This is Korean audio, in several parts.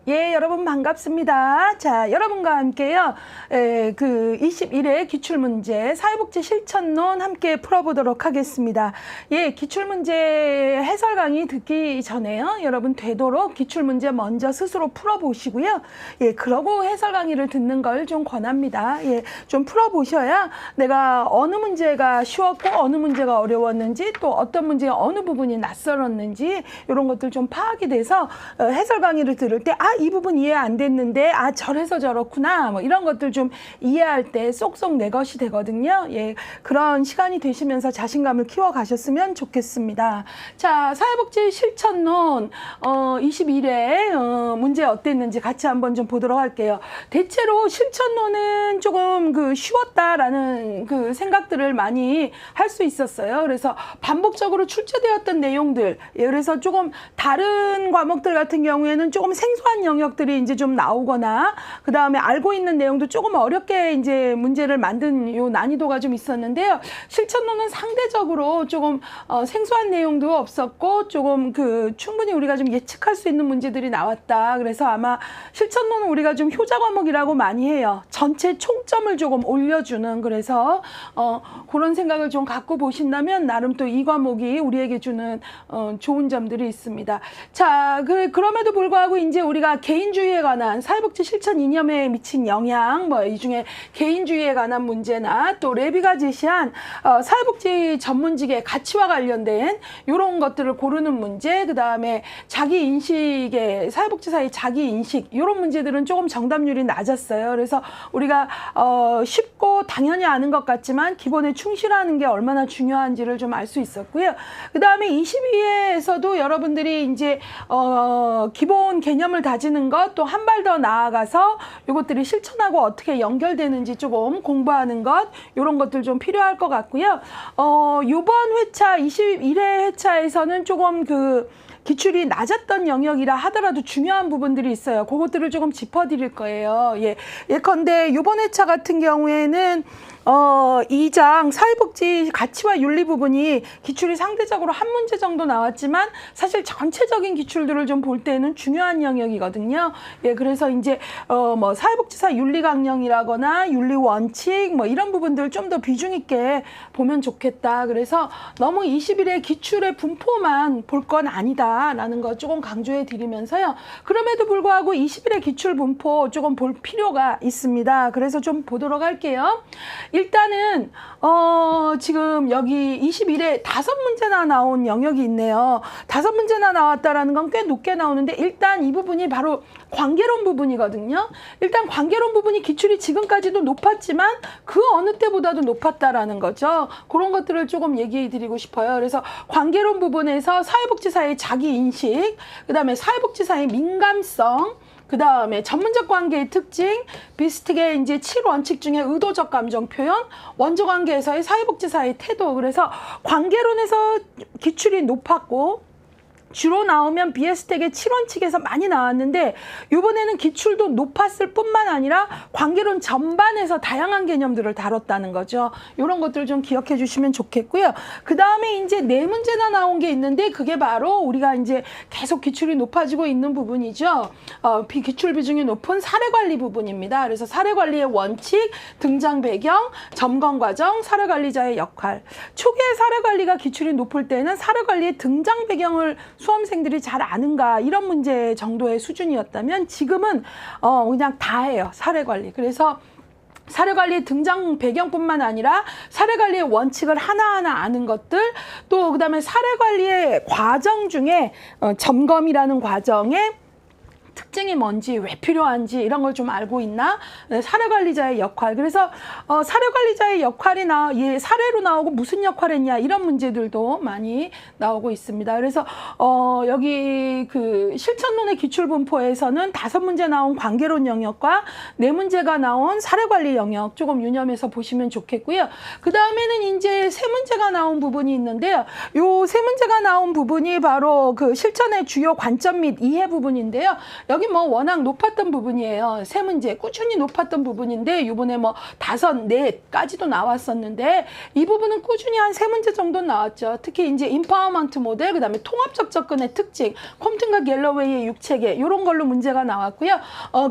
예, 여러분 반갑습니다. 자, 여러분과 함께요. 그 21회 기출문제 사회복지 실천론 함께 풀어보도록 하겠습니다. 예, 기출문제 해설 강의 듣기 전에요. 여러분 되도록 기출문제 먼저 스스로 풀어보시고요. 예, 그러고 해설 강의를 듣는 걸 좀 권합니다. 예, 좀 풀어보셔야 내가 어느 문제가 쉬웠고 어느 문제가 어려웠는지 또 어떤 문제의 어느 부분이 낯설었는지 이런 것들 좀 파악이 돼서 해설 강의를 들을 때 이 부분 이해 안 됐는데 저래서 저렇구나 뭐 이런 것들 좀 이해할 때 쏙쏙 내 것이 되거든요. 예, 그런 시간이 되시면서 자신감을 키워 가셨으면 좋겠습니다. 자, 사회복지 실천론 21회 문제 어땠는지 같이 한번 좀 보도록 할게요. 대체로 실천론은 조금 쉬웠다라는 그 생각들을 많이 할 수 있었어요. 그래서 반복적으로 출제되었던 내용들, 예, 그래서 조금 다른 과목들 같은 경우에는 조금 생소한 영역들이 이제 좀 나오거나 그 다음에 알고 있는 내용도 조금 어렵게 이제 문제를 만든 요 난이도가 좀 있었는데요. 실천론은 상대적으로 조금 생소한 내용도 없었고 조금 충분히 우리가 좀 예측할 수 있는 문제들이 나왔다. 그래서 아마 실천론은 우리가 좀 효자 과목이라고 많이 해요. 전체 총점을 조금 올려주는, 그래서 그런 생각을 좀 갖고 보신다면 나름 또 이 과목이 우리에게 주는 좋은 점들이 있습니다. 자, 그럼에도 불구하고 이제 우리가 개인주의에 관한 사회복지 실천 이념에 미친 영향, 이 중에 개인주의에 관한 문제나 또 레비가 제시한 사회복지 전문직의 가치와 관련된 이런 것들을 고르는 문제, 그 다음에 자기 인식의 사회복지사의 자기 인식, 이런 문제들은 조금 정답률이 낮았어요. 그래서 우리가 쉽고 당연히 아는 것 같지만 기본에 충실하는 게 얼마나 중요한지를 좀 알 수 있었고요. 그 다음에 22회에서도 여러분들이 이제 기본 개념을 다지는 것, 또 한 발 더 나아가서 이것들이 실천하고 어떻게 연결되는지 조금 공부하는 것, 이런 것들 좀 필요할 것 같고요. 이번 회차 21회 회차에서는 조금 기출이 낮았던 영역이라 하더라도 중요한 부분들이 있어요. 그것들을 조금 짚어드릴 거예요. 예, 예컨대 이번 회차 같은 경우에는 2장 사회복지 가치와 윤리 부분이 기출이 상대적으로 한 문제 정도 나왔지만 사실 전체적인 기출들을 좀 볼 때는 중요한 영역이거든요. 예, 그래서 이제 사회복지사 윤리 강령이라거나 윤리 원칙 이런 부분들 좀 더 비중 있게 보면 좋겠다. 그래서 너무 21회 기출의 분포만 볼 건 아니다라는 거 조금 강조해 드리면서요. 그럼에도 불구하고 21회 기출 분포 조금 볼 필요가 있습니다. 그래서 좀 보도록 할게요. 일단은 지금 여기 21회 5문제나 나온 영역이 있네요. 5문제나 나왔다라는 건 꽤 높게 나오는데 일단 이 부분이 바로 관계론 부분이거든요. 일단 관계론 부분이 기출이 지금까지도 높았지만 그 어느 때보다도 높았다라는 거죠. 그런 것들을 조금 얘기해 드리고 싶어요. 그래서 관계론 부분에서 사회복지사의 자기인식, 그 다음에 사회복지사의 민감성, 그 다음에 전문적 관계의 특징, 비슷하게 이제 7원칙 중에 의도적 감정 표현, 원조 관계에서의 사회복지사의 태도. 그래서 관계론에서 기출이 높았고 주로 나오면 BS택의 7원칙에서 많이 나왔는데 이번에는 기출도 높았을 뿐만 아니라 관계론 전반에서 다양한 개념들을 다뤘다는 거죠. 이런 것들을 좀 기억해 주시면 좋겠고요. 그 다음에 이제 4문제나 나온 게 있는데 그게 바로 우리가 이제 계속 기출이 높아지고 있는 부분이죠. 기출 비중이 높은 사례관리 부분입니다. 그래서 사례관리의 원칙, 등장 배경, 점검 과정, 사례관리자의 역할. 초기에 사례관리가 기출이 높을 때는 사례관리의 등장 배경을 수험생들이 잘 아는가 이런 문제 정도의 수준이었다면 지금은 그냥 다 해요. 사례관리. 그래서 사례관리의 등장 배경뿐만 아니라 사례관리의 원칙을 하나하나 아는 것들, 또 그다음에 사례관리의 과정 중에 점검이라는 과정에 특징이 뭔지, 왜 필요한지 이런 걸 좀 알고 있나? 사례관리자의 역할. 그래서 사례관리자의 역할이나 사례로 나오고 무슨 역할을 했냐 이런 문제들도 많이 나오고 있습니다. 그래서 여기 실천론의 기출분포에서는 5문제 나온 관계론 영역과 4문제가 나온 사례관리 영역 조금 유념해서 보시면 좋겠고요. 그 다음에는 이제 3문제가 나온 부분이 있는데요. 요 3문제가 나온 부분이 바로 실천의 주요 관점 및 이해 부분인데요. 여기 뭐 워낙 높았던 부분이에요. 세 문제 꾸준히 높았던 부분인데 이번에 뭐 5, 4까지도 나왔었는데 이 부분은 꾸준히 한 3문제 정도 나왔죠. 특히 이제 인파워먼트 모델, 그다음에 통합적 접근의 특징, 콤튼과 갤러웨이의 육체계 이런 걸로 문제가 나왔고요.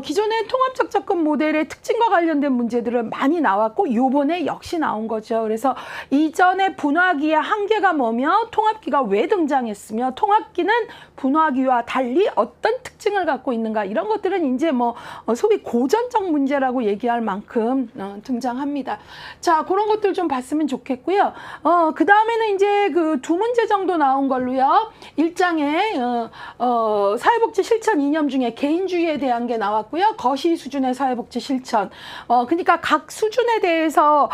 기존의 통합적 접근 모델의 특징과 관련된 문제들은 많이 나왔고 요번에 역시 나온 거죠. 그래서 이전에 분화기의 한계가 뭐며 통합기가 왜 등장했으며 통합기는 분화기와 달리 어떤 특징을 갖고 있는가 이런 것들은 이제 뭐 소위 고전적 문제라고 얘기할 만큼 등장합니다. 자, 그런 것들 좀 봤으면 좋겠고요. 그 다음에는 이제 그 2문제 정도 나온 걸로요. 1장에 사회복지 실천 이념 중에 개인주의에 대한 게 나왔고요. 거시 수준의 사회복지 실천. 그러니까 각 수준에 대해서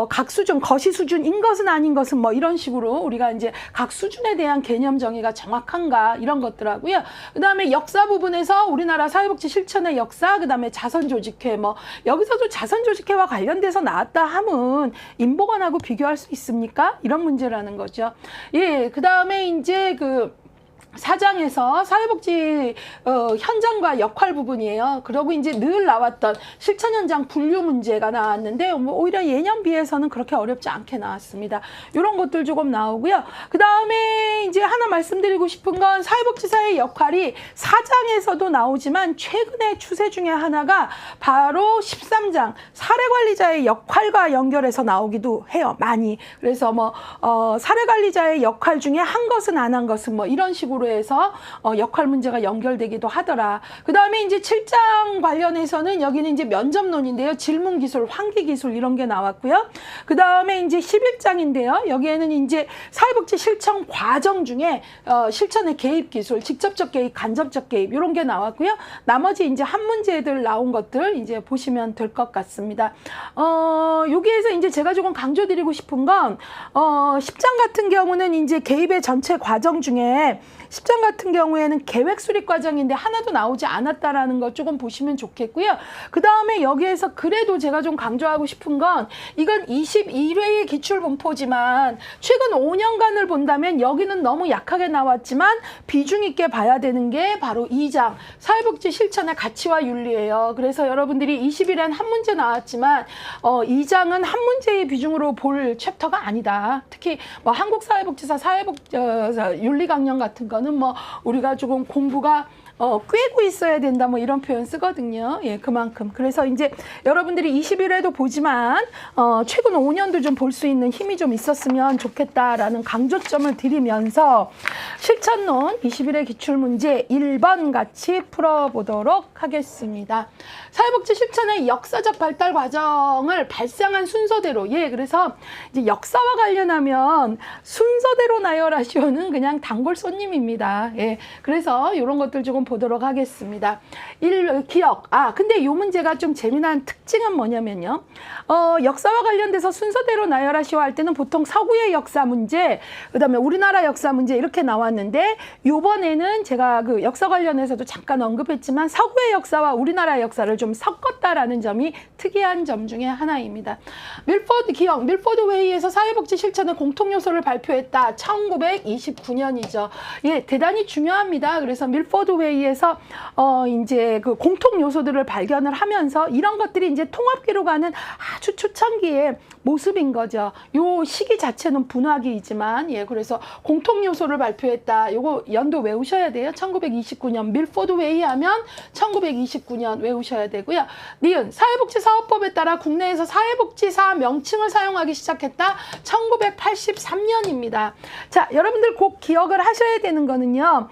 각 수준, 거시 수준인 것은 아닌 것은 뭐 이런 식으로 우리가 이제 각 수준에 대한 개념 정의가 정확한가 이런 것들 하고요. 그 다음에 역사 부분에서 우리나라 사회복지 실천의 역사, 그 다음에 자선조직회, 뭐 여기서도 자선조직회와 관련돼서 나왔다 함은 인보관하고 비교할 수 있습니까? 이런 문제라는 거죠. 예, 그 다음에 이제 그 4장에서 사회복지 현장과 역할 부분이에요. 그리고 이제 늘 나왔던 실천 현장 분류 문제가 나왔는데 오히려 예년 비해서는 그렇게 어렵지 않게 나왔습니다. 이런 것들 조금 나오고요. 그 다음에 이제 하나 말씀드리고 싶은 건 사회복지사의 역할이 4장에서도 나오지만 최근의 추세 중에 하나가 바로 13장 사례관리자의 역할과 연결해서 나오기도 해요. 많이. 그래서 뭐 사례관리자의 역할 중에 한 것은 안 한 것은 뭐 이런 식으로 해서 역할 문제가 연결되기도 하더라. 그 다음에 이제 7장 관련해서는 여기는 이제 면접론인데요. 질문 기술, 환기 기술 이런 게 나왔고요. 그 다음에 이제 11장인데요. 여기에는 이제 사회복지 실천 과정 중에 실천의 개입 기술, 직접적 개입, 간접적 개입 이런 게 나왔고요. 나머지 이제 한 문제들 나온 것들 이제 보시면 될 것 같습니다. 여기에서 이제 제가 조금 강조드리고 싶은 건 10장 같은 경우는 이제 개입의 전체 과정 중에 10장 같은 경우에는 계획 수립 과정인데 하나도 나오지 않았다라는 거 조금 보시면 좋겠고요. 그 다음에 여기에서 그래도 제가 좀 강조하고 싶은 건 이건 21회의 기출분포지만 최근 5년간을 본다면 여기는 너무 약하게 나왔지만 비중 있게 봐야 되는 게 바로 2장 사회복지 실천의 가치와 윤리예요. 그래서 여러분들이 20일엔 한 문제 나왔지만 2장은 한 문제의 비중으로 볼 챕터가 아니다. 특히 뭐 한국사회복지사 윤리 강령 같은 거는 뭐 우리가 조금 공부가 꿰고 있어야 된다 뭐 이런 표현 쓰거든요. 예, 그만큼. 그래서 이제 여러분들이 21회도 보지만 최근 5년도 좀 볼 수 있는 힘이 좀 있었으면 좋겠다라는 강조점을 드리면서 실천론 21회 기출문제 1번 같이 풀어보도록 하겠습니다. 사회복지 실천의 역사적 발달 과정을 발상한 순서대로 그래서 이제 역사와 관련하면 순서대로 나열하시오는 그냥 단골 손님입니다. 예, 그래서 이런 것들 조금 보도록 하겠습니다. 기억. 근데 이 문제가 좀 재미난 특징은 뭐냐면요. 역사와 관련돼서 순서대로 나열하시오 할 때는 보통 서구의 역사 문제, 그 다음에 우리나라 역사 문제 이렇게 나왔는데 요번에는 제가 그 역사 관련해서도 잠깐 언급했지만 서구의 역사와 우리나라의 역사를 좀 섞었다라는 점이 특이한 점 중에 하나입니다. 밀포드 회의에서 사회복지 실천의 공통 요소를 발표했다. 1929년이죠. 예, 대단히 중요합니다. 그래서 밀포드 회의에서 이제 그 공통 요소들을 발견을 하면서 이런 것들이 이제 통합기로 가는 아주 초창기의 모습인 거죠. 요 시기 자체는 분화기이지만 그래서 공통 요소를 발표했다. 요거 연도 외우셔야 돼요. 1929년 밀포드 회의하면 1929년 외우셔야 되고요. 니은 사회복지사업법에 따라 국내에서 사회복지사 명칭을 사용하기 시작했다. 1983년입니다. 자, 여러분들 꼭 기억을 하셔야 되는 거는요.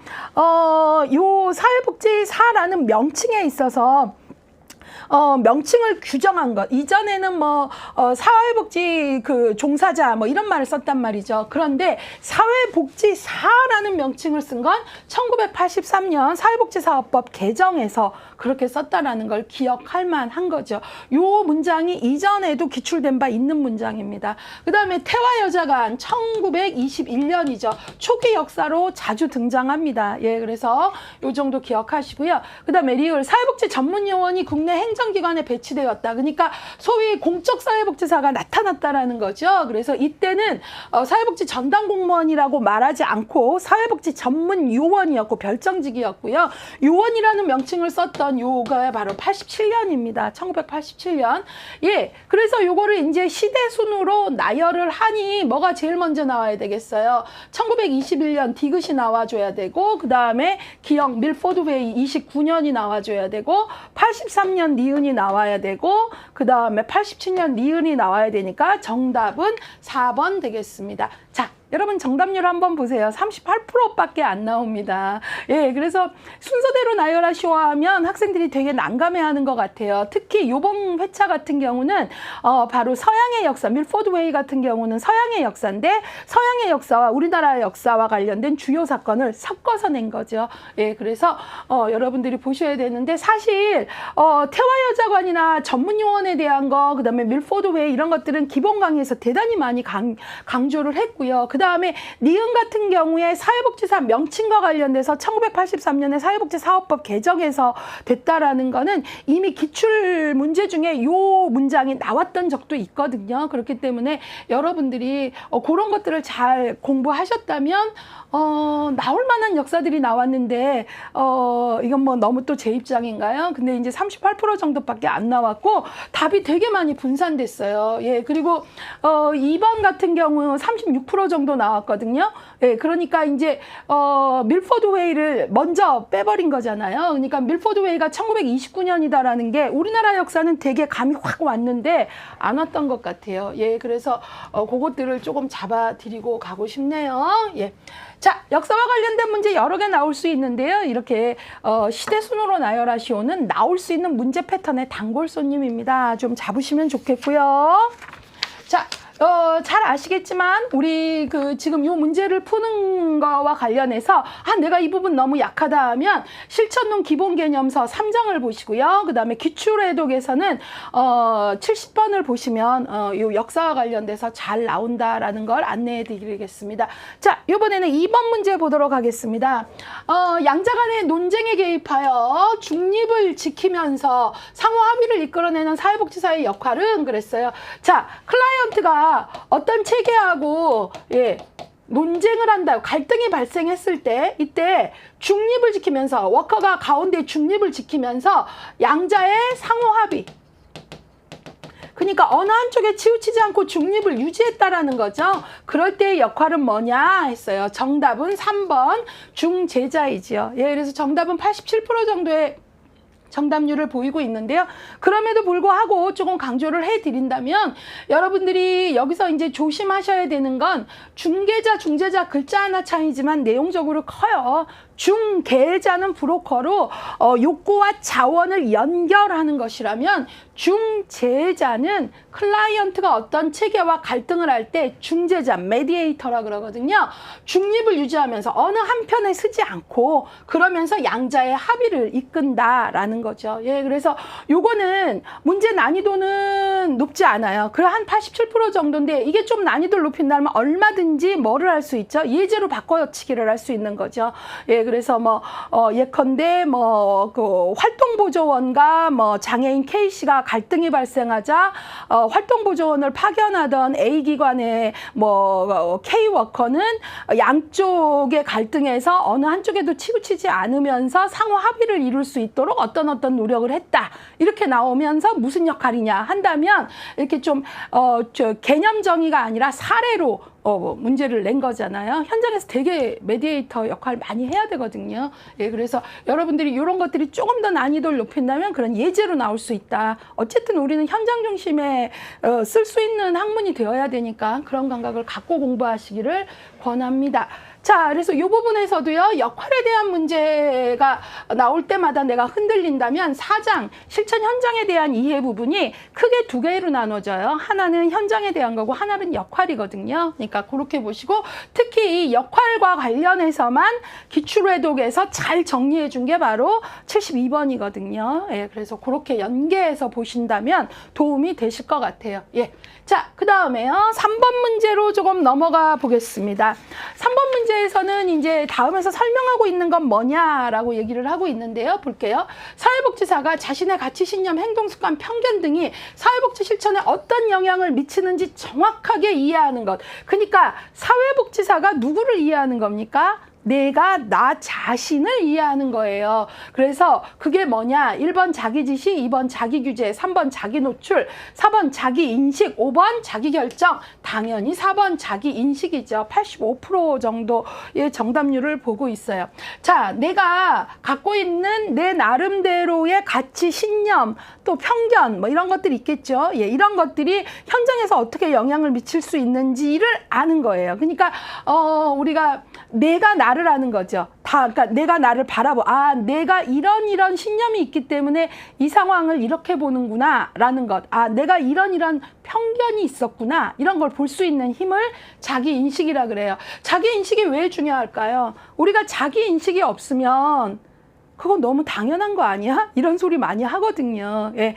요 사회복지사라는 명칭에 있어서 명칭을 규정한 것. 이전에는 뭐 사회복지 그 종사자 뭐 이런 말을 썼단 말이죠. 그런데 사회복지사라는 명칭을 쓴 건 1983년 사회복지사업법 개정에서 그렇게 썼다라는 걸 기억할 만한 거죠. 요 문장이 이전에도 기출된 바 있는 문장입니다. 그 다음에 태화 여자간 1921년이죠. 초기 역사로 자주 등장합니다. 예, 그래서 요 정도 기억하시고요. 그 다음에 리을 사회복지 전문 요원이 국내 행정기관에 배치되었다. 그러니까 소위 공적사회복지사가 나타났다라는 거죠. 그래서 이때는 사회복지 전담 공무원이라고 말하지 않고 사회복지 전문 요원이었고 별정직이었고요. 요원이라는 명칭을 썼던 요가 바로 87년입니다. 1987년. 예, 그래서 요거를 이제 시대 순으로 나열을 하니 뭐가 제일 먼저 나와야 되겠어요. 1921년 디귿이 나와줘야 되고, 그 다음에 기영 밀포드 웨이 29년이 나와줘야 되고, 83년 니은이 나와야 되고, 그 다음에 87년 니은이 나와야 되니까 정답은 4번 되겠습니다. 자, 여러분 정답률 한번 보세요. 38%밖에 안 나옵니다. 예, 그래서 순서대로 나열하시오 하면 학생들이 되게 난감해하는 것 같아요. 특히 요번 회차 같은 경우는 바로 서양의 역사, 밀포드 웨이 같은 경우는 서양의 역사인데 서양의 역사와 우리나라의 역사와 관련된 주요 사건을 섞어서 낸 거죠. 예, 그래서 여러분들이 보셔야 되는데 사실 태화여자관이나 전문요원에 대한 거, 그 다음에 밀포드 웨이 이런 것들은 기본 강의에서 대단히 많이 강조를 했고요. 그 다음에 니은 같은 경우에 사회복지사 명칭과 관련돼서 1983년에 사회복지사업법 개정해서 됐다라는 거는 이미 기출 문제 중에 요 문장이 나왔던 적도 있거든요. 그렇기 때문에 여러분들이 그런 것들을 잘 공부하셨다면 나올 만한 역사들이 나왔는데 이건 뭐 너무 또 제 입장인가요? 근데 이제 38% 정도밖에 안 나왔고 답이 되게 많이 분산됐어요. 예, 그리고 2번 같은 경우 36% 정도 나왔거든요. 예, 그러니까 이제 밀포드 웨이를 먼저 빼버린 거잖아요. 그러니까 밀포드 웨이가 1929년이다라는 게 우리나라 역사는 되게 감이 확 왔는데 안 왔던 것 같아요. 예, 그래서 그것들을 조금 잡아드리고 가고 싶네요. 예. 자, 역사와 관련된 문제 여러 개 나올 수 있는데요. 이렇게 시대 순으로 나열하시오는 나올 수 있는 문제 패턴의 단골 손님입니다. 좀 잡으시면 좋겠고요. 자, 잘 아시겠지만 우리 지금 이 문제를 푸는 거와 관련해서 내가 이 부분 너무 약하다 하면 실천론 기본개념서 3장을 보시고요. 그 다음에 기출해독에서는 70번을 보시면 이 역사와 관련돼서 잘 나온다라는 걸 안내해 드리겠습니다. 자, 이번에는 2번 문제 보도록 하겠습니다. 양자 간의 논쟁에 개입하여 중립을 지키면서 상호 합의를 이끌어내는 사회복지사의 역할은 그랬어요. 자, 클라이언트가 어떤 체계하고 논쟁을 한다, 갈등이 발생했을 때 이때 중립을 지키면서 워커가 가운데 중립을 지키면서 양자의 상호 합의, 그러니까 어느 한쪽에 치우치지 않고 중립을 유지했다라는 거죠. 그럴 때의 역할은 뭐냐 했어요. 정답은 3번 중재자이지요. 예, 그래서 정답은 87% 정도의 정답률을 보이고 있는데요. 그럼에도 불구하고 조금 강조를 해드린다면 여러분들이 여기서 이제 조심하셔야 되는 건 중개자, 중재자 글자 하나 차이지만 내용적으로 커요. 중개자는 브로커로 욕구와 자원을 연결하는 것이라면 중재자는 클라이언트가 어떤 체계와 갈등을 할 때 중재자, 메디에이터라 그러거든요. 중립을 유지하면서 어느 한편에 서지 않고 그러면서 양자의 합의를 이끈다라는 거죠. 예, 그래서 요거는 문제 난이도는 높지 않아요. 그래 한 87% 정도인데 이게 좀 난이도를 높인다면 얼마든지 뭐를 할 수 있죠? 예제로 바꿔치기를 할 수 있는 거죠. 예, 그래서 예컨대 활동보조원과 장애인 K씨가 갈등이 발생하자 활동보조원을 파견하던 A기관의 K워커는 양쪽의 갈등에서 어느 한쪽에도 치우치지 않으면서 상호 합의를 이룰 수 있도록 어떤 노력을 했다. 이렇게 나오면서 무슨 역할이냐 한다면 이렇게 좀 개념 정의가 아니라 사례로 문제를 낸 거잖아요. 현장에서 되게 메디에이터 역할 많이 해야 되거든요. 예, 그래서 여러분들이 이런 것들이 조금 더 난이도를 높인다면 그런 예제로 나올 수 있다. 어쨌든 우리는 현장 중심에 쓸 수 있는 학문이 되어야 되니까 그런 감각을 갖고 공부하시기를 권합니다. 자, 그래서 이 부분에서도요, 역할에 대한 문제가 나올 때마다 내가 흔들린다면 4장, 실천 현장에 대한 이해 부분이 크게 두 개로 나눠져요. 하나는 현장에 대한 거고, 하나는 역할이거든요. 그러니까 그렇게 보시고, 특히 이 역할과 관련해서만 기출회독에서 잘 정리해 준 게 바로 72번이거든요. 예, 그래서 그렇게 연계해서 보신다면 도움이 되실 것 같아요. 예. 자, 그 다음에요. 3번 문제로 조금 넘어가 보겠습니다. 3번 문제 문제에서는 이제 다음에서 설명하고 있는 건 뭐냐라고 얘기를 하고 있는데요. 볼게요. 사회복지사가 자신의 가치, 신념, 행동, 습관, 편견 등이 사회복지 실천에 어떤 영향을 미치는지 정확하게 이해하는 것. 그러니까 사회복지사가 누구를 이해하는 겁니까? 내가 나 자신을 이해하는 거예요. 그래서 그게 뭐냐? 1번 자기지시, 2번 자기규제, 3번 자기노출, 4번 자기인식, 5번 자기결정. 당연히 4번 자기인식이죠. 85% 정도의 정답률을 보고 있어요. 자, 내가 갖고 있는 내 나름대로의 가치, 신념, 또 편견 뭐 이런 것들이 있겠죠. 예, 이런 것들이 현장에서 어떻게 영향을 미칠 수 있는지를 아는 거예요. 그러니까 우리가 내가 나를 아는 거죠. 그러니까 내가 나를 내가 이런 신념이 있기 때문에 이 상황을 이렇게 보는구나 라는 것. 내가 이런 편견이 있었구나. 이런 걸 볼 수 있는 힘을 자기인식이라 그래요. 자기인식이 왜 중요할까요? 우리가 자기인식이 없으면 그건 너무 당연한 거 아니야? 이런 소리 많이 하거든요. 예.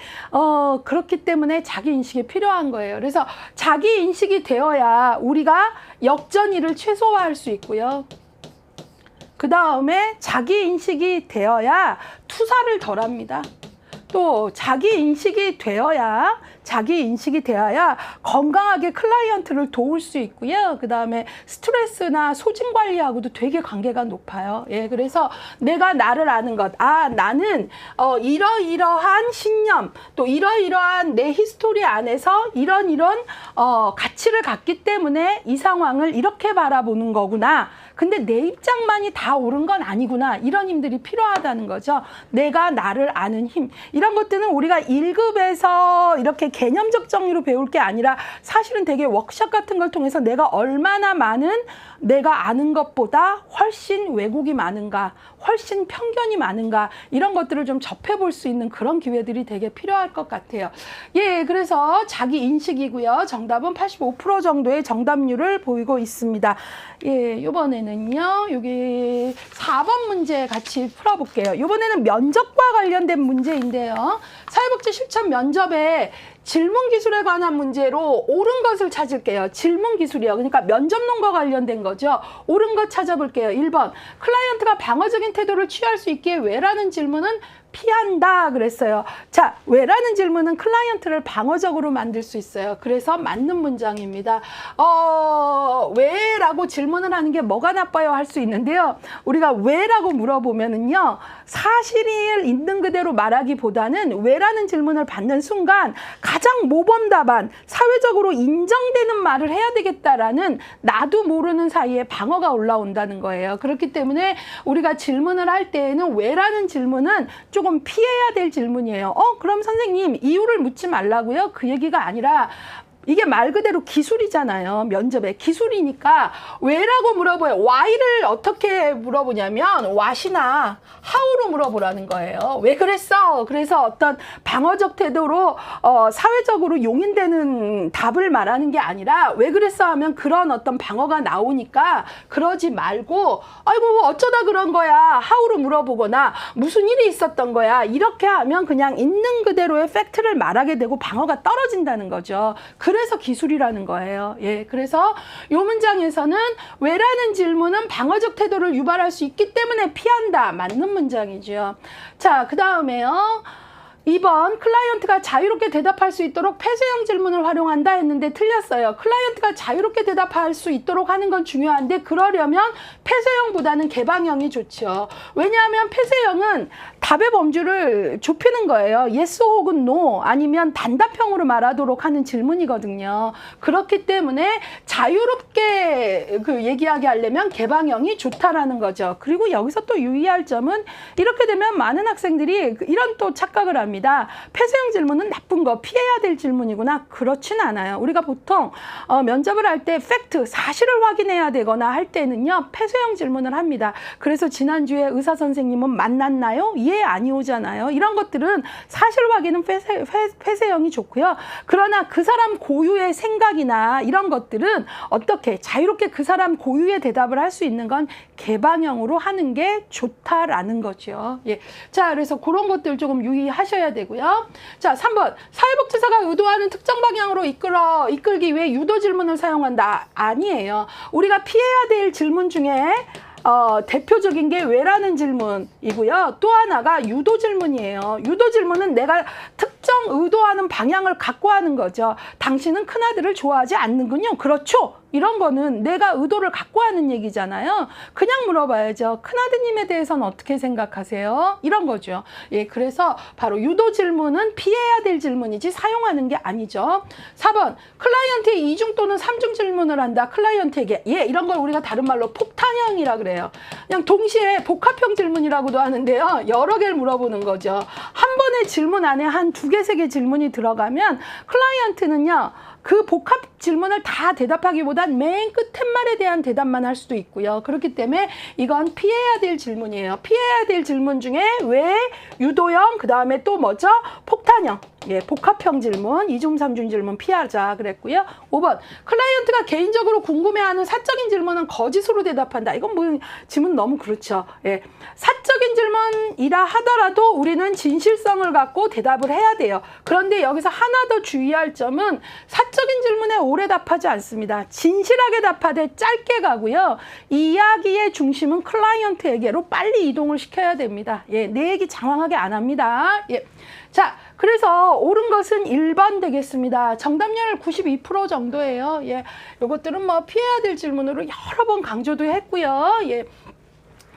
그렇기 때문에 자기인식이 필요한 거예요. 그래서 자기인식이 되어야 우리가 역전일을 최소화할 수 있고요. 그 다음에 자기인식이 되어야 투사를 덜 합니다. 또 자기인식이 되어야 건강하게 클라이언트를 도울 수 있고요. 그 다음에 스트레스나 소진 관리하고도 되게 관계가 높아요. 예, 그래서 내가 나를 아는 것. 나는 이러이러한 신념, 또 이러이러한 내 히스토리 안에서 이런 가치를 갖기 때문에 이 상황을 이렇게 바라보는 거구나. 근데 내 입장만이 다 옳은 건 아니구나. 이런 힘들이 필요하다는 거죠. 내가 나를 아는 힘. 이런 것들은 우리가 1급에서 이렇게 개념적 정의로 배울 게 아니라 사실은 되게 워크숍 같은 걸 통해서 내가 얼마나 많은 내가 아는 것보다 훨씬 왜곡이 많은가, 훨씬 편견이 많은가, 이런 것들을 좀 접해볼 수 있는 그런 기회들이 되게 필요할 것 같아요. 예, 그래서 자기 인식이고요. 정답은 85% 정도의 정답률을 보이고 있습니다. 예, 이번에는요, 여기 4번 문제 같이 풀어볼게요. 이번에는 면접과 관련된 문제인데요. 사회복지 실천 면접에 질문 기술에 관한 문제로 옳은 것을 찾을게요. 질문 기술이요. 그러니까 면접론과 관련된 거죠. 옳은 것 찾아볼게요. 1번. 클라이언트가 방어적인 태도를 취할 수 있기에 왜라는 질문은 피한다 그랬어요. 자, 왜라는 질문은 클라이언트를 방어적으로 만들 수 있어요. 그래서 맞는 문장입니다. 왜라고 질문을 하는 게 뭐가 나빠요 할 수 있는데요. 우리가 왜라고 물어보면은요, 사실을 있는 그대로 말하기보다는 왜라는 질문을 받는 순간 가장 모범 답안, 사회적으로 인정되는 말을 해야 되겠다라는 나도 모르는 사이에 방어가 올라온다는 거예요. 그렇기 때문에 우리가 질문을 할 때에는 왜라는 질문은 조금 피해야 될 질문이에요. 그럼 선생님 이유를 묻지 말라고요? 그 얘기가 아니라 이게 말 그대로 기술이잖아요. 면접에 기술이니까 왜라고 물어봐요. why를 어떻게 물어보냐면 what이나 how로 물어보라는 거예요. 왜 그랬어? 그래서 어떤 방어적 태도로 사회적으로 용인되는 답을 말하는 게 아니라 왜 그랬어 하면 그런 어떤 방어가 나오니까 그러지 말고 아이고 어쩌다 그런 거야 how로 물어보거나 무슨 일이 있었던 거야 이렇게 하면 그냥 있는 그대로의 팩트를 말하게 되고 방어가 떨어진다는 거죠. 그래서 기술이라는 거예요. 예, 그래서 이 문장에서는 왜라는 질문은 방어적 태도를 유발할 수 있기 때문에 피한다. 맞는 문장이죠. 자, 그 다음에요. 2번 클라이언트가 자유롭게 대답할 수 있도록 폐쇄형 질문을 활용한다 했는데 틀렸어요. 클라이언트가 자유롭게 대답할 수 있도록 하는 건 중요한데 그러려면 폐쇄형보다는 개방형이 좋죠. 왜냐하면 폐쇄형은 답의 범주를 좁히는 거예요. yes 혹은 no 아니면 단답형으로 말하도록 하는 질문이거든요. 그렇기 때문에 자유롭게 얘기하게 하려면 개방형이 좋다라는 거죠. 그리고 여기서 또 유의할 점은 이렇게 되면 많은 학생들이 이런 또 착각을 합니다. 폐쇄형 질문은 나쁜 거, 피해야 될 질문이구나. 그렇진 않아요. 우리가 보통 면접을 할 때 팩트, 사실을 확인해야 되거나 할 때는요. 폐쇄형 질문을 합니다. 그래서 지난주에 의사 선생님은 만났나요? 예, 아니오잖아요. 이런 것들은 사실 확인은 폐쇄형이 좋고요. 그러나 그 사람 고유의 생각이나 이런 것들은 어떻게 자유롭게 그 사람 고유의 대답을 할 수 있는 건 개방형으로 하는 게 좋다라는 거죠. 예. 자, 그래서 그런 것들 조금 유의하셔야 하셔야 되고요. 자, 3번. 사회복지사가 의도하는 특정 방향으로 이끌기 위해 유도 질문을 사용한다. 아니에요. 우리가 피해야 될 질문 중에 대표적인 게 왜라는 질문이고요. 또 하나가 유도 질문이에요. 유도 질문은 내가 특정 의도하는 방향을 갖고 하는 거죠. 당신은 큰아들을 좋아하지 않는군요. 그렇죠? 이런 거는 내가 의도를 갖고 하는 얘기잖아요. 그냥 물어봐야죠. 큰아드님에 대해서는 어떻게 생각하세요? 이런 거죠. 예, 그래서 바로 유도 질문은 피해야 될 질문이지 사용하는 게 아니죠. 4번. 클라이언트에 이중 또는 삼중 질문을 한다. 클라이언트에게. 예, 이런 걸 우리가 다른 말로 폭탄형이라 그래요. 그냥 동시에 복합형 질문이라고도 하는데요. 여러 개를 물어보는 거죠. 한 번의 질문 안에 한 2개, 3개 질문이 들어가면 클라이언트는요. 그 복합 질문을 다 대답하기보단 맨 끝에 말에 대한 대답만 할 수도 있고요. 그렇기 때문에 이건 피해야 될 질문이에요. 피해야 될 질문 중에 왜, 유도형, 그 다음에 또 뭐죠? 폭탄형. 예, 복합형 질문, 이중, 삼중 질문 피하자 그랬고요. 5번. 클라이언트가 개인적으로 궁금해하는 사적인 질문은 거짓으로 대답한다. 이건 뭐 질문 너무 그렇죠. 예. 사적인 질문이라 하더라도 우리는 진실성을 갖고 대답을 해야 돼요. 그런데 여기서 하나 더 주의할 점은 사적인 질문에 오래 답하지 않습니다. 진실하게 답하되 짧게 가고요. 이야기의 중심은 클라이언트에게로 빨리 이동을 시켜야 됩니다. 예, 내 얘기 장황하게 안 합니다. 예. 자, 그래서 옳은 것은 1번 되겠습니다. 정답률 92% 정도예요. 예, 요것들은 뭐 피해야 될 질문으로 여러 번 강조도 했고요. 예.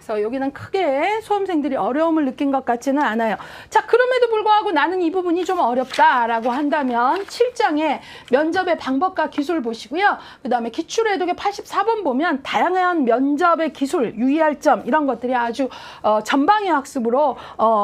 여기는 크게 수험생들이 어려움을 느낀 것 같지는 않아요. 자, 그럼에도 불구하고 나는 이 부분이 좀 어렵다라고 한다면 7장에 면접의 방법과 기술 보시고요. 그 다음에 기출해독의 84번 보면 다양한 면접의 기술, 유의할 점 이런 것들이 아주 전방위 학습으로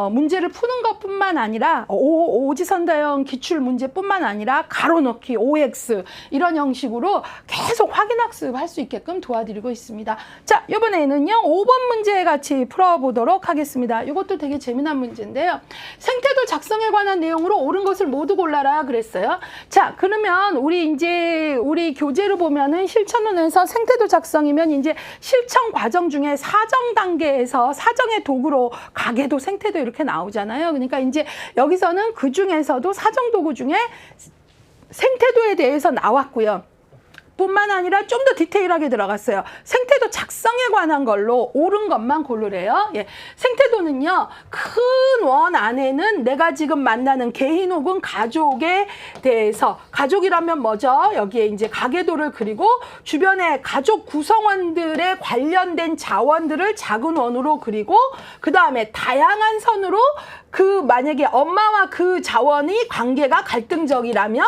문제를 푸는 것뿐만 아니라 오지선다형 기출 문제뿐만 아니라 가로넣기, OX 이런 형식으로 계속 확인 학습할 수 있게끔 도와드리고 있습니다. 자, 이번에는요 5번 문제 같이 풀어보도록 하겠습니다. 이것도 되게 재미난 문제인데요. 생태도 작성에 관한 내용으로 옳은 것을 모두 골라라 그랬어요. 자, 그러면 우리 교재로 보면은 실천론에서 생태도 작성이면 이제 실천 과정 중에 사정 단계에서 사정의 도구로 가계도 생태도 이렇게 나오잖아요. 그러니까 이제 여기서는 그 중에서도 사정 도구 중에 생태도에 대해서 나왔고요. 뿐만 아니라 좀 더 디테일하게 들어갔어요. 생태도 작성에 관한 걸로 옳은 것만 고르래요. 예. 생태도는요, 큰 원 안에는 내가 지금 만나는 개인 혹은 가족에 대해서, 가족이라면 뭐죠? 여기에 이제 가계도를 그리고 주변의 가족 구성원들에 관련된 자원들을 작은 원으로 그리고, 그 다음에 다양한 선으로 만약에 엄마와 그 자원이 관계가 갈등적이라면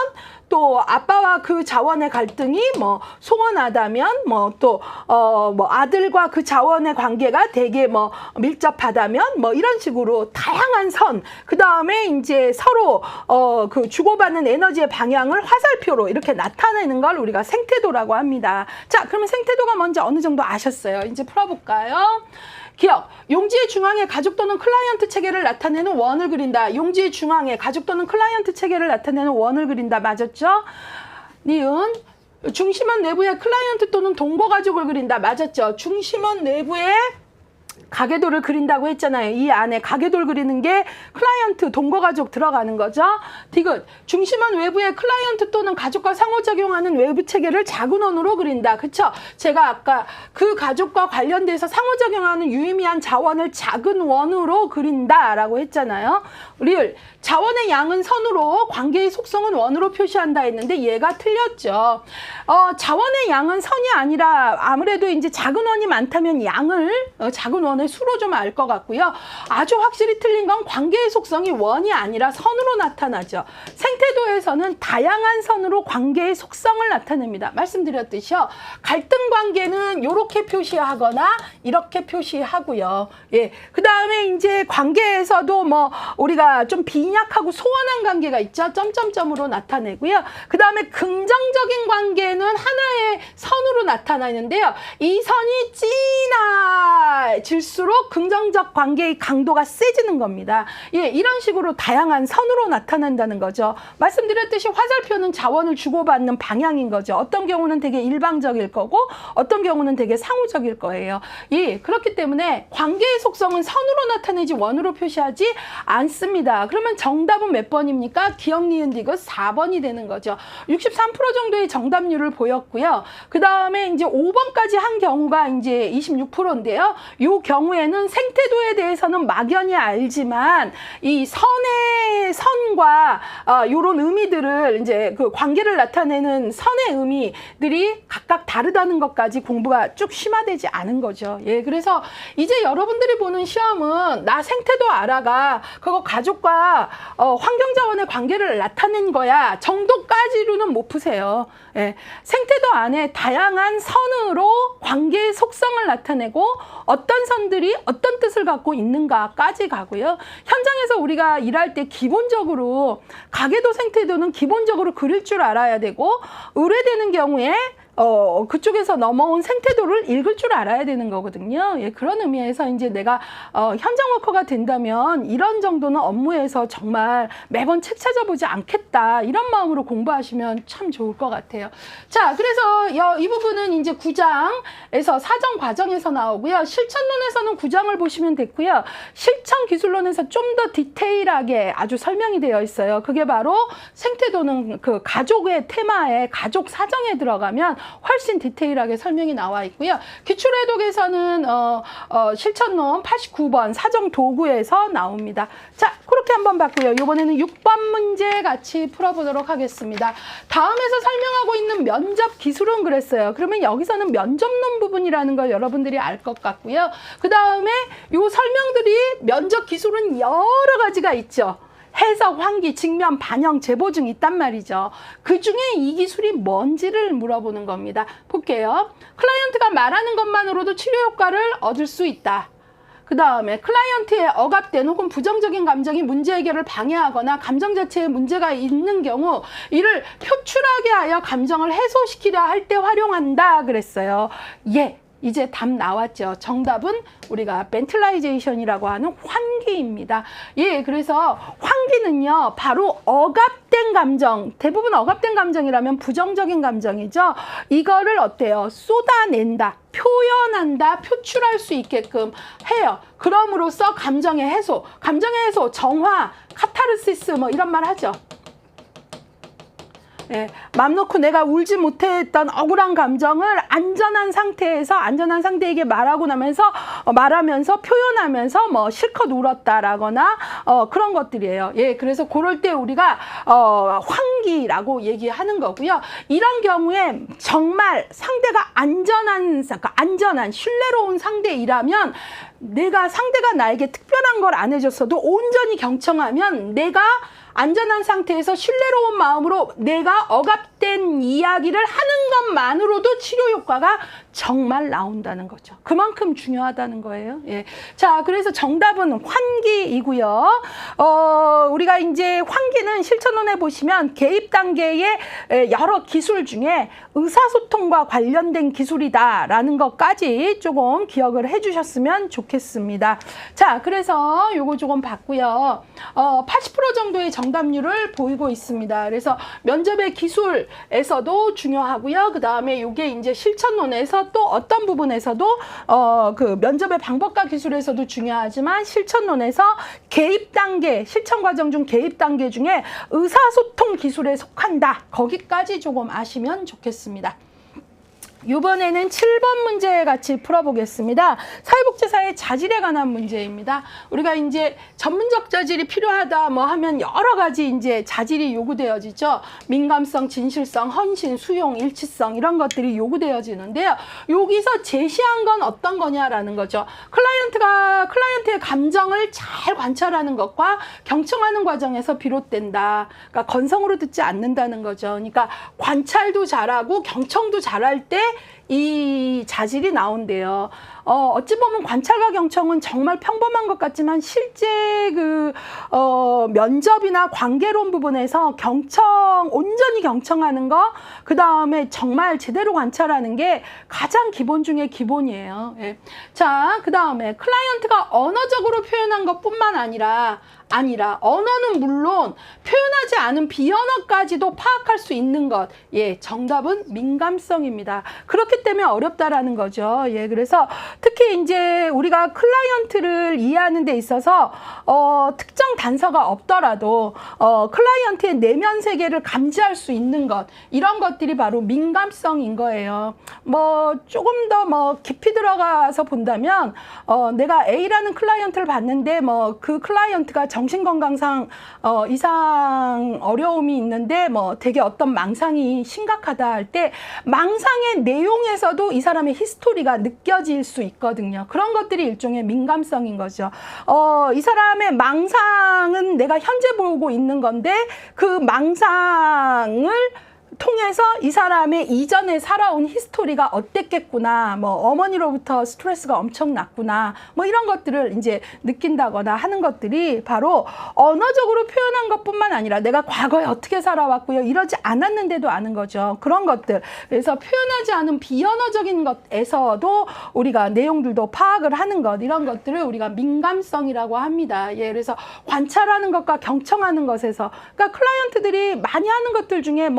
또 아빠와 그 자원의 갈등이 뭐 소원하다면 또 아들과 그 자원의 관계가 되게 밀접하다면 이런 식으로 다양한 선, 그 다음에 이제 서로 그 주고받는 에너지의 방향을 화살표로 이렇게 나타내는 걸 우리가 생태도라고 합니다. 자, 그러면 생태도가 뭔지 어느 정도 아셨어요? 이제 풀어볼까요? 기억, 용지의 중앙에 가족 또는 클라이언트 체계를 나타내는 원을 그린다. 용지의 중앙에 가족 또는 클라이언트 체계를 나타내는 원을 그린다. 맞았죠? 니은, 중심원 내부에 클라이언트 또는 동거 가족을 그린다. 맞았죠? 중심원 내부에 가계도를 그린다고 했잖아요. 이 안에 가계도를 그리는 게 클라이언트, 동거가족 들어가는 거죠. 디귿, 중심원 외부에 클라이언트 또는 가족과 상호작용하는 외부 체계를 작은 원으로 그린다. 그쵸? 제가 아까 그 가족과 관련돼서 상호작용하는 유의미한 자원을 작은 원으로 그린다라고 했잖아요. 리을, 자원의 양은 선으로, 관계의 속성은 원으로 표시한다 했는데 얘가 틀렸죠. 자원의 양은 선이 아니라 아무래도 이제 작은 원이 많다면 양을 작은 원의 수로 좀 알 것 같고요. 아주 확실히 틀린 건 관계의 속성이 원이 아니라 선으로 나타나죠. 생태도에서는 다양한 선으로 관계의 속성을 나타냅니다. 말씀드렸듯이요. 갈등 관계는 이렇게 표시하거나 이렇게 표시하고요. 예. 그 다음에 이제 관계에서도 우리가 좀 빈약하고 소원한 관계가 있죠. 점점점으로 나타내고요. 그 다음에 긍정적인 관계는 하나의 선으로 나타나는데요. 이 선이 진할 길어질수록 긍정적 관계의 강도가 세지는 겁니다. 예, 이런 식으로 다양한 선으로 나타난다는 거죠. 말씀드렸듯이 화살표는 자원을 주고받는 방향인 거죠. 어떤 경우는 되게 일방적일 거고 어떤 경우는 되게 상호적일 거예요. 예, 그렇기 때문에 관계의 속성은 선으로 나타내지 원으로 표시하지 않습니다. 그러면 정답은 몇 번입니까? 기억, 니은, 디귿 4번이 되는 거죠. 63% 정도의 정답률을 보였고요. 그 다음에 이제 5번까지 한 경우가 이제 26%인데요. 이 경우에는 생태도에 대해서는 막연히 알지만 이 선과 이런 의미들을 이제 그 관계를 나타내는 선의 의미들이 각각 다르다는 것까지 공부가 쭉 심화되지 않은 거죠. 예, 그래서 이제 여러분들이 보는 시험은 나 생태도 알아가 그거 가족과 환경자원의 관계를 나타낸 거야 정도까지로는 못 푸세요. 예, 생태도 안에 다양한 선으로 관계의 속성을 나타내고 어떤 선들이 어떤 뜻을 갖고 있는가까지 가고요. 현장에서 우리가 일할 때 기본적으로 가계도 생태도는 기본적으로 그릴 줄 알아야 되고 의뢰되는 경우에 그쪽에서 넘어온 생태도를 읽을 줄 알아야 되는 거거든요. 예, 그런 의미에서 이제 내가 현장 워커가 된다면 이런 정도는 업무에서 정말 매번 책 찾아보지 않겠다 이런 마음으로 공부하시면 참 좋을 것 같아요. 자, 그래서 이 부분은 이제 9장에서 사정 과정에서 나오고요. 실천론에서는 9장을 보시면 됐고요. 실천 기술론에서 좀 더 디테일하게 아주 설명이 되어 있어요. 그게 바로 생태도는 그 가족의 테마에 가족 사정에 들어가면 훨씬 디테일하게 설명이 나와 있고요. 기출해독에서는 실천론 89번 사정 도구에서 나옵니다. 자, 그렇게 한번 봤고요. 이번에는 6번 문제 같이 풀어보도록 하겠습니다. 다음에서 설명하고 있는 면접 기술은 그랬어요. 그러면 여기서는 면접론 부분이라는 걸 여러분들이 알 것 같고요. 그 다음에 이 설명들이 면접 기술은 여러 가지가 있죠. 해석, 환기, 직면, 반영, 제보증 있단 말이죠. 그 중에 이 기술이 뭔지를 물어보는 겁니다. 볼게요. 클라이언트가 말하는 것만으로도 치료 효과를 얻을 수 있다. 그 다음에 클라이언트의 억압된 혹은 부정적인 감정이 문제 해결을 방해하거나 감정 자체에 문제가 있는 경우 이를 표출하게 하여 감정을 해소시키려 할 때 활용한다 그랬어요. 예. 이제 답 나왔죠. 정답은 우리가 벤틀라이제이션이라고 하는 환기입니다. 예, 그래서 환기는요, 바로 억압된 감정, 대부분 억압된 감정이라면 부정적인 감정이죠. 이거를 어때요? 쏟아낸다, 표현한다, 표출할 수 있게끔 해요. 그럼으로써 감정의 해소, 정화, 카타르시스 뭐 이런 말 하죠. 예, 맘 놓고 내가 울지 못했던 억울한 감정을 안전한 상태에게 말하면서 표현하면서 뭐 실컷 울었다라거나 그런 것들이에요. 예, 그래서 그럴 때 우리가 환기라고 얘기하는 거고요. 이런 경우에 정말 상대가 안전한 신뢰로운 상대이라면 상대가 나에게 특별한 걸 안 해줬어도 온전히 경청하면 내가 안전한 상태에서 신뢰로운 마음으로 내가 억압된 이야기를 하는 것만으로도 치료 효과가 정말 나온다는 거죠. 그만큼 중요하다는 거예요. 예. 자, 그래서 정답은 환기이고요. 우리가 이제 환기는 실천론에 보시면 개입 단계의 여러 기술 중에 의사소통과 관련된 기술이다라는 것까지 조금 기억을 해주셨으면 좋겠습니다. 자, 그래서 요거 조금 봤고요. 80% 정도의 정답률을 보이고 있습니다. 그래서 면접의 기술에서도 중요하고요. 그 다음에 요게 이제 실천론에서 또 어떤 부분에서도 그 면접의 방법과 기술에서도 중요하지만 실천론에서 개입 단계, 실천 과정 중 개입 단계 중에 의사소통 기술에 속한다. 거기까지 조금 아시면 좋겠습니다. 이번에는 7번 문제 같이 풀어보겠습니다. 사회복지사의 자질에 관한 문제입니다. 우리가 이제 전문적 자질이 필요하다 뭐 하면 여러 가지 이제 자질이 요구되어지죠. 민감성, 진실성, 헌신, 수용, 일치성 이런 것들이 요구되어지는데요. 여기서 제시한 건 어떤 거냐라는 거죠. 클라이언트의 감정을 잘 관찰하는 것과 경청하는 과정에서 비롯된다. 그러니까 건성으로 듣지 않는다는 거죠. 그러니까 관찰도 잘하고 경청도 잘할 때 이 자질이 나온대요. 어찌 보면 관찰과 경청은 정말 평범한 것 같지만 실제 면접이나 관계론 부분에서 온전히 경청하는 거, 그 다음에 정말 제대로 관찰하는 게 가장 기본 중에 기본이에요. 예. 자, 그 다음에 클라이언트가 언어적으로 표현한 것뿐만 아니라 언어는 물론 표현하지 않은 비언어까지도 파악할 수 있는 것. 예, 정답은 민감성입니다. 그렇기 때문에 어렵다라는 거죠. 예, 그래서 특히 이제 우리가 클라이언트를 이해하는 데 있어서 특정 단서가 없더라도 클라이언트의 내면 세계를 감지할 수 있는 것, 이런 것들이 바로 민감성인 거예요. 뭐 조금 더 깊이 들어가서 본다면 내가 A라는 클라이언트를 봤는데 그 클라이언트가 정신건강상 이상 어려움이 있는데 되게 어떤 망상이 심각하다 할 때 망상의 내용에서도 이 사람의 히스토리가 느껴질 수 있거든요. 그런 것들이 일종의 민감성인 거죠. 이 사람의 망상은 내가 현재 보고 있는 건데 그 망상을 통해서 이 사람의 이전에 살아온 히스토리가 어땠겠구나, 어머니로부터 스트레스가 엄청 났구나, 이런 것들을 이제 느낀다거나 하는 것들이 바로 언어적으로 표현한 것뿐만 아니라 내가 과거에 어떻게 살아왔고요, 이러지 않았는데도 아는 거죠. 그런 것들. 그래서 표현하지 않은 비언어적인 것에서도 우리가 내용들도 파악을 하는 것, 이런 것들을 우리가 민감성이라고 합니다. 예, 그래서 관찰하는 것과 경청하는 것에서, 그러니까 클라이언트들이 많이 하는 것들 중에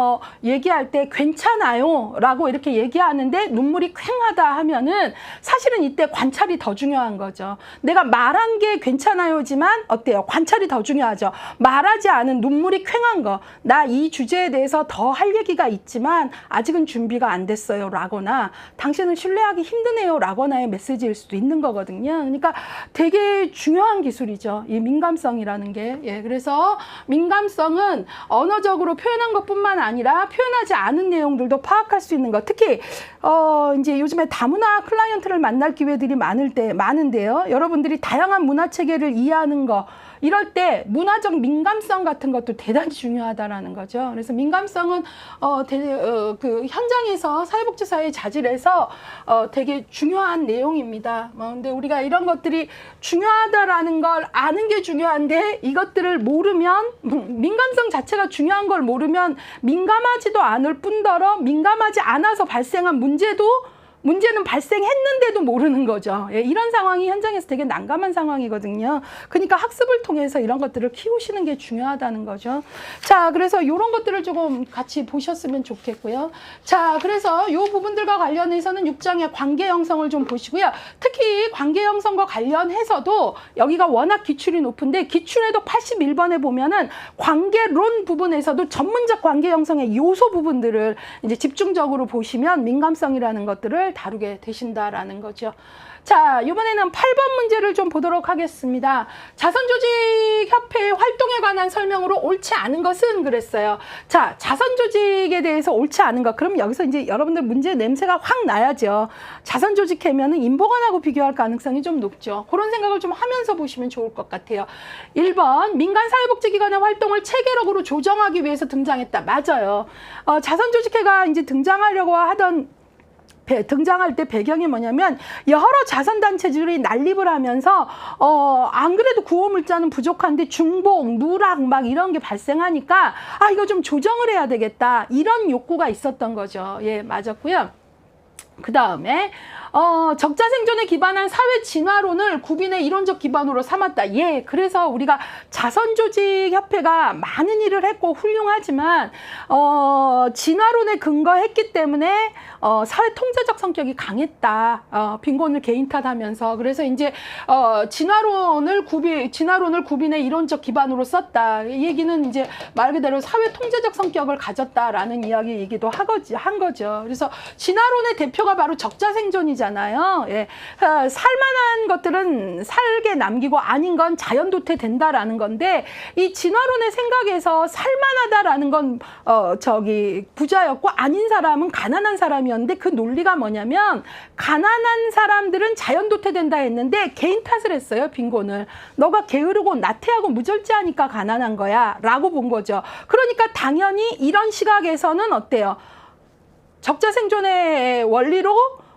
얘기할 때 괜찮아요 라고 이렇게 얘기하는데 눈물이 퀭하다 하면은 사실은 이때 관찰이 더 중요한 거죠. 내가 말한 게 괜찮아요지만 어때요? 관찰이 더 중요하죠. 말하지 않은 눈물이 퀭한 거, 나 이 주제에 대해서 더 할 얘기가 있지만 아직은 준비가 안 됐어요 라거나, 당신을 신뢰하기 힘드네요 라거나의 메시지일 수도 있는 거거든요. 그러니까 되게 중요한 기술이죠, 이 민감성이라는 게. 예, 그래서 민감성은 언어적으로 표현한 것뿐만 아니라 표현하지 않은 내용들도 파악할 수 있는 것. 특히 이제 요즘에 다문화 클라이언트를 만날 기회들이 많은데요. 여러분들이 다양한 문화 체계를 이해하는 거, 이럴 때 문화적 민감성 같은 것도 대단히 중요하다라는 거죠. 그래서 민감성은 그 현장에서 사회복지사의 자질에서 되게 중요한 내용입니다. 근데 우리가 이런 것들이 중요하다라는 걸 아는 게 중요한데, 이것들을 모르면, 민감성 자체가 중요한 걸 모르면 민감하지도 않을 뿐더러 민감하지 않아서 발생한 문제는 발생했는데도 모르는 거죠. 예, 이런 상황이 현장에서 되게 난감한 상황이거든요. 그러니까 학습을 통해서 이런 것들을 키우시는 게 중요하다는 거죠. 자, 그래서 이런 것들을 조금 같이 보셨으면 좋겠고요. 자, 그래서 이 부분들과 관련해서는 6장의 관계 형성을 좀 보시고요. 특히 관계 형성과 관련해서도 여기가 워낙 기출이 높은데, 기출에도 81번에 보면은 관계론 부분에서도 전문적 관계 형성의 요소 부분들을 이제 집중적으로 보시면 민감성이라는 것들을 다루게 되신다라는 거죠. 자, 이번에는 8번 문제를 좀 보도록 하겠습니다. 자선조직협회의 활동에 관한 설명으로 옳지 않은 것은 그랬어요. 자, 자선조직에 대해서 옳지 않은 것. 그럼 여기서 이제 여러분들 문제 냄새가 확 나야죠. 자선조직회면은 인보관하고 비교할 가능성이 좀 높죠. 그런 생각을 좀 하면서 보시면 좋을 것 같아요. 1번, 민간사회복지기관의 활동을 체계적으로 조정하기 위해서 등장했다. 맞아요. 자선조직회가 이제 등장할 때 배경이 뭐냐면, 여러 자선단체들이 난립을 하면서 안 그래도 구호물자는 부족한데 중복, 누락 막 이런 게 발생하니까 이거 좀 조정을 해야 되겠다, 이런 욕구가 있었던 거죠. 예, 맞았고요. 그 다음에 적자 생존에 기반한 사회 진화론을 구빈의 이론적 기반으로 삼았다. 예, 그래서 우리가 자선조직협회가 많은 일을 했고 훌륭하지만 진화론에 근거했기 때문에 사회 통제적 성격이 강했다. 빈곤을 개인 탓하면서. 그래서 이제 진화론을 구빈의 이론적 기반으로 썼다. 이 얘기는 이제 말 그대로 사회 통제적 성격을 가졌다라는 이야기이기도 한 거죠. 그래서 진화론의 대표가 바로 적자 생존이잖아요. 예. 살만한 것들은 살게 남기고 아닌 건 자연 도태된다라는 건데, 이 진화론의 생각에서 살만하다라는 건 부자였고 아닌 사람은 가난한 사람이었는데, 그 논리가 뭐냐면 가난한 사람들은 자연 도태된다 했는데 개인 탓을 했어요. 빈곤을. 너가 게으르고 나태하고 무절제하니까 가난한 거야 라고 본 거죠. 그러니까 당연히 이런 시각에서는 어때요? 적자 생존의 원리로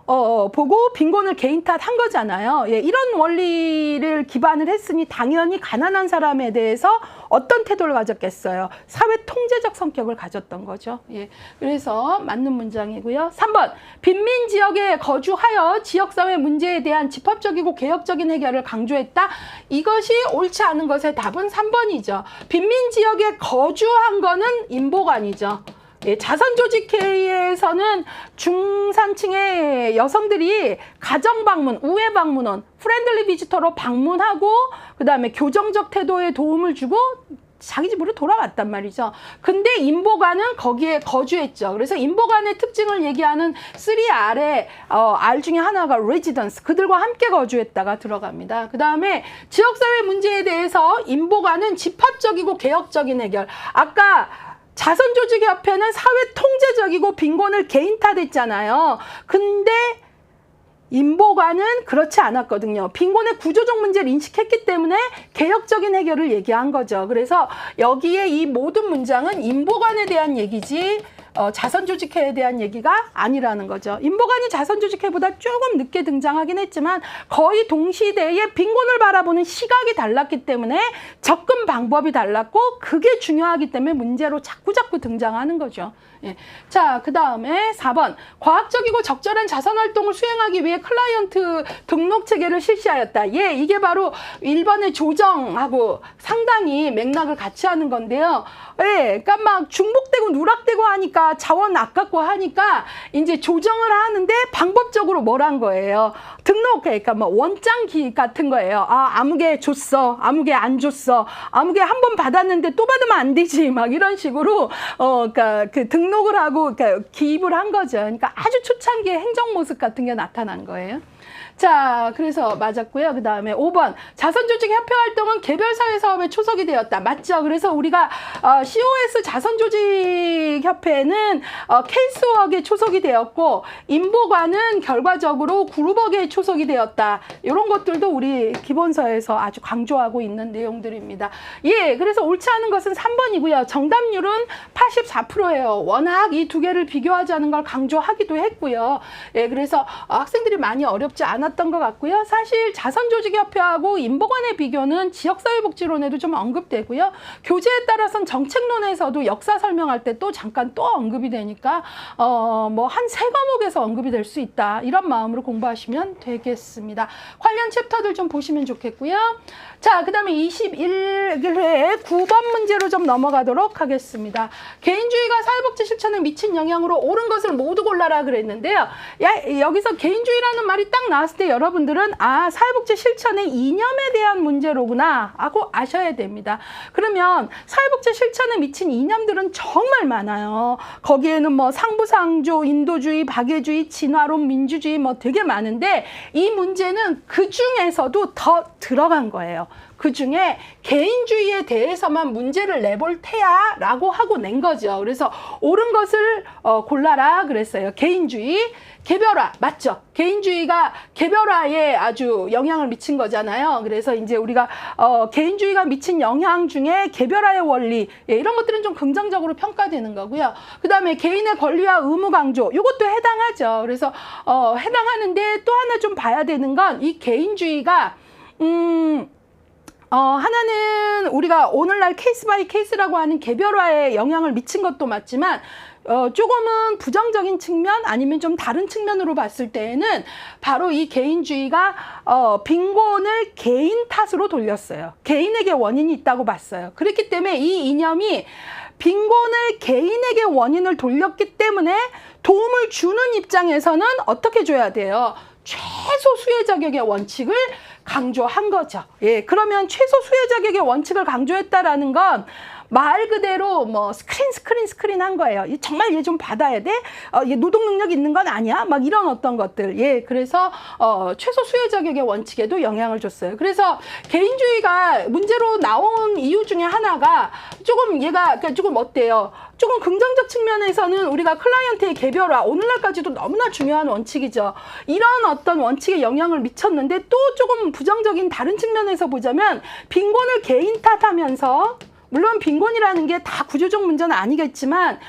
보고 빈곤을 개인 탓한 거잖아요. 예, 이런 원리를 기반을 했으니 당연히 가난한 사람에 대해서 어떤 태도를 가졌겠어요? 사회 통제적 성격을 가졌던 거죠. 예, 그래서 맞는 문장이고요. 3번, 빈민 지역에 거주하여 지역사회 문제에 대한 집합적이고 개혁적인 해결을 강조했다. 이것이 옳지 않은 것의 답은 3번이죠. 빈민 지역에 거주한 거는 인보관이죠. 예, 자선조직회의에서는 중산층의 여성들이 가정방문, 우회방문원, 프렌들리 비지터로 방문하고 그 다음에 교정적 태도에 도움을 주고 자기 집으로 돌아왔단 말이죠. 근데 인보관은 거기에 거주했죠. 그래서 인보관의 특징을 얘기하는 3R의 R 중에 하나가 residence, 그들과 함께 거주했다가 들어갑니다. 그 다음에 지역사회 문제에 대해서 인보관은 집합적이고 개혁적인 해결. 아까 자선조직협회는 사회 통제적이고 빈곤을 개인 탓했잖아요. 근데 인보관은 그렇지 않았거든요. 빈곤의 구조적 문제를 인식했기 때문에 개혁적인 해결을 얘기한 거죠. 그래서 여기에 이 모든 문장은 인보관에 대한 얘기지 자선조직회에 대한 얘기가 아니라는 거죠. 인보관이 자선조직회보다 조금 늦게 등장하긴 했지만 거의 동시대에 빈곤을 바라보는 시각이 달랐기 때문에 접근 방법이 달랐고 그게 중요하기 때문에 문제로 자꾸자꾸 등장하는 거죠. 예. 자, 그 다음에 4번. 과학적이고 적절한 자선활동을 수행하기 위해 클라이언트 등록 체계를 실시하였다. 예, 이게 바로 1번의 조정하고 상당히 맥락을 같이 하는 건데요. 예, 그러니까 막 중복되고 누락되고 하니까 자원 아깝고 하니까 이제 조정을 하는데 방법적으로 뭘 한 거예요. 등록, 그러니까 뭐 원장기 같은 거예요. 아, 아무개 줬어. 아무개 안 줬어. 아무개 한 번 받았는데 또 받으면 안 되지. 막 이런 식으로, 그러니까 그 등록을 하고, 그러니까 기입을 한 거죠. 그러니까 아주 초창기의 행정 모습 같은 게 나타난 거예요. 자, 그래서 맞았고요. 그 다음에 5번. 자선조직 협회 활동은 개별 사회 사업에 초석이 되었다. 맞죠? 그래서 우리가 COS 자선조직 협회는 케이스웍에 초석이 되었고 인보관은 결과적으로 그룹웍에 초석이 되었다. 이런 것들도 우리 기본서에서 아주 강조하고 있는 내용들입니다. 예, 그래서 옳지 않은 것은 3번이고요. 정답률은 84%예요. 워낙 이 두 개를 비교하자는 걸 강조하기도 했고요. 예, 그래서 학생들이 많이 어렵지 않았던 것 같고요. 사실 자선조직협회하고 인보관의 비교는 지역사회복지론에도 좀 언급되고요. 교재에 따라서는 정책론에서도 역사 설명할 때 또 잠깐 또 언급이 되니까 뭐 한 3과목에서 언급이 될 수 있다. 이런 마음으로 공부하시면 되겠습니다. 관련 챕터들 좀 보시면 좋겠고요. 자, 그 다음에 21회 9번 문제로 좀 넘어가도록 하겠습니다. 개인주의가 사회복지 실천에 미친 영향으로 옳은 것을 모두 골라라 그랬는데요. 여기서 개인주의라는 말이 딱 나왔을 때 여러분들은 아, 사회복지 실천의 이념에 대한 문제로구나 하고 아셔야 됩니다. 그러면 사회복지 실천에 미친 이념들은 정말 많아요. 거기에는 뭐 상부상조, 인도주의, 박애주의, 진화론, 민주주의 뭐 되게 많은데 이 문제는 그 중에서도 더 들어간 거예요. 그 중에 개인주의에 대해서만 문제를 내볼 테야 라고 하고 낸 거죠. 그래서 옳은 것을 골라라 그랬어요. 개인주의, 개별화 맞죠? 개인주의가 개별화에 아주 영향을 미친 거잖아요. 그래서 이제 우리가 개인주의가 미친 영향 중에 개별화의 원리 이런 것들은 좀 긍정적으로 평가되는 거고요. 그 다음에 개인의 권리와 의무 강조 이것도 해당하죠. 그래서 해당하는데 또 하나 좀 봐야 되는 건 이 개인주의가 하나는 우리가 오늘날 케이스 바이 케이스라고 하는 개별화에 영향을 미친 것도 맞지만 조금은 부정적인 측면 아니면 좀 다른 측면으로 봤을 때에는 바로 이 개인주의가 빈곤을 개인 탓으로 돌렸어요. 개인에게 원인이 있다고 봤어요. 그렇기 때문에 이 이념이 빈곤을 개인에게 원인을 돌렸기 때문에 도움을 주는 입장에서는 어떻게 줘야 돼요? 최소 수혜 자격의 원칙을 강조한 거죠. 예, 그러면 최소 수혜 자격의 원칙을 강조했다라는 건 말 그대로 뭐 스크린 한 거예요. 정말 얘 좀 받아야 돼? 얘 노동 능력 있는 건 아니야? 막 이런 어떤 것들. 예, 그래서 최소 수혜 자격의 원칙에도 영향을 줬어요. 그래서 개인주의가 문제로 나온 이유 중에 하나가 조금 얘가 그러니까 조금 어때요? 조금 긍정적 측면에서는 우리가 클라이언트의 개별화, 오늘날까지도 너무나 중요한 원칙이죠. 이런 어떤 원칙에 영향을 미쳤는데 또 조금 부정적인 다른 측면에서 보자면 빈곤을 개인 탓하면서 물론 빈곤이라는 게 다 구조적 문제는 아니겠지만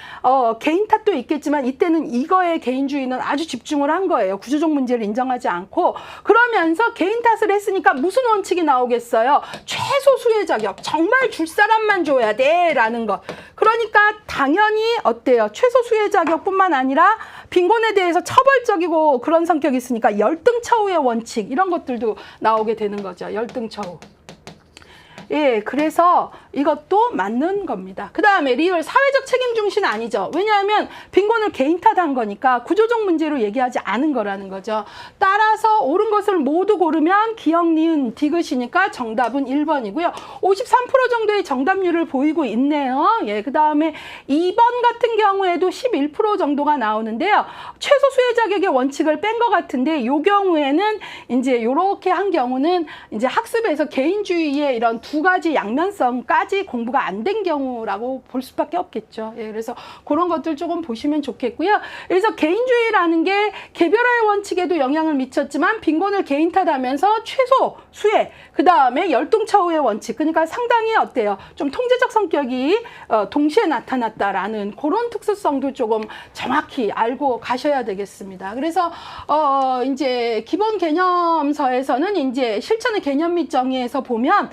개인 탓도 있겠지만 이때는 이거에 개인주의는 아주 집중을 한 거예요. 구조적 문제를 인정하지 않고. 그러면서 개인 탓을 했으니까 무슨 원칙이 나오겠어요? 최소 수혜 자격, 정말 줄 사람만 줘야 돼 라는 것. 그러니까 당연히 어때요? 최소 수혜 자격뿐만 아니라 빈곤에 대해서 처벌적이고 그런 성격이 있으니까 열등처우의 원칙, 이런 것들도 나오게 되는 거죠. 열등처우. 예, 그래서 이것도 맞는 겁니다. 그 다음에 리얼 사회적 책임 중시는 아니죠. 왜냐하면 빈곤을 개인 탓한 거니까 구조적 문제로 얘기하지 않은 거라는 거죠. 따라서 옳은 것을 모두 고르면 기역, 니은, 디귿이니까 정답은 1번이고요. 53% 정도의 정답률을 보이고 있네요. 예, 그 다음에 2번 같은 경우에도 11% 정도가 나오는데요. 최소 수혜 자격의 원칙을 뺀 것 같은데 이 경우에는 이제 이렇게 한 경우는 이제 학습에서 개인주의의 이런 두 가지 양면성까지 공부가 안 된 경우라고 볼 수밖에 없겠죠. 예, 그래서 그런 것들 조금 보시면 좋겠고요. 그래서 개인주의라는 게 개별화의 원칙에도 영향을 미쳤지만 빈곤을 개인 탓하면서 최소 수혜, 그 다음에 열등처우의 원칙, 그러니까 상당히 어때요? 좀 통제적 성격이 동시에 나타났다라는 그런 특수성도 조금 정확히 알고 가셔야 되겠습니다. 그래서 이제 기본 개념서에서는 이제 실천의 개념 및 정의에서 보면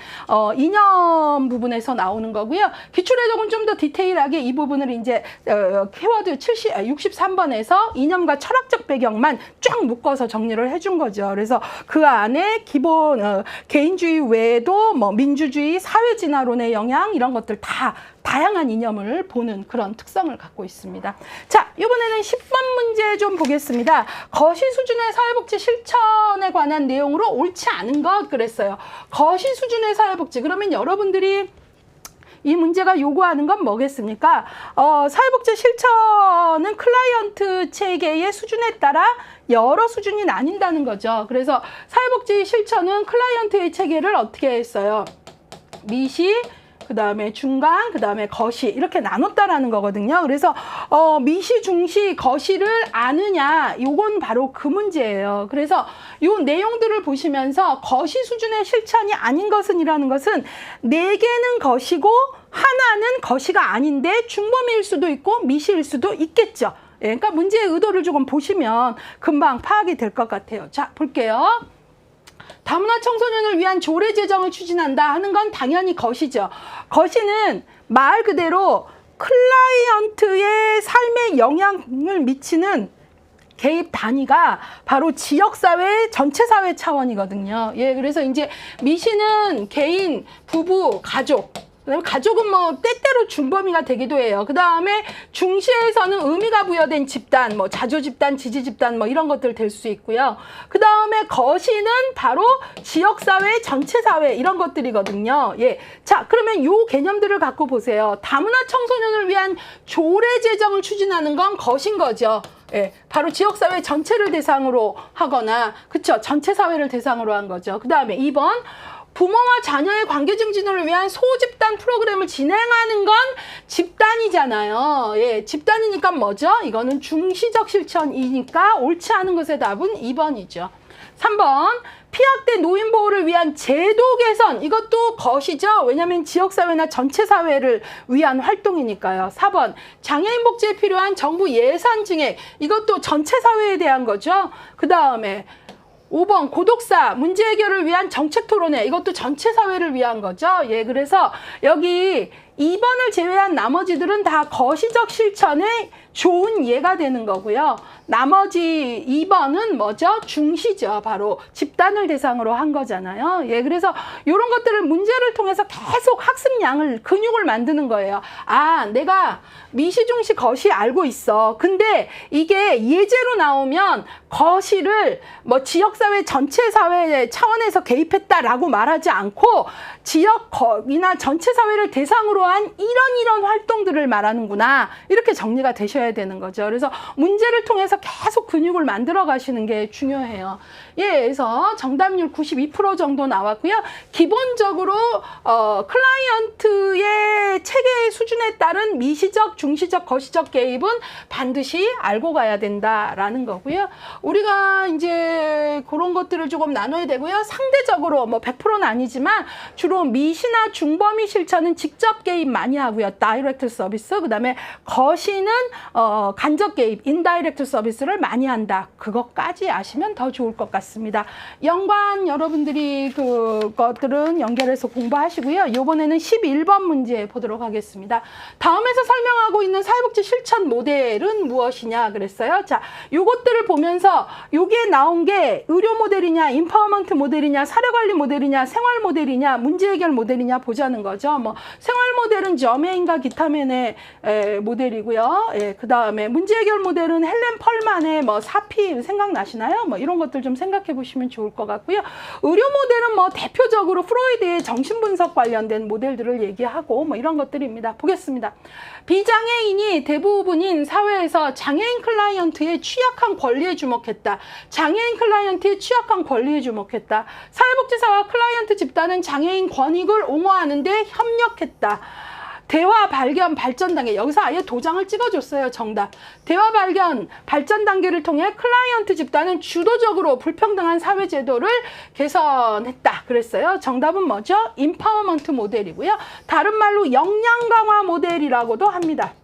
이념 부분에서 나오는 거고요. 기출해석은 좀 더 디테일하게 이 부분을 이제 키워드 63번에서 이념과 철학적 배경만 쫙 묶어서 정리를 해준 거죠. 그래서 그 안에 기본 개인주의 외에도 뭐 민주주의, 사회진화론의 영향 이런 것들 다 다양한 이념을 보는 그런 특성을 갖고 있습니다. 자, 이번에는 10번 문제 좀 보겠습니다. 거시 수준의 사회복지 실천에 관한 내용으로 옳지 않은 것 그랬어요. 거시 수준의 사회복지. 그러면 여러분들이 이 문제가 요구하는 건 뭐겠습니까? 사회복지 실천은 클라이언트 체계의 수준에 따라 여러 수준이 나뉜다는 거죠. 그래서 사회복지 실천은 클라이언트의 체계를 어떻게 했어요? 미시, 그 다음에 중간, 그 다음에 거시 이렇게 나눴다라는 거거든요. 그래서 미시, 중시, 거시를 아느냐 요건 바로 그 문제예요. 그래서 요 내용들을 보시면서 거시 수준의 실천이 아닌 것은 이라는 것은 4개는 거시고 하나는 거시가 아닌데 중범위일 수도 있고 미시일 수도 있겠죠. 예, 그러니까 문제의 의도를 조금 보시면 금방 파악이 될 것 같아요. 자, 볼게요. 다문화 청소년을 위한 조례 제정을 추진한다 하는 건 당연히 거시죠. 거시는 말 그대로 클라이언트의 삶에 영향을 미치는 개입 단위가 바로 지역사회, 전체사회 차원이거든요. 예, 그래서 이제 미시는 개인, 부부, 가족, 그다음에 가족은 뭐 때때로 중범위가 되기도 해요. 그 다음에 중시에서는 의미가 부여된 집단, 뭐 자조 집단, 지지 집단 뭐 이런 것들 될 수 있고요. 그 다음에 거시는 바로 지역사회, 전체사회 이런 것들이거든요. 예, 자 그러면 요 개념들을 갖고 보세요. 다문화 청소년을 위한 조례 제정을 추진하는 건 거신 거죠. 예, 바로 지역사회 전체를 대상으로 하거나, 그쵸? 전체 사회를 대상으로 한 거죠. 그 다음에 2번. 부모와 자녀의 관계 증진을 위한 소집단 프로그램을 진행하는 건 집단이잖아요. 예, 집단이니까 뭐죠? 이거는 중시적 실천이니까 옳지 않은 것의 답은 2번이죠. 3번. 피학대 노인 보호를 위한 제도 개선, 이것도 거시죠. 왜냐하면 지역사회나 전체사회를 위한 활동이니까요. 4번. 장애인 복지에 필요한 정부 예산 증액, 이것도 전체사회에 대한 거죠. 그 다음에 5번 고독사 문제 해결을 위한 정책 토론회, 이것도 전체 사회를 위한 거죠. 예, 그래서 여기 2번을 제외한 나머지들은 다 거시적 실천의 좋은 예가 되는 거고요. 나머지 2번은 뭐죠? 중시죠. 바로 집단을 대상으로 한 거잖아요. 예, 그래서 이런 것들을 문제를 통해서 계속 학습량을, 근육을 만드는 거예요. 아, 내가 미시, 중시, 거시 알고 있어. 근데 이게 예제로 나오면 거시를 뭐 지역사회, 전체 사회 차원에서 개입했다라고 말하지 않고 지역이나 전체 사회를 대상으로 한 이런 활동들을 말하는구나. 이렇게 정리가 되셔야 되는 거죠. 그래서 문제를 통해서 계속 근육을 만들어 가시는 게 중요해요. 그래서 정답률 92% 정도 나왔고요. 기본적으로 클라이언트의 체계 수준에 따른 미시적, 중시적, 거시적 개입은 반드시 알고 가야 된다라는 거고요. 우리가 이제 그런 것들을 조금 나눠야 되고요. 상대적으로 뭐 100%는 아니지만 주로 미시나 중범위 실천은 직접 개입 많이 하고요. 다이렉트 서비스. 그다음에 거시는 간접 개입, 인다이렉트 서비스를 많이 한다. 그것까지 아시면 더 좋을 것 같습니다. 연관 여러분들이 그것들은 연결해서 공부하시고요. 이번에는 11번 문제 보도록 하겠습니다. 다음에서 설명하고 있는 사회복지 실천 모델은 무엇이냐 그랬어요. 자, 요것들을 보면서 요게 나온 게 의료 모델이냐, 인파워먼트 모델이냐, 사례관리 모델이냐, 생활 모델이냐, 문제 해결 모델이냐 보자는 거죠. 뭐 생활 모델은 저메인과 기타맨의 모델이고요. 그 다음에 문제 해결 모델은 헬렌 펄만의 뭐 사피 생각나시나요? 뭐 이런 것들 좀 생각해 보시면 좋을 것 같고요. 의료 모델은 뭐 대표적으로 프로이드의 정신분석 관련된 모델들을 얘기하고 뭐 이런 것들입니다. 보겠습니다. 비장애인이 대부분인 사회에서 장애인 클라이언트의 취약한 권리에 주목했다. 장애인 클라이언트의 취약한 권리에 주목했다. 사회복지사와 클라이언트 집단은 장애인 권익을 옹호하는 데 협력했다. 대화 발견 발전 단계, 여기서 아예 도장을 찍어줬어요. 정답. 대화 발견 발전 단계를 통해 클라이언트 집단은 주도적으로 불평등한 사회 제도를 개선했다 그랬어요. 정답은 뭐죠? 인파워먼트 모델이고요. 다른 말로 역량 강화 모델이라고도 합니다.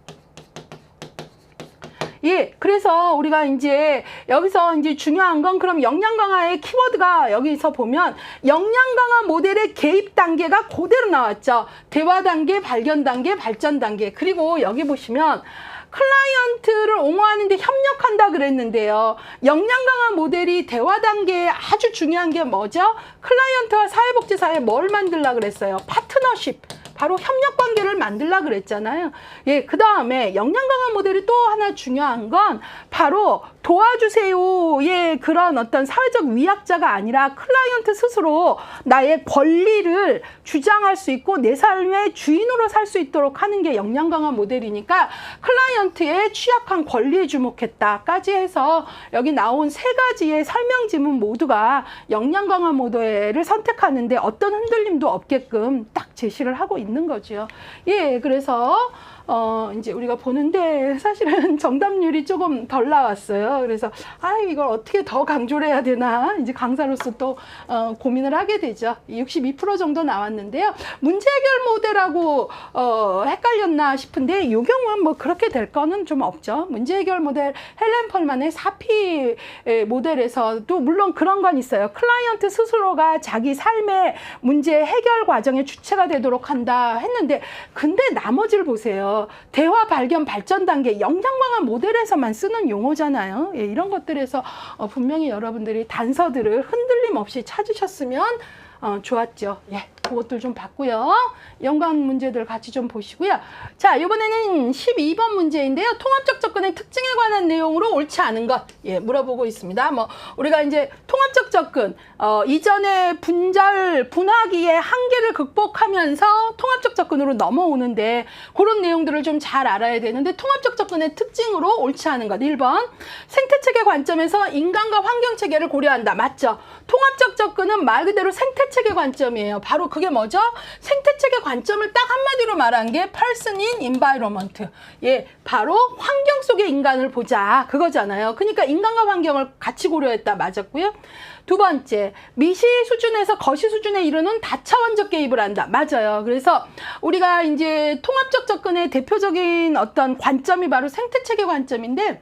그래서 우리가 이제 여기서 이제 중요한 건 그럼 역량 강화의 키워드가 여기서 보면 역량 강화 모델의 개입 단계가 그대로 나왔죠. 대화 단계, 발견 단계, 발전 단계. 그리고 여기 보시면 클라이언트를 옹호하는 데 협력한다 그랬는데요. 역량 강화 모델이 대화 단계에 아주 중요한 게 뭐죠? 클라이언트와 사회복지사에 뭘 만들라 그랬어요? 파트너십. 바로 협력 관계를 만들라 그랬잖아요. 그 다음에 역량 강화 모델이 또 하나 중요한 건 바로 도와주세요의 그런 어떤 사회적 위약자가 아니라 클라이언트 스스로 나의 권리를 주장할 수 있고 내 삶의 주인으로 살 수 있도록 하는 게 역량 강화 모델이니까 클라이언트의 취약한 권리에 주목했다까지 해서 여기 나온 세 가지의 설명 지문 모두가 역량 강화 모델을 선택하는데 어떤 흔들림도 없게끔 딱 제시를 하고 있는 거죠. 그래서 이제 우리가 보는데 사실은 정답률이 조금 덜 나왔어요. 그래서 이걸 어떻게 더 강조를 해야 되나 이제 강사로서 또 고민을 하게 되죠. 62% 정도 나왔는데요. 문제 해결 모델하고 헷갈렸나 싶은데 이 경우는 뭐 그렇게 될 거는 좀 없죠. 문제 해결 모델 헬렌 펄만의 사피 모델에서도 물론 그런 건 있어요. 클라이언트 스스로가 자기 삶의 문제 해결 과정의 주체가 되도록 한다 했는데 근데 나머지를 보세요. 대화 발견 발전 단계 역량 강화 모델에서만 쓰는 용어잖아요. 이런 것들에서 분명히 여러분들이 단서들을 흔들림 없이 찾으셨으면 좋았죠. 그것들 좀 봤고요. 연관 문제들 같이 좀 보시고요. 자, 이번에는 12번 문제인데요. 통합적 접근의 특징에 관한 내용으로 옳지 않은 것 물어보고 있습니다. 뭐 우리가 이제 통합적 접근 이전에 분화기의 한계를 극복하면서 통합적 접근으로 넘어오는데 그런 내용들을 좀 잘 알아야 되는데 통합적 접근의 특징으로 옳지 않은 것 1번 생태체계 관점에서 인간과 환경체계를 고려한다. 맞죠? 통합적 접근은 말 그대로 생태체계 관점이에요. 바로 그게 뭐죠? 생태체계 관점을 딱 한마디로 말한 게 person in environment. 바로 환경 속의 인간을 보자. 그거잖아요. 그러니까 인간과 환경을 같이 고려했다. 맞았고요. 두 번째, 미시 수준에서 거시 수준에 이르는 다차원적 개입을 한다. 맞아요. 그래서 우리가 이제 통합적 접근의 대표적인 어떤 관점이 바로 생태체계 관점인데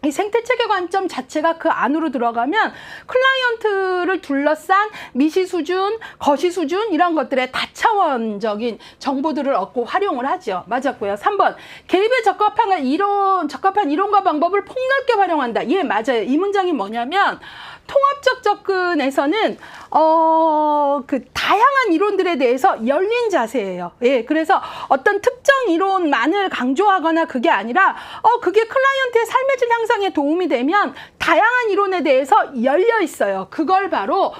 이 생태체계 관점 자체가 그 안으로 들어가면 클라이언트를 둘러싼 미시 수준, 거시 수준 이런 것들의 다차원적인 정보들을 얻고 활용을 하죠. 맞았고요. 3번 개입에 적합한 이론과 방법을 폭넓게 활용한다. 맞아요. 이 문장이 뭐냐면 통합적 접근에서는 그 다양한 이론들에 대해서 열린 자세예요. 그래서 어떤 특정 이론만을 강조하거나 그게 아니라 그게 클라이언트의 삶의 질 향상에 도움이 되면 다양한 이론에 대해서 열려 있어요. 그걸 바로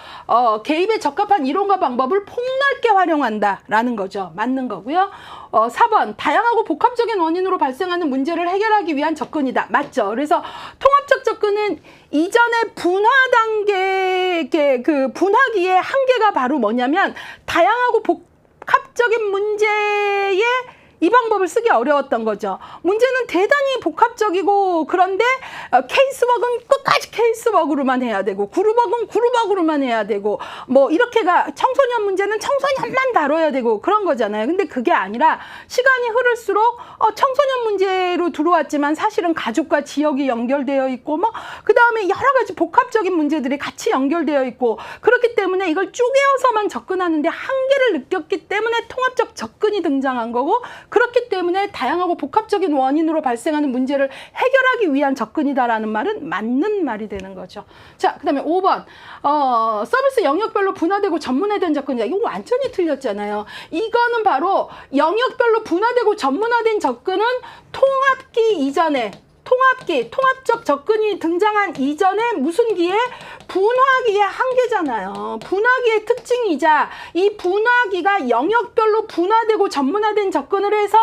개입에 적합한 이론과 방법을 폭넓게 활용한다라는 거죠. 맞는 거고요. 4번 다양하고 복합적인 원인으로 발생하는 문제를 해결하기 위한 접근이다. 맞죠? 그래서 통합적 접근은 이전에 분화된 단계 그 분화기의 한계가 바로 뭐냐면 다양하고 복합적인 문제에 이 방법을 쓰기 어려웠던 거죠. 문제는 대단히 복합적이고 그런데 케이스워크는 끝까지 케이스워크로만 해야 되고 그룹워크는 그룹워크로만 해야 되고 뭐 이렇게가 청소년 문제는 청소년만 다뤄야 되고 그런 거잖아요. 근데 그게 아니라 시간이 흐를수록 청소년 문제로 들어왔지만 사실은 가족과 지역이 연결되어 있고 뭐 그다음에 여러 가지 복합적인 문제들이 같이 연결되어 있고 그렇기 때문에 이걸 쪼개어서만 접근하는데 한계를 느꼈기 때문에 통합적 접근이 등장한 거고 그렇기 때문에 다양하고 복합적인 원인으로 발생하는 문제를 해결하기 위한 접근이다라는 말은 맞는 말이 되는 거죠. 자, 그 다음에 5번. 서비스 영역별로 분화되고 전문화된 접근이다. 이거 완전히 틀렸잖아요. 이거는 바로 영역별로 분화되고 전문화된 접근은 통합기 이전에 통합적 접근이 등장한 이전에 무슨 기에? 분화기의 한계잖아요. 분화기의 특징이자 이 분화기가 영역별로 분화되고 전문화된 접근을 해서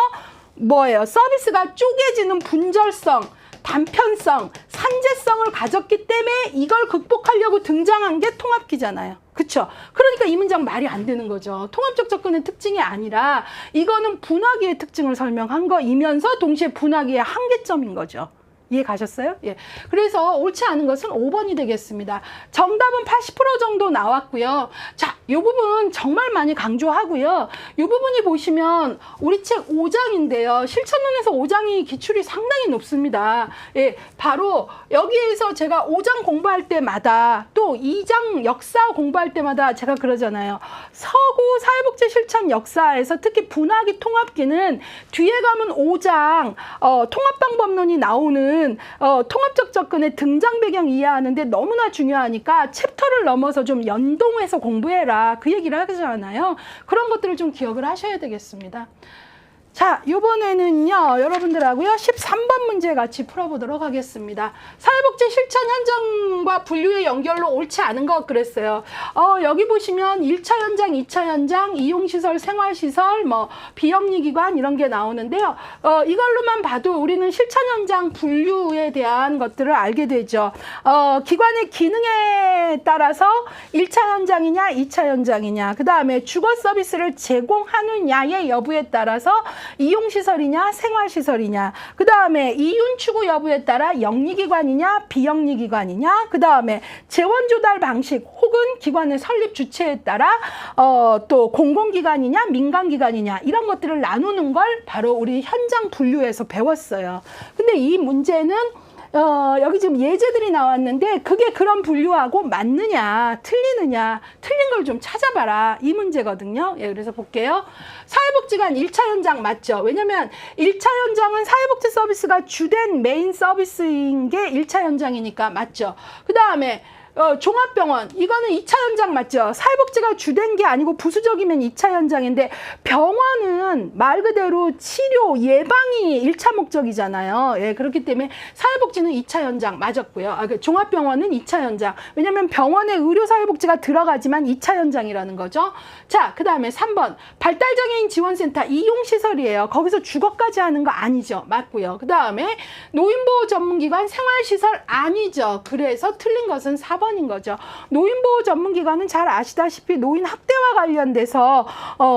뭐예요? 서비스가 쪼개지는 분절성, 단편성, 산재성을 가졌기 때문에 이걸 극복하려고 등장한 게 통합기잖아요. 그쵸? 그러니까 이 문장 말이 안 되는 거죠. 통합적 접근의 특징이 아니라 이거는 분화기의 특징을 설명한 거이면서 동시에 분화기의 한계점인 거죠. 이해 가셨어요? 예. 그래서 옳지 않은 것은 5번이 되겠습니다. 정답은 80% 정도 나왔고요. 자, 이 부분 정말 많이 강조하고요. 이 부분이 보시면 우리 책 5장인데요. 실천론에서 5장이 기출이 상당히 높습니다. 예, 바로 여기에서 제가 5장 공부할 때마다 또 2장 역사 공부할 때마다 제가 그러잖아요. 서구 사회복지 실천 역사에서 특히 분화기 통합기는 뒤에 가면 5장 통합방법론이 나오는 통합적 접근의 등장 배경 이해하는데 너무나 중요하니까 챕터를 넘어서 좀 연동해서 공부해라. 그 얘기를 하잖아요. 그런 것들을 좀 기억을 하셔야 되겠습니다. 자, 이번에는요, 여러분들하고요, 13번 문제 같이 풀어보도록 하겠습니다. 사회복지 실천 현장과 분류의 연결로 옳지 않은 것 그랬어요. 여기 보시면 1차 현장, 2차 현장, 이용시설, 생활시설, 뭐, 비영리기관 이런 게 나오는데요. 이걸로만 봐도 우리는 실천 현장 분류에 대한 것들을 알게 되죠. 기관의 기능에 따라서 1차 현장이냐, 2차 현장이냐, 그 다음에 주거 서비스를 제공하느냐의 여부에 따라서 이용시설이냐 생활시설이냐 그 다음에 이윤추구 여부에 따라 영리기관이냐 비영리기관이냐 그 다음에 재원조달 방식 혹은 기관의 설립 주체에 따라 또 공공기관이냐 민간기관이냐 이런 것들을 나누는 걸 바로 우리 현장 분류에서 배웠어요. 근데 이 문제는 여기 지금 예제들이 나왔는데 그게 그런 분류하고 맞느냐 틀리느냐 틀린 걸 좀 찾아봐라 이 문제거든요. 예, 그래서 볼게요. 사회복지관 1차 현장 맞죠? 왜냐면 1차 현장은 사회복지 서비스가 주된 메인 서비스인 게 1차 현장이니까 맞죠? 그 다음에 종합병원 이거는 2차 현장 맞죠? 사회복지가 주된 게 아니고 부수적이면 2차 현장인데 병원은 말 그대로 치료 예방이 1차 목적이잖아요. 예, 그렇기 때문에 사회복지는 2차 현장 맞았고요. 종합병원은 2차 현장. 왜냐면 병원에 의료사회복지가 들어가지만 2차 현장이라는 거죠. 자, 그 다음에 3번 발달장애인 지원센터 이용시설이에요. 거기서 주거까지 하는 거 아니죠. 맞고요. 그 다음에 노인보호 전문기관 생활시설 아니죠. 그래서 틀린 것은 4번 인 거죠. 노인보호 전문기관은 잘 아시다시피 노인 학대와 관련돼서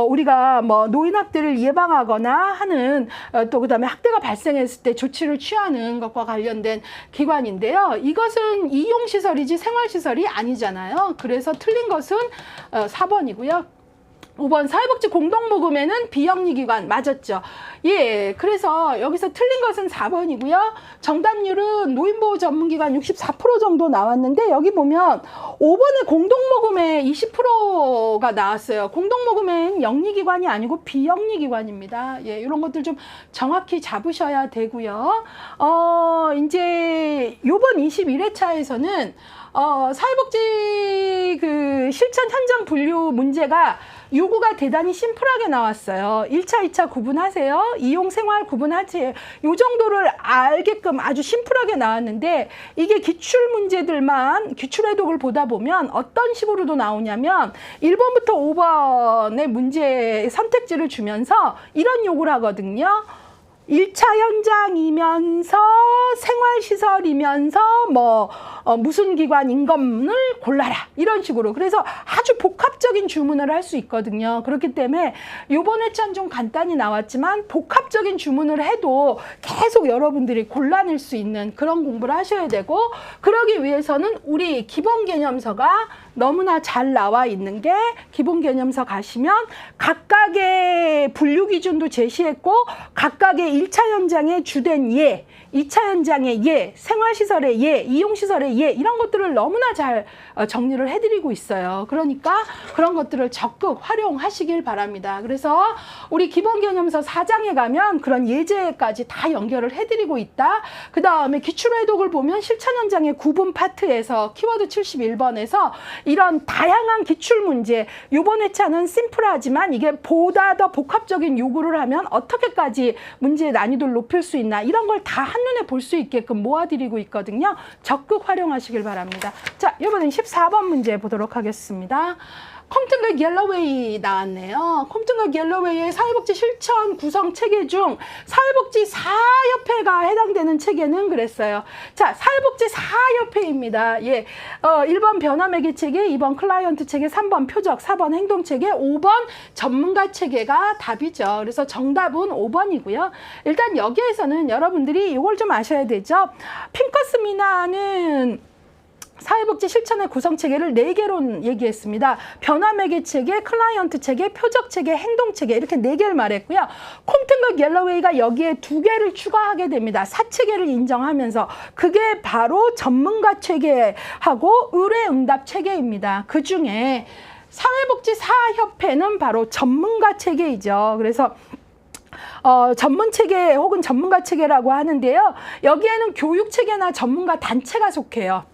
우리가 뭐 노인 학대를 예방하거나 하는 또 그다음에 학대가 발생했을 때 조치를 취하는 것과 관련된 기관인데요. 이것은 이용시설이지 생활시설이 아니잖아요. 그래서 틀린 것은 4번이고요. 5번 사회복지 공동모금에는 비영리기관 맞았죠. 예, 그래서 여기서 틀린 것은 4번이고요. 정답률은 노인보호 전문기관 64% 정도 나왔는데 여기 보면 5번에 공동모금에 20%가 나왔어요. 공동모금엔 영리기관이 아니고 비영리기관입니다. 예, 이런 것들 좀 정확히 잡으셔야 되고요. 이제 요번 21회차에서는 사회복지 그 실천 현장 분류 문제가 요구가 대단히 심플하게 나왔어요. 1차, 2차 구분하세요. 이용 생활 구분하세요. 요 정도를 알게끔 아주 심플하게 나왔는데 이게 기출 문제들만 기출 해독을 보다 보면 어떤 식으로도 나오냐면 1번부터 5번의 문제 선택지를 주면서 이런 요구를 하거든요. 1차 현장이면서 생활시설이면서 무슨 기관 임금을 골라라 이런 식으로. 그래서 아주 복합적인 주문을 할 수 있거든요. 그렇기 때문에 요번 회차는 좀 간단히 나왔지만 복합적인 주문을 해도 계속 여러분들이 골라낼 수 있는 그런 공부를 하셔야 되고, 그러기 위해서는 우리 기본개념서가 너무나 잘 나와 있는 게, 기본개념서 가시면 각각의 분류 기준도 제시했고 각각의 1차 현장의 주된 예, 2차 현장의 예, 생활시설의 예, 이용시설의 예, 이런 것들을 너무나 잘 정리를 해드리고 있어요. 그러니까 그런 것들을 적극 활용하시길 바랍니다. 그래서 우리 기본개념서 4장에 가면 그런 예제까지 다 연결을 해드리고 있다. 그 다음에 기출회독을 보면 실천 현장의 구분 파트에서 키워드 71번에서 이런 다양한 기출문제, 요번 회차는 심플하지만 이게 보다 더 복합적인 요구를 하면 어떻게까지 문제의 난이도를 높일 수 있나, 이런 걸 다 한눈에 볼 수 있게끔 모아드리고 있거든요. 적극 활용하시길 바랍니다. 자, 이번엔 14번 문제 보도록 하겠습니다. 컴튼과 갤러웨이 나왔네요. 컴튼과 갤러웨이의 사회복지 실천 구성 체계 중 사회복지 사협회가 해당되는 체계는 그랬어요. 자, 사회복지 사협회입니다. 예, 1번 변화매개 체계, 2번 클라이언트 체계, 3번 표적, 4번 행동 체계, 5번 전문가 체계가 답이죠. 그래서 정답은 5번이고요. 일단 여기에서는 여러분들이 이걸 좀 아셔야 되죠. 핑커스 미나는 사회복지 실천의 구성체계를 4개로 얘기했습니다. 변화매개체계, 클라이언트 체계, 표적체계, 행동체계, 이렇게 4개를 말했고요. 콤튼과 갤러웨이가 여기에 2개를 추가하게 됩니다. 사체계를 인정하면서 그게 바로 전문가 체계하고 의뢰응답 체계입니다. 그 중에 사회복지사협회는 바로 전문가 체계이죠. 그래서 전문체계 혹은 전문가 체계라고 하는데요. 여기에는 교육체계나 전문가 단체가 속해요.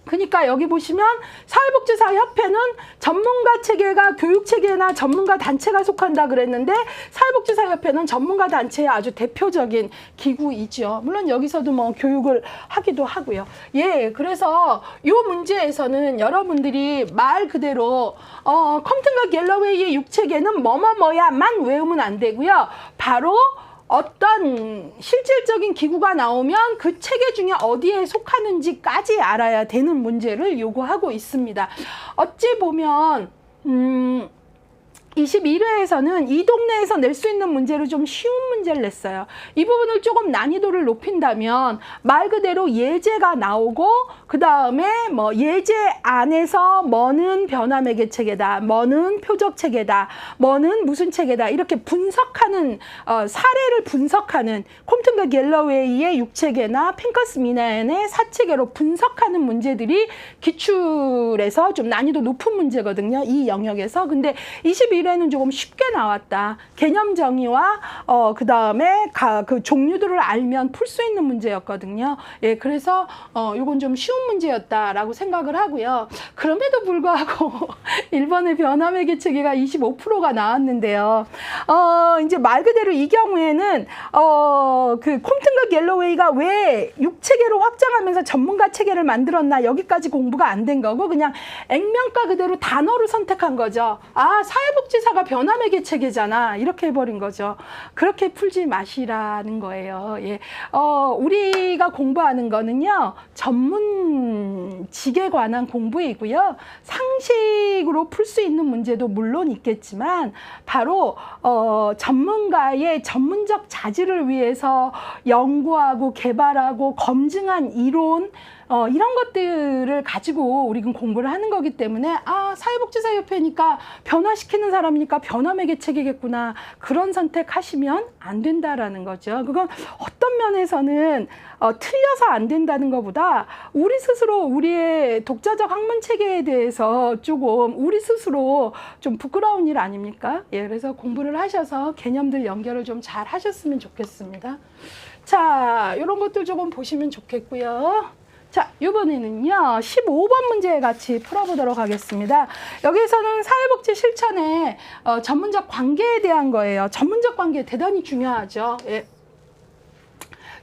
그러니까 여기 보시면 사회복지사협회는 전문가 체계가 교육체계나 전문가 단체가 속한다 그랬는데, 사회복지사협회는 전문가 단체의 아주 대표적인 기구이죠. 물론 여기서도 뭐 교육을 하기도 하고요. 예, 그래서 이 문제에서는 여러분들이 말 그대로 컴튼과 갤러웨이의 6체계는 뭐야만 외우면 안 되고요. 바로 어떤 실질적인 기구가 나오면 그 체계 중에 어디에 속하는지까지 알아야 되는 문제를 요구하고 있습니다. 어찌 보면 21회에서는 이 동네에서 낼 수 있는 문제를 좀 쉬운 문제를 냈어요. 이 부분을 조금 난이도를 높인다면 말 그대로 예제가 나오고, 그 다음에 뭐 예제 안에서 뭐는 변화매개 체계다, 뭐는 표적 체계다, 뭐는 무슨 체계다, 이렇게 분석하는 사례를 분석하는 콤튼과 갤러웨이의 6체계나 핑커스 미나엔의 4체계로 분석하는 문제들이 기출에서 좀 난이도 높은 문제거든요. 이 영역에서. 근데 21회는 조금 쉽게 나왔다. 개념 정의와 그 다음에 그 종류들을 알면 풀 수 있는 문제였거든요. 예, 그래서 이건 좀 쉬운 문제였다라고 생각을 하고요. 그럼에도 불구하고 1번의 변화매개 체계가 25%가 나왔는데요. 이제 말 그대로 이 경우에는 그 콤튼과 갤러웨이가 왜 6체계로 확장하면서 전문가 체계를 만들었나, 여기까지 공부가 안 된 거고 그냥 액면가 그대로 단어를 선택한 거죠. 아, 사회복지사가 변화매개 체계잖아, 이렇게 해버린 거죠. 그렇게 풀지 마시라는 거예요. 예. 우리가 공부하는 거는요, 전문직에 관한 공부이고요. 상식으로 풀 수 있는 문제도 물론 있겠지만 바로 전문가의 전문적 자질을 위해서 연구하고 개발하고 검증한 이론, 이런 것들을 가지고 우리는 공부를 하는 거기 때문에, 아, 사회복지사협회니까 변화시키는 사람이니까 변화매개 체계겠구나, 그런 선택하시면 안 된다라는 거죠. 그건 어떤 면에서는 틀려서 안 된다는 것보다 우리 스스로 우리의 독자적 학문 체계에 대해서 조금 우리 스스로 좀 부끄러운 일 아닙니까? 예, 그래서 공부를 하셔서 개념들 연결을 좀 잘 하셨으면 좋겠습니다. 자, 이런 것들 조금 보시면 좋겠고요. 자, 이번에는요 15번 문제 같이 풀어보도록 하겠습니다. 여기서는 사회복지 실천의 전문적 관계에 대한 거예요. 전문적 관계 대단히 중요하죠. 예.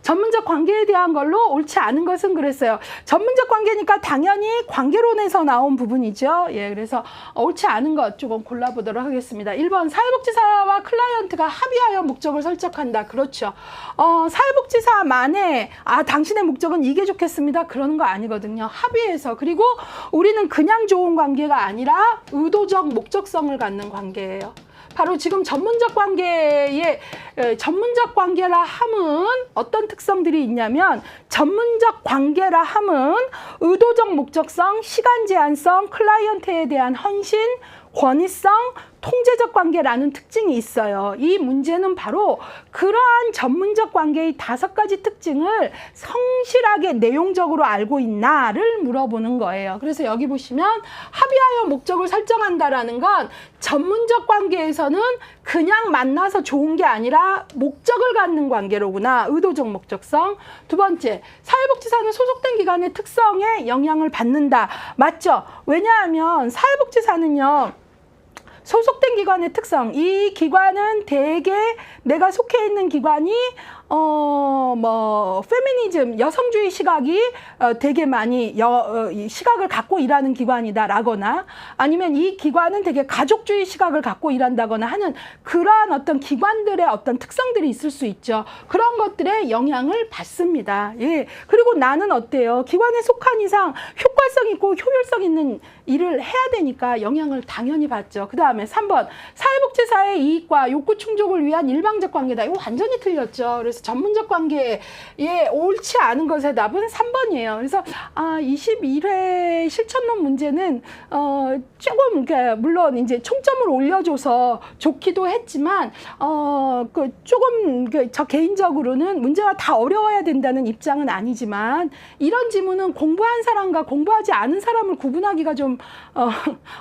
전문적 관계에 대한 걸로 옳지 않은 것은 그랬어요. 전문적 관계니까 당연히 관계론에서 나온 부분이죠. 예, 그래서 옳지 않은 것 조금 골라보도록 하겠습니다. 1번 사회복지사와 클라이언트가 합의하여 목적을 설정한다. 그렇죠. 사회복지사만의 당신의 목적은 이게 좋겠습니다. 그러는 거 아니거든요. 합의해서. 그리고 우리는 그냥 좋은 관계가 아니라 의도적 목적성을 갖는 관계예요. 바로 지금 전문적 관계라 함은 어떤 특성들이 있냐면, 전문적 관계라 함은 의도적 목적성, 시간 제한성, 클라이언트에 대한 헌신, 권위성, 통제적 관계라는 특징이 있어요. 이 문제는 바로 그러한 전문적 관계의 5가지 특징을 성실하게 내용적으로 알고 있나를 물어보는 거예요. 그래서 여기 보시면 합의하여 목적을 설정한다라는 건 전문적 관계에서는 그냥 만나서 좋은 게 아니라 목적을 갖는 관계로구나. 의도적 목적성. 2번째, 사회복지사는 소속된 기관의 특성에 영향을 받는다. 맞죠? 왜냐하면 사회복지사는요, 소속된 기관의 특성, 이 기관은 대개 내가 속해 있는 기관이 페미니즘, 여성주의 시각이 되게 많이 시각을 갖고 일하는 기관이다라거나, 아니면 이 기관은 되게 가족주의 시각을 갖고 일한다거나 하는 그러한 어떤 기관들의 어떤 특성들이 있을 수 있죠. 그런 것들에 영향을 받습니다. 예. 그리고 나는 어때요? 기관에 속한 이상 효과성 있고 효율성 있는 일을 해야 되니까 영향을 당연히 받죠. 그 다음에 3번, 사회복지사의 이익과 욕구 충족을 위한 일방적 관계다. 이거 완전히 틀렸죠. 그래서 전문적 관계에 옳지 않은 것의 답은 3번이에요. 그래서 21회 실천론 문제는 조금 물론 이제 총점을 올려줘서 좋기도 했지만 조금 저 개인적으로는 문제가 다 어려워야 된다는 입장은 아니지만, 이런 지문은 공부한 사람과 공부하지 않은 사람을 구분하기가 좀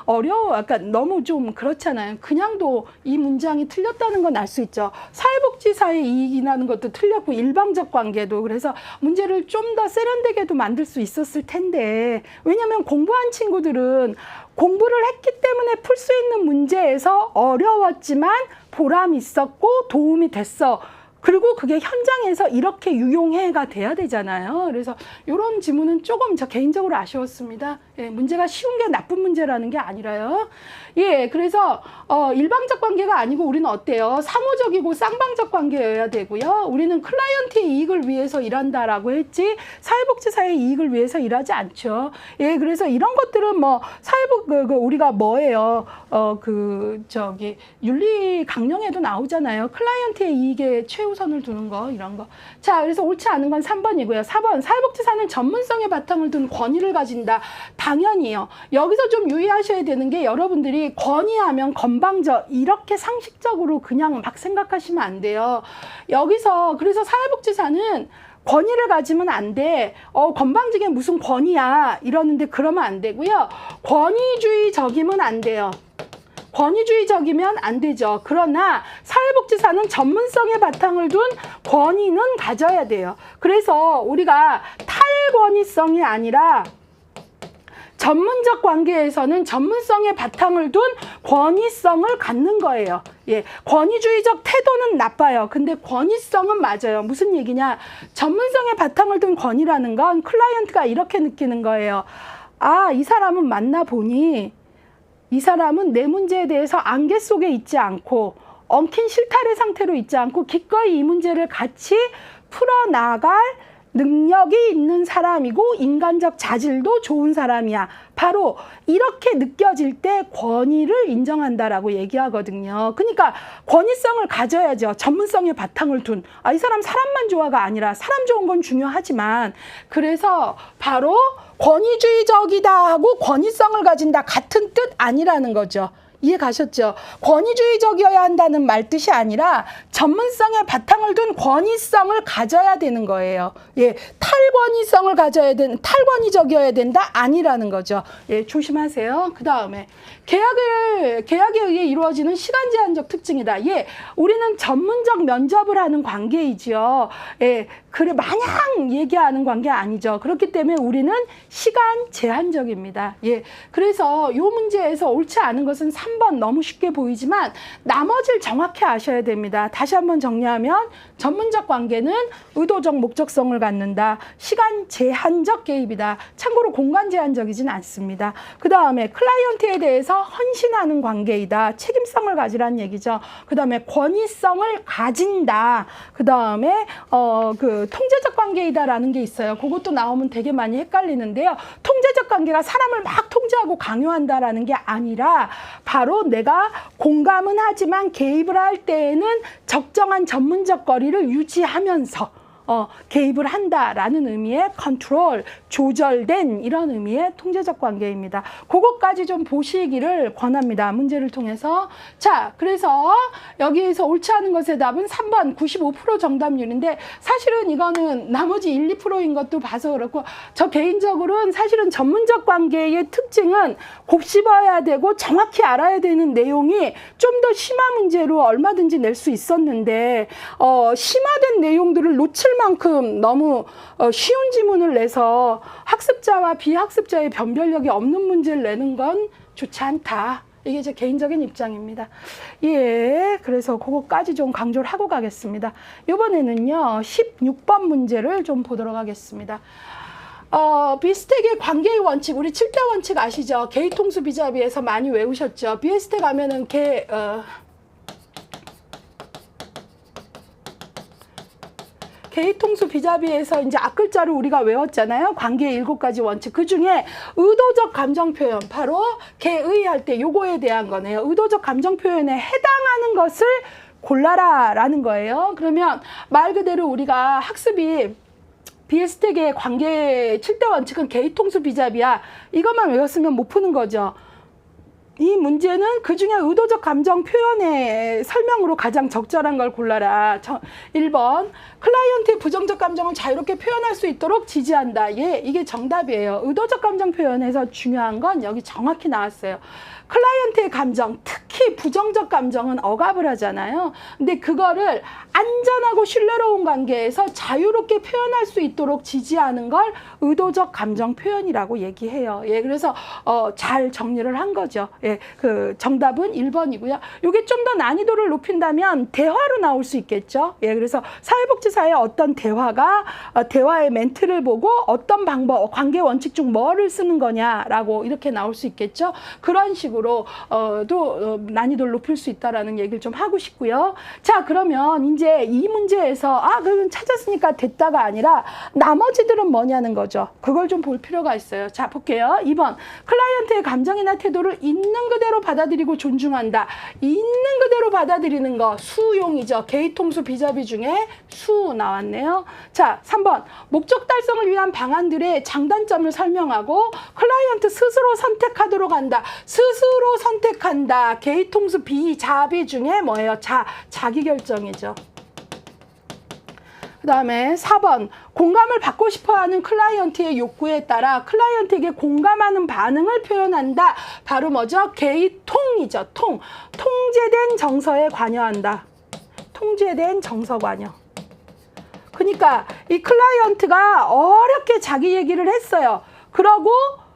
어려워. 약간 너무 좀 그렇잖아요. 그냥도 이 문장이 틀렸다는 건 알 수 있죠. 사회복지사의 이익이라는 것도 틀렸고 일방적 관계도. 그래서 문제를 좀 더 세련되게도 만들 수 있었을 텐데, 왜냐하면 공부한 친구들은 공부를 했기 때문에 풀 수 있는 문제에서 어려웠지만 보람 있었고 도움이 됐어. 그리고 그게 현장에서 이렇게 유용해가 돼야 되잖아요. 그래서 이런 지문은 조금 저 개인적으로 아쉬웠습니다. 예, 문제가 쉬운 게 나쁜 문제라는 게 아니라요. 예, 그래서 일방적 관계가 아니고 우리는 어때요? 상호적이고 쌍방적 관계여야 되고요. 우리는 클라이언트의 이익을 위해서 일한다라고 했지 사회복지사의 이익을 위해서 일하지 않죠. 예, 그래서 이런 것들은 뭐 우리가 뭐예요? 윤리 강령에도 나오잖아요. 클라이언트의 이익에 최우선을 두는 거, 이런 거. 자, 그래서 옳지 않은 건 3번이고요. 4번, 사회복지사는 전문성의 바탕을 둔 권위를 가진다. 당연히요. 여기서 좀 유의하셔야 되는 게, 여러분들이 권위하면 건방져, 이렇게 상식적으로 그냥 막 생각하시면 안 돼요. 여기서 그래서 사회복지사는 권위를 가지면 안 돼. 건방지게 무슨 권위야 이러는데 그러면 안 되고요. 권위주의적이면 안 돼요. 권위주의적이면 안 되죠. 그러나 사회복지사는 전문성의 바탕을 둔 권위는 가져야 돼요. 그래서 우리가 탈권위성이 아니라 전문적 관계에서는 전문성의 바탕을 둔 권위성을 갖는 거예요. 예, 권위주의적 태도는 나빠요. 근데 권위성은 맞아요. 무슨 얘기냐? 전문성의 바탕을 둔 권위라는 건 클라이언트가 이렇게 느끼는 거예요. 이 사람은 만나보니 이 사람은 내 문제에 대해서 안개 속에 있지 않고 엉킨 실타래 상태로 있지 않고 기꺼이 이 문제를 같이 풀어나갈 능력이 있는 사람이고 인간적 자질도 좋은 사람이야. 바로 이렇게 느껴질 때 권위를 인정한다라고 얘기하거든요. 그러니까 권위성을 가져야죠. 전문성의 바탕을 둔. 이 사람 사람만 좋아가 아니라 사람 좋은 건 중요하지만, 그래서 바로 권위주의적이다 하고 권위성을 가진다 같은 뜻 아니라는 거죠. 이해 가셨죠? 권위주의적이어야 한다는 말 뜻이 아니라 전문성의 바탕을 둔 권위성을 가져야 되는 거예요. 예, 탈권위성을 가져야 되는, 탈권위적이어야 된다 아니라는 거죠. 예, 조심하세요. 그 다음에 계약에 의해 이루어지는 시간 제한적 특징이다. 예, 우리는 전문적 면접을 하는 관계이죠. 예, 그래 마냥 얘기하는 관계 아니죠. 그렇기 때문에 우리는 시간 제한적입니다. 예, 그래서 이 문제에서 옳지 않은 것은 3 3번 너무 쉽게 보이지만 나머지를 정확히 아셔야 됩니다. 다시 한번 정리하면 전문적 관계는 의도적 목적성을 갖는다. 시간 제한적 개입이다. 참고로 공간 제한적이진 않습니다. 그 다음에 클라이언트에 대해서 헌신하는 관계이다. 책임성을 가지라는 얘기죠. 그 다음에 권위성을 가진다. 그 다음에 그 통제적 관계이다라는 게 있어요. 그것도 나오면 되게 많이 헷갈리는데요. 통제적 관계가 사람을 막 통제하고 강요한다라는 게 아니라 바로 내가 공감은 하지만 개입을 할 때에는 적정한 전문적 거리를 유지하면서 개입을 한다라는 의미의 컨트롤, 조절된 이런 의미의 통제적 관계입니다. 그것까지 좀 보시기를 권합니다. 문제를 통해서. 자, 그래서 여기에서 옳지 않은 것의 답은 3번 95% 정답률인데 사실은 이거는 나머지 1, 2%인 것도 봐서 그렇고 저 개인적으로는 사실은 전문적 관계의 특징은 곱씹어야 되고 정확히 알아야 되는 내용이 좀 더 심화 문제로 얼마든지 낼 수 있었는데 심화된 내용들을 놓칠 만큼 너무 쉬운 지문을 내서 학습자와 비학습자의 변별력이 없는 문제를 내는 건 좋지 않다. 이게 제 개인적인 입장입니다. 예, 그래서 그거까지 좀 강조를 하고 가겠습니다. 이번에는요, 16번 문제를 좀 보도록 하겠습니다. 비스텍의 관계의 원칙, 우리 7대 원칙 아시죠? 개의통수 비자비에서 많이 외우셨죠? 비스텍 가면은 개의통수 비자비에서 이제 앞글자를 우리가 외웠잖아요. 관계의 7가지 원칙. 그 중에 의도적 감정 표현, 바로 개의할 때 요거에 대한 거네요. 의도적 감정 표현에 해당하는 것을 골라라 라는 거예요. 그러면 말 그대로 우리가 학습이 비스텍의 관계 7대 원칙은 개의통수 비자비야. 이것만 외웠으면 못 푸는 거죠. 이 문제는 그중에 의도적 감정 표현의 설명으로 가장 적절한 걸 골라라. 1번, 클라이언트의 부정적 감정을 자유롭게 표현할 수 있도록 지지한다. 예, 이게 정답이에요. 의도적 감정 표현에서 중요한 건 여기 정확히 나왔어요. 클라이언트의 감정, 특히 부정적 감정은 억압을 하잖아요. 근데 그거를 안전하고 신뢰로운 관계에서 자유롭게 표현할 수 있도록 지지하는 걸 의도적 감정 표현이라고 얘기해요. 예, 그래서 잘 정리를 한 거죠. 예, 그 정답은 1번이고요. 이게 좀 더 난이도를 높인다면 대화로 나올 수 있겠죠. 예, 그래서 사회복지사의 어떤 대화의 멘트를 보고 어떤 방법, 관계 원칙 중 뭐를 쓰는 거냐라고 이렇게 나올 수 있겠죠. 그런 식으로 난이도를 높일 수 있다라는 얘기를 좀 하고 싶고요. 자, 그러면 이제 이 문제에서 그러면 찾았으니까 됐다가 아니라 나머지들은 뭐냐는 거죠. 그걸 좀 볼 필요가 있어요. 자, 볼게요. 2번, 클라이언트의 감정이나 태도를 있는 그대로 받아들이고 존중한다. 있는 그대로 받아들이는 거 수용이죠. 개의통수 비자비 중에 수 나왔네요. 자, 3번, 목적 달성을 위한 방안들의 장단점을 설명하고 클라이언트 스스로 선택하도록 한다. 스스로 선택한다. 개의통수 비자비 중에 뭐예요? 자기결정이죠. 그 다음에 4번, 공감을 받고 싶어하는 클라이언트의 욕구에 따라 클라이언트에게 공감하는 반응을 표현한다. 바로 뭐죠? 개의통이죠. 통제된 정서에 관여한다. 통제된 정서 관여. 그러니까 이 클라이언트가 어렵게 자기 얘기를 했어요. 그러고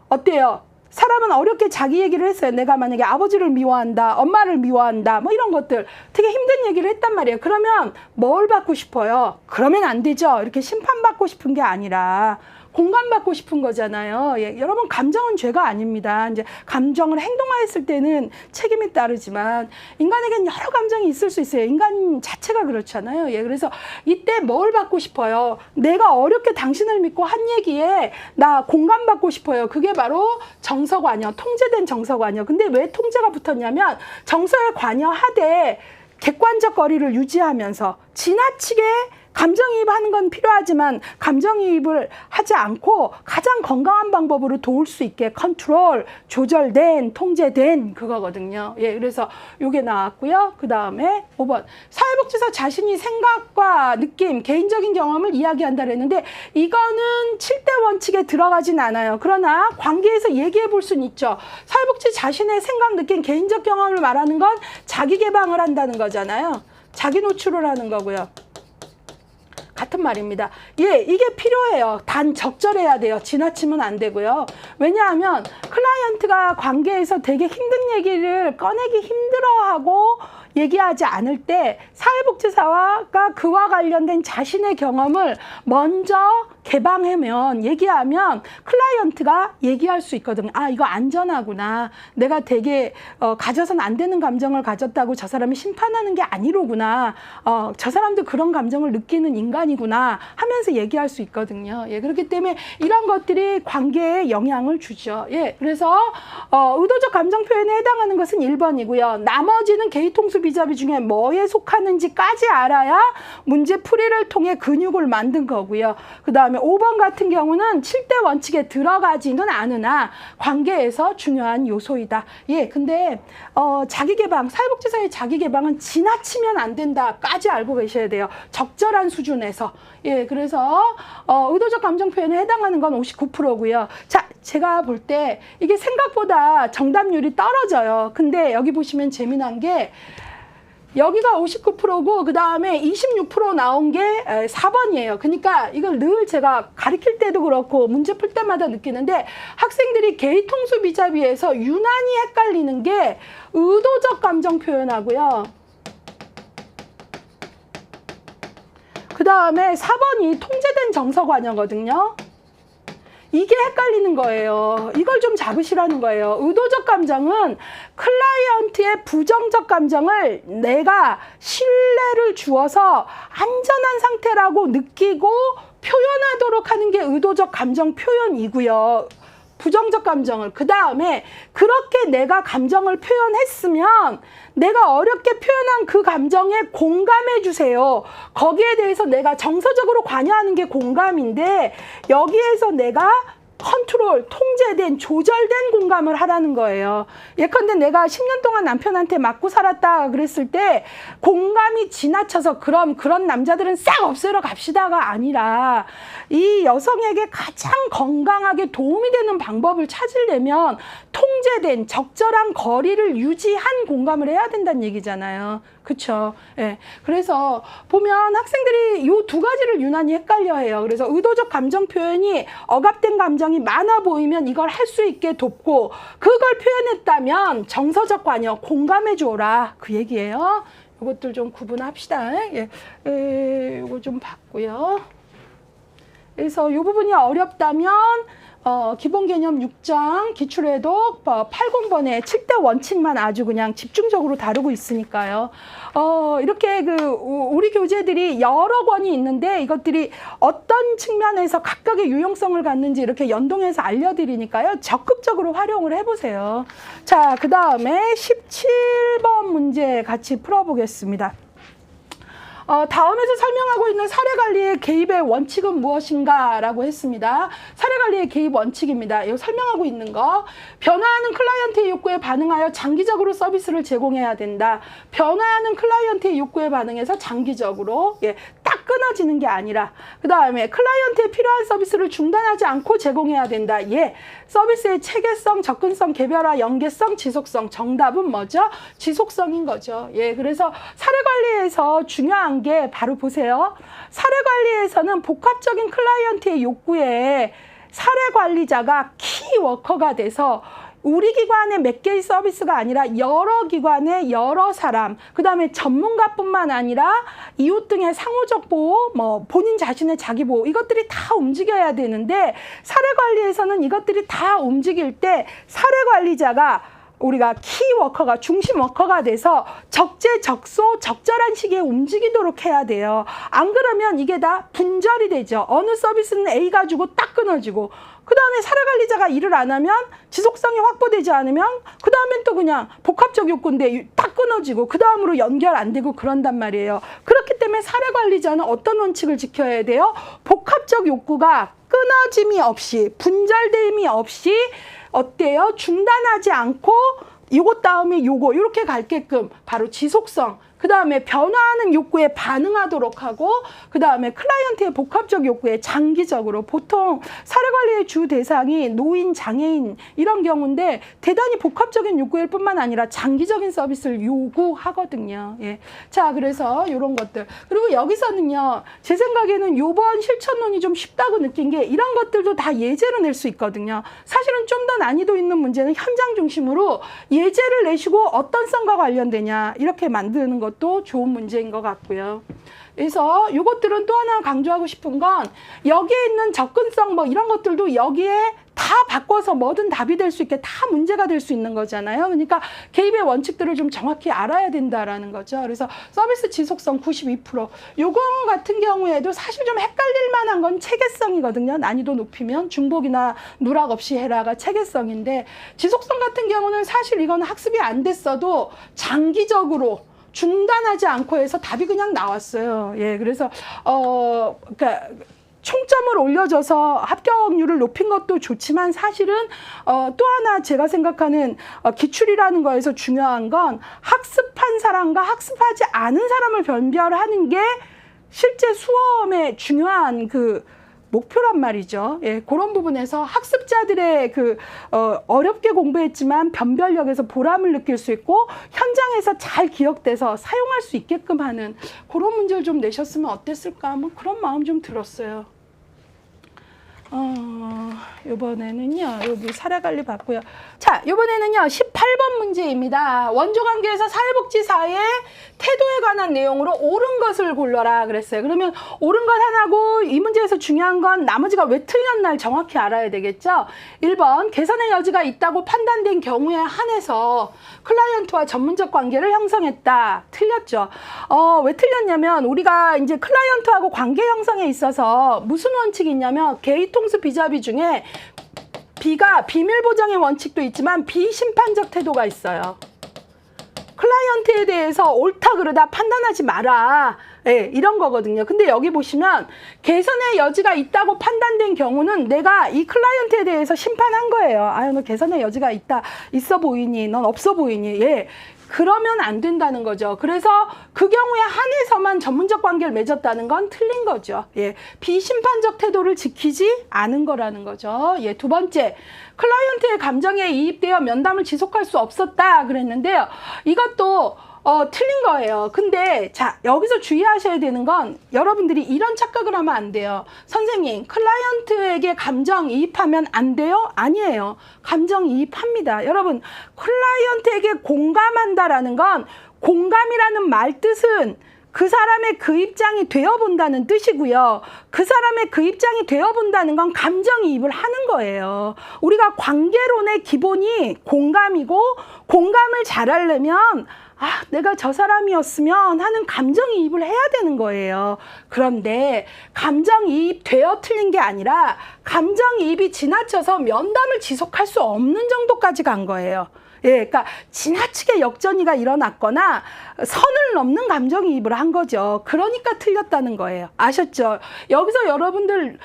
어때요? 사람은 어렵게 자기 얘기를 했어요. 내가 만약에 아버지를 미워한다, 엄마를 미워한다, 뭐 이런 것들 되게 힘든 얘기를 했단 말이에요. 그러면 뭘 받고 싶어요? 그러면 안 되죠. 이렇게 심판받고 싶은 게 아니라 공감받고 싶은 거잖아요. 예, 여러분, 감정은 죄가 아닙니다. 이제 감정을 행동화했을 때는 책임이 따르지만 인간에겐 여러 감정이 있을 수 있어요. 인간 자체가 그렇잖아요. 예, 그래서 이때 뭘 받고 싶어요? 내가 어렵게 당신을 믿고 한 얘기에 나 공감받고 싶어요. 그게 바로 정서 관여, 통제된 정서 관여. 근데 왜 통제가 붙었냐면 정서에 관여하되 객관적 거리를 유지하면서 지나치게 감정이입하는 건 필요하지만 감정이입을 하지 않고 가장 건강한 방법으로 도울 수 있게 컨트롤, 조절된, 통제된 그거거든요. 예, 그래서 요게 나왔고요. 그 다음에 5번, 사회복지사 자신이 생각과 느낌, 개인적인 경험을 이야기한다 그랬는데 이거는 7대 원칙에 들어가진 않아요. 그러나 관계에서 얘기해 볼 수는 있죠. 사회복지 자신의 생각, 느낌, 개인적 경험을 말하는 건 자기 개방을 한다는 거잖아요. 자기 노출을 하는 거고요. 같은 말입니다. 예, 이게 필요해요. 단 적절해야 돼요. 지나치면 안 되고요. 왜냐하면 클라이언트가 관계에서 되게 힘든 얘기를 꺼내기 힘들어하고 얘기하지 않을 때 사회복지사가 그와 관련된 자신의 경험을 먼저 개방하면, 얘기하면 클라이언트가 얘기할 수 있거든요. 아, 이거 안전하구나. 내가 되게 가져선 안 되는 감정을 가졌다고 저 사람이 심판하는 게 아니로구나. 저 사람도 그런 감정을 느끼는 인간이구나 하면서 얘기할 수 있거든요. 예, 그렇기 때문에 이런 것들이 관계에 영향을 주죠. 예, 그래서 의도적 감정 표현에 해당하는 것은 1번이고요. 나머지는 개의통수 비자비 중에 뭐에 속하는지까지 알아야 문제 풀이를 통해 근육을 만든 거고요. 그 다음에 5번 같은 경우는 7대 원칙에 들어가지는 않으나 관계에서 중요한 요소이다. 예, 근데 자기개방, 사회복지사의 자기개방은 지나치면 안 된다까지 알고 계셔야 돼요. 적절한 수준에서. 예, 그래서 의도적 감정 표현에 해당하는 건 59%고요. 자, 제가 볼 때 이게 생각보다 정답률이 떨어져요. 근데 여기 보시면 재미난 게 여기가 59%고 그 다음에 26% 나온 게 4번이에요. 그러니까 이걸 늘 제가 가르칠 때도 그렇고 문제 풀 때마다 느끼는데 학생들이 개의통수 비자비에서 유난히 헷갈리는 게 의도적 감정 표현하고요. 그 다음에 4번이 통제된 정서관여거든요. 이게 헷갈리는 거예요. 이걸 좀 잡으시라는 거예요. 의도적 감정은 클라이언트의 부정적 감정을 내가 신뢰를 주어서 안전한 상태라고 느끼고 표현하도록 하는 게 의도적 감정 표현이고요. 부정적 감정을. 그 다음에 그렇게 내가 감정을 표현했으면 내가 어렵게 표현한 그 감정에 공감해 주세요. 거기에 대해서 내가 정서적으로 관여하는 게 공감인데 여기에서 내가 컨트롤, 통제된, 조절된 공감을 하라는 거예요. 예컨대 내가 10년 동안 남편한테 맞고 살았다 그랬을 때 공감이 지나쳐서 그럼 그런 남자들은 싹 없애러 갑시다가 아니라 이 여성에게 가장 건강하게 도움이 되는 방법을 찾으려면 통제된 적절한 거리를 유지한 공감을 해야 된다는 얘기잖아요. 그쵸? 예. 그래서 보면 학생들이 이 두 가지를 유난히 헷갈려 해요. 그래서 의도적 감정 표현이 억압된 감정이 많아 보이면 이걸 할 수 있게 돕고 그걸 표현했다면 정서적 관여, 공감해 줘라. 그 얘기예요. 이것들 좀 구분합시다. 예. 이거 좀 봤고요. 그래서 이 부분이 어렵다면 기본 개념 6장 기출에도 80번에 7대 원칙만 아주 그냥 집중적으로 다루고 있으니까요. 이렇게 우리 교재들이 여러 권이 있는데 이것들이 어떤 측면에서 각각의 유용성을 갖는지 이렇게 연동해서 알려드리니까요. 적극적으로 활용을 해보세요. 자, 그 다음에 17번 문제 같이 풀어보겠습니다. 다음에서 설명하고 있는 사례관리의 개입의 원칙은 무엇인가 라고 했습니다. 사례관리의 개입 원칙입니다. 이거 설명하고 있는 거. 변화하는 클라이언트의 욕구에 반응하여 장기적으로 서비스를 제공해야 된다. 변화하는 클라이언트의 욕구에 반응해서 장기적으로, 예, 딱 끊어지는 게 아니라, 그 다음에 클라이언트에 필요한 서비스를 중단하지 않고 제공해야 된다. 예, 서비스의 체계성, 접근성, 개별화, 연계성, 지속성. 정답은 뭐죠? 지속성인 거죠. 예, 그래서 사례관리에서 중요한 게 바로 보세요. 사례관리에서는 복합적인 클라이언트의 욕구에 사례관리자가 키워커가 돼서 우리 기관의 몇 개의 서비스가 아니라 여러 기관의 여러 사람, 그 다음에 전문가뿐만 아니라 이웃 등의 상호적 보호, 본인 자신의 자기 보호, 이것들이 다 움직여야 되는데 사례관리에서는 이것들이 다 움직일 때 사례관리자가 우리가 키워커가, 중심 워커가 돼서 적재적소 적절한 시기에 움직이도록 해야 돼요. 안 그러면 이게 다 분절이 되죠. 어느 서비스는 A가 주고 딱 끊어지고 그 다음에 사례관리자가 일을 안 하면 지속성이 확보되지 않으면 그 다음엔 또 그냥 복합적 욕구인데 딱 끊어지고 그 다음으로 연결 안 되고 그런단 말이에요. 그렇기 때문에 사례관리자는 어떤 원칙을 지켜야 돼요? 복합적 욕구가 끊어짐이 없이, 분절됨이 없이 어때요? 중단하지 않고 요것 다음에 요거 이렇게 갈게끔 바로 지속성, 그 다음에 변화하는 욕구에 반응하도록 하고, 그 다음에 클라이언트의 복합적 욕구에 장기적으로, 보통 사례관리의 주 대상이 노인, 장애인 이런 경우인데 대단히 복합적인 욕구일 뿐만 아니라 장기적인 서비스를 요구하거든요. 예. 자, 그래서 이런 것들. 그리고 여기서는요, 제 생각에는 요번 실천론이 좀 쉽다고 느낀 게 이런 것들도 다 예제로 낼 수 있거든요. 사실은 좀 더 난이도 있는 문제는 현장 중심으로 예제를 내시고 어떤 성과 관련되냐 이렇게 만드는 것도 좋은 문제인 것 같고요. 그래서 이것들은 또 하나 강조하고 싶은 건 여기에 있는 접근성 뭐 이런 것들도 여기에 다 바꿔서 뭐든 답이 될 수 있게 다 문제가 될 수 있는 거잖아요. 그러니까 개입의 원칙들을 좀 정확히 알아야 된다라는 거죠. 그래서 서비스 지속성 92%. 요거 같은 경우에도 사실 좀 헷갈릴 만한 건 체계성이거든요. 난이도 높이면 중복이나 누락 없이 해라가 체계성인데, 지속성 같은 경우는 사실 이거는 학습이 안 됐어도 장기적으로 중단하지 않고 해서 답이 그냥 나왔어요. 예, 그래서 그러니까 총점을 올려줘서 합격률을 높인 것도 좋지만 사실은 또 하나 제가 생각하는 기출이라는 거에서 중요한 건 학습한 사람과 학습하지 않은 사람을 변별하는 게 실제 수험의 중요한 그 목표란 말이죠. 예, 그런 부분에서 학습자들의 어렵게 공부했지만 변별력에서 보람을 느낄 수 있고 현장에서 잘 기억돼서 사용할 수 있게끔 하는 그런 문제를 좀 내셨으면 어땠을까? 뭐 그런 마음 좀 들었어요. 이번에는요, 여기 사례관리 봤고요. 자, 이번에는요, 18번 문제입니다. 원조관계에서 사회복지사의 태도에 관한 내용으로 옳은 것을 골라라 그랬어요. 그러면 옳은 것 하나고 이 문제에서 중요한 건 나머지가 왜 틀렸나를 정확히 알아야 되겠죠. 1번, 개선의 여지가 있다고 판단된 경우에 한해서 클라이언트와 전문적 관계를 형성했다. 틀렸죠. 왜 틀렸냐면 우리가 이제 클라이언트하고 관계 형성에 있어서 무슨 원칙이 있냐면 개의통수 비자비 중에 B가 비밀 보장의 원칙도 있지만 비심판적 태도가 있어요. 클라이언트에 대해서 옳다 그르다 판단하지 마라. 예, 이런 거거든요. 근데 여기 보시면 개선의 여지가 있다고 판단된 경우는 내가 이 클라이언트에 대해서 심판한 거예요. 아유, 너 개선의 여지가 있어 보이니? 넌 없어 보이니? 예. 그러면 안 된다는 거죠. 그래서 그 경우에 한해서만 전문적 관계를 맺었다는 건 틀린 거죠. 예, 비심판적 태도를 지키지 않은 거라는 거죠. 예, 두 번째, 클라이언트의 감정에 이입되어 면담을 지속할 수 없었다 그랬는데요. 이것도 틀린 거예요. 근데 자, 여기서 주의하셔야 되는 건 여러분들이 이런 착각을 하면 안 돼요. 선생님, 클라이언트에게 감정이입하면 안 돼요? 아니에요. 감정이입합니다. 여러분, 클라이언트에게 공감한다라는 건, 공감이라는 말 뜻은 그 사람의 그 입장이 되어본다는 뜻이고요. 그 사람의 그 입장이 되어본다는 건 감정이입을 하는 거예요. 우리가 관계론의 기본이 공감이고, 공감을 잘하려면 내가 저 사람이었으면 하는 감정이입을 해야 되는 거예요. 그런데 감정이입 되어 틀린 게 아니라 감정이입이 지나쳐서 면담을 지속할 수 없는 정도까지 간 거예요. 예, 그러니까 지나치게 역전이가 일어났거나 선을 넘는 감정이입을 한 거죠. 그러니까 틀렸다는 거예요. 아셨죠? 여기서 여러분들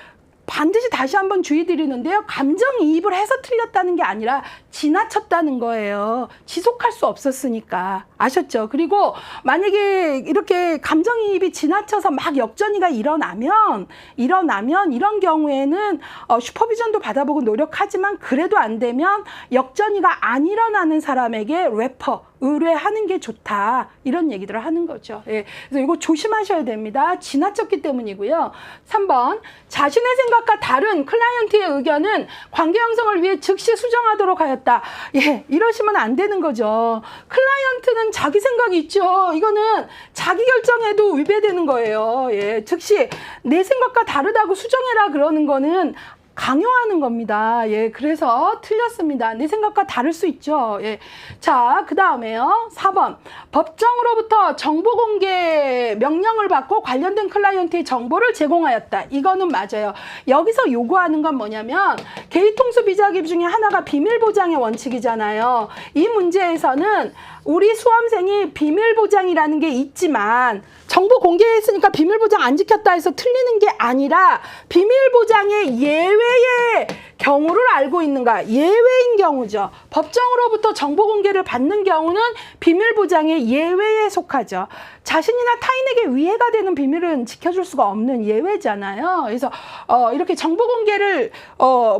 반드시 다시 한번 주의 드리는데요. 감정이입을 해서 틀렸다는 게 아니라 지나쳤다는 거예요. 지속할 수 없었으니까. 아셨죠? 그리고 만약에 이렇게 감정이입이 지나쳐서 막 역전이가 일어나면 이런 경우에는 슈퍼비전도 받아보고 노력하지만 그래도 안 되면 역전이가 안 일어나는 사람에게 레퍼, 의뢰하는 게 좋다. 이런 얘기들을 하는 거죠. 예. 그래서 이거 조심하셔야 됩니다. 지나쳤기 때문이고요. 3번, 자신의 생각과 다른 클라이언트의 의견은 관계 형성을 위해 즉시 수정하도록 하였다. 예, 이러시면 안 되는 거죠. 클라이언트는 자기 생각이 있죠. 이거는 자기 결정에도 위배되는 거예요. 예, 즉시 내 생각과 다르다고 수정해라 그러는 거는 강요하는 겁니다. 예, 그래서 틀렸습니다. 내 생각과 다를 수 있죠. 예. 자, 그 다음에요. 4번. 법정으로부터 정보 공개 명령을 받고 관련된 클라이언트의 정보를 제공하였다. 이거는 맞아요. 여기서 요구하는 건 뭐냐면 개의통수 비자기 중에 하나가 비밀 보장의 원칙이잖아요. 이 문제에서는 우리 수험생이 비밀보장이라는 게 있지만 정보 공개했으니까 비밀보장 안 지켰다 해서 틀리는 게 아니라 비밀보장의 예외의 경우를 알고 있는가? 예외인 경우죠. 법정으로부터 정보 공개를 받는 경우는 비밀보장의 예외에 속하죠. 자신이나 타인에게 위해가 되는 비밀은 지켜줄 수가 없는 예외잖아요. 그래서 이렇게 정보 공개를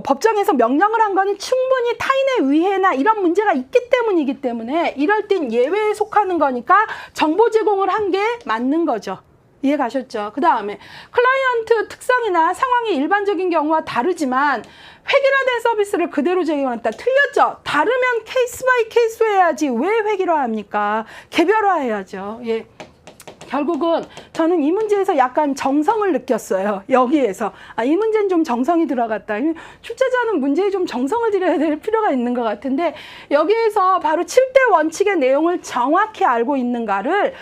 법정에서 명령을 한 거는 충분히 타인의 위해나 이런 문제가 있기 때문이기 때문에 이럴 땐 예외에 속하는 거니까 정보 제공을 한 게 맞는 거죠. 이해 가셨죠? 그 다음에 클라이언트 특성이나 상황이 일반적인 경우와 다르지만 획일화된 서비스를 그대로 제공했다. 틀렸죠? 다르면 케이스 바이 케이스 해야지 왜 획일화합니까? 개별화해야죠. 예. 결국은 저는 이 문제에서 약간 정성을 느꼈어요. 여기에서. 이 문제는 좀 정성이 들어갔다. 출제자는 문제에 좀 정성을 들여야 될 필요가 있는 것 같은데 여기에서 바로 7대 원칙의 내용을 정확히 알고 있는가를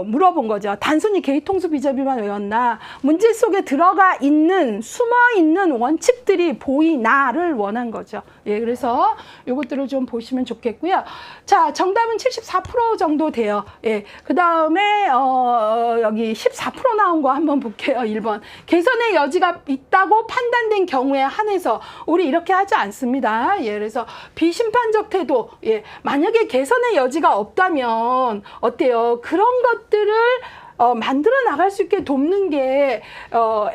물어본 거죠. 단순히 개의통수 비자비만 외웠나? 문제 속에 들어가 있는 숨어있는 원칙들이 보이나를 원한 거죠. 예, 그래서 이것들을 좀 보시면 좋겠고요. 자, 정답은 74% 정도 돼요. 예, 그 다음에 여기 14% 나온 거 한번 볼게요. 1번. 개선의 여지가 있다고 판단된 경우에 한해서 우리 이렇게 하지 않습니다. 예, 그래서 비심판적 태도. 예, 만약에 개선의 여지가 없다면 어때요? 그런 것들을 만들어 나갈 수 있게 돕는 게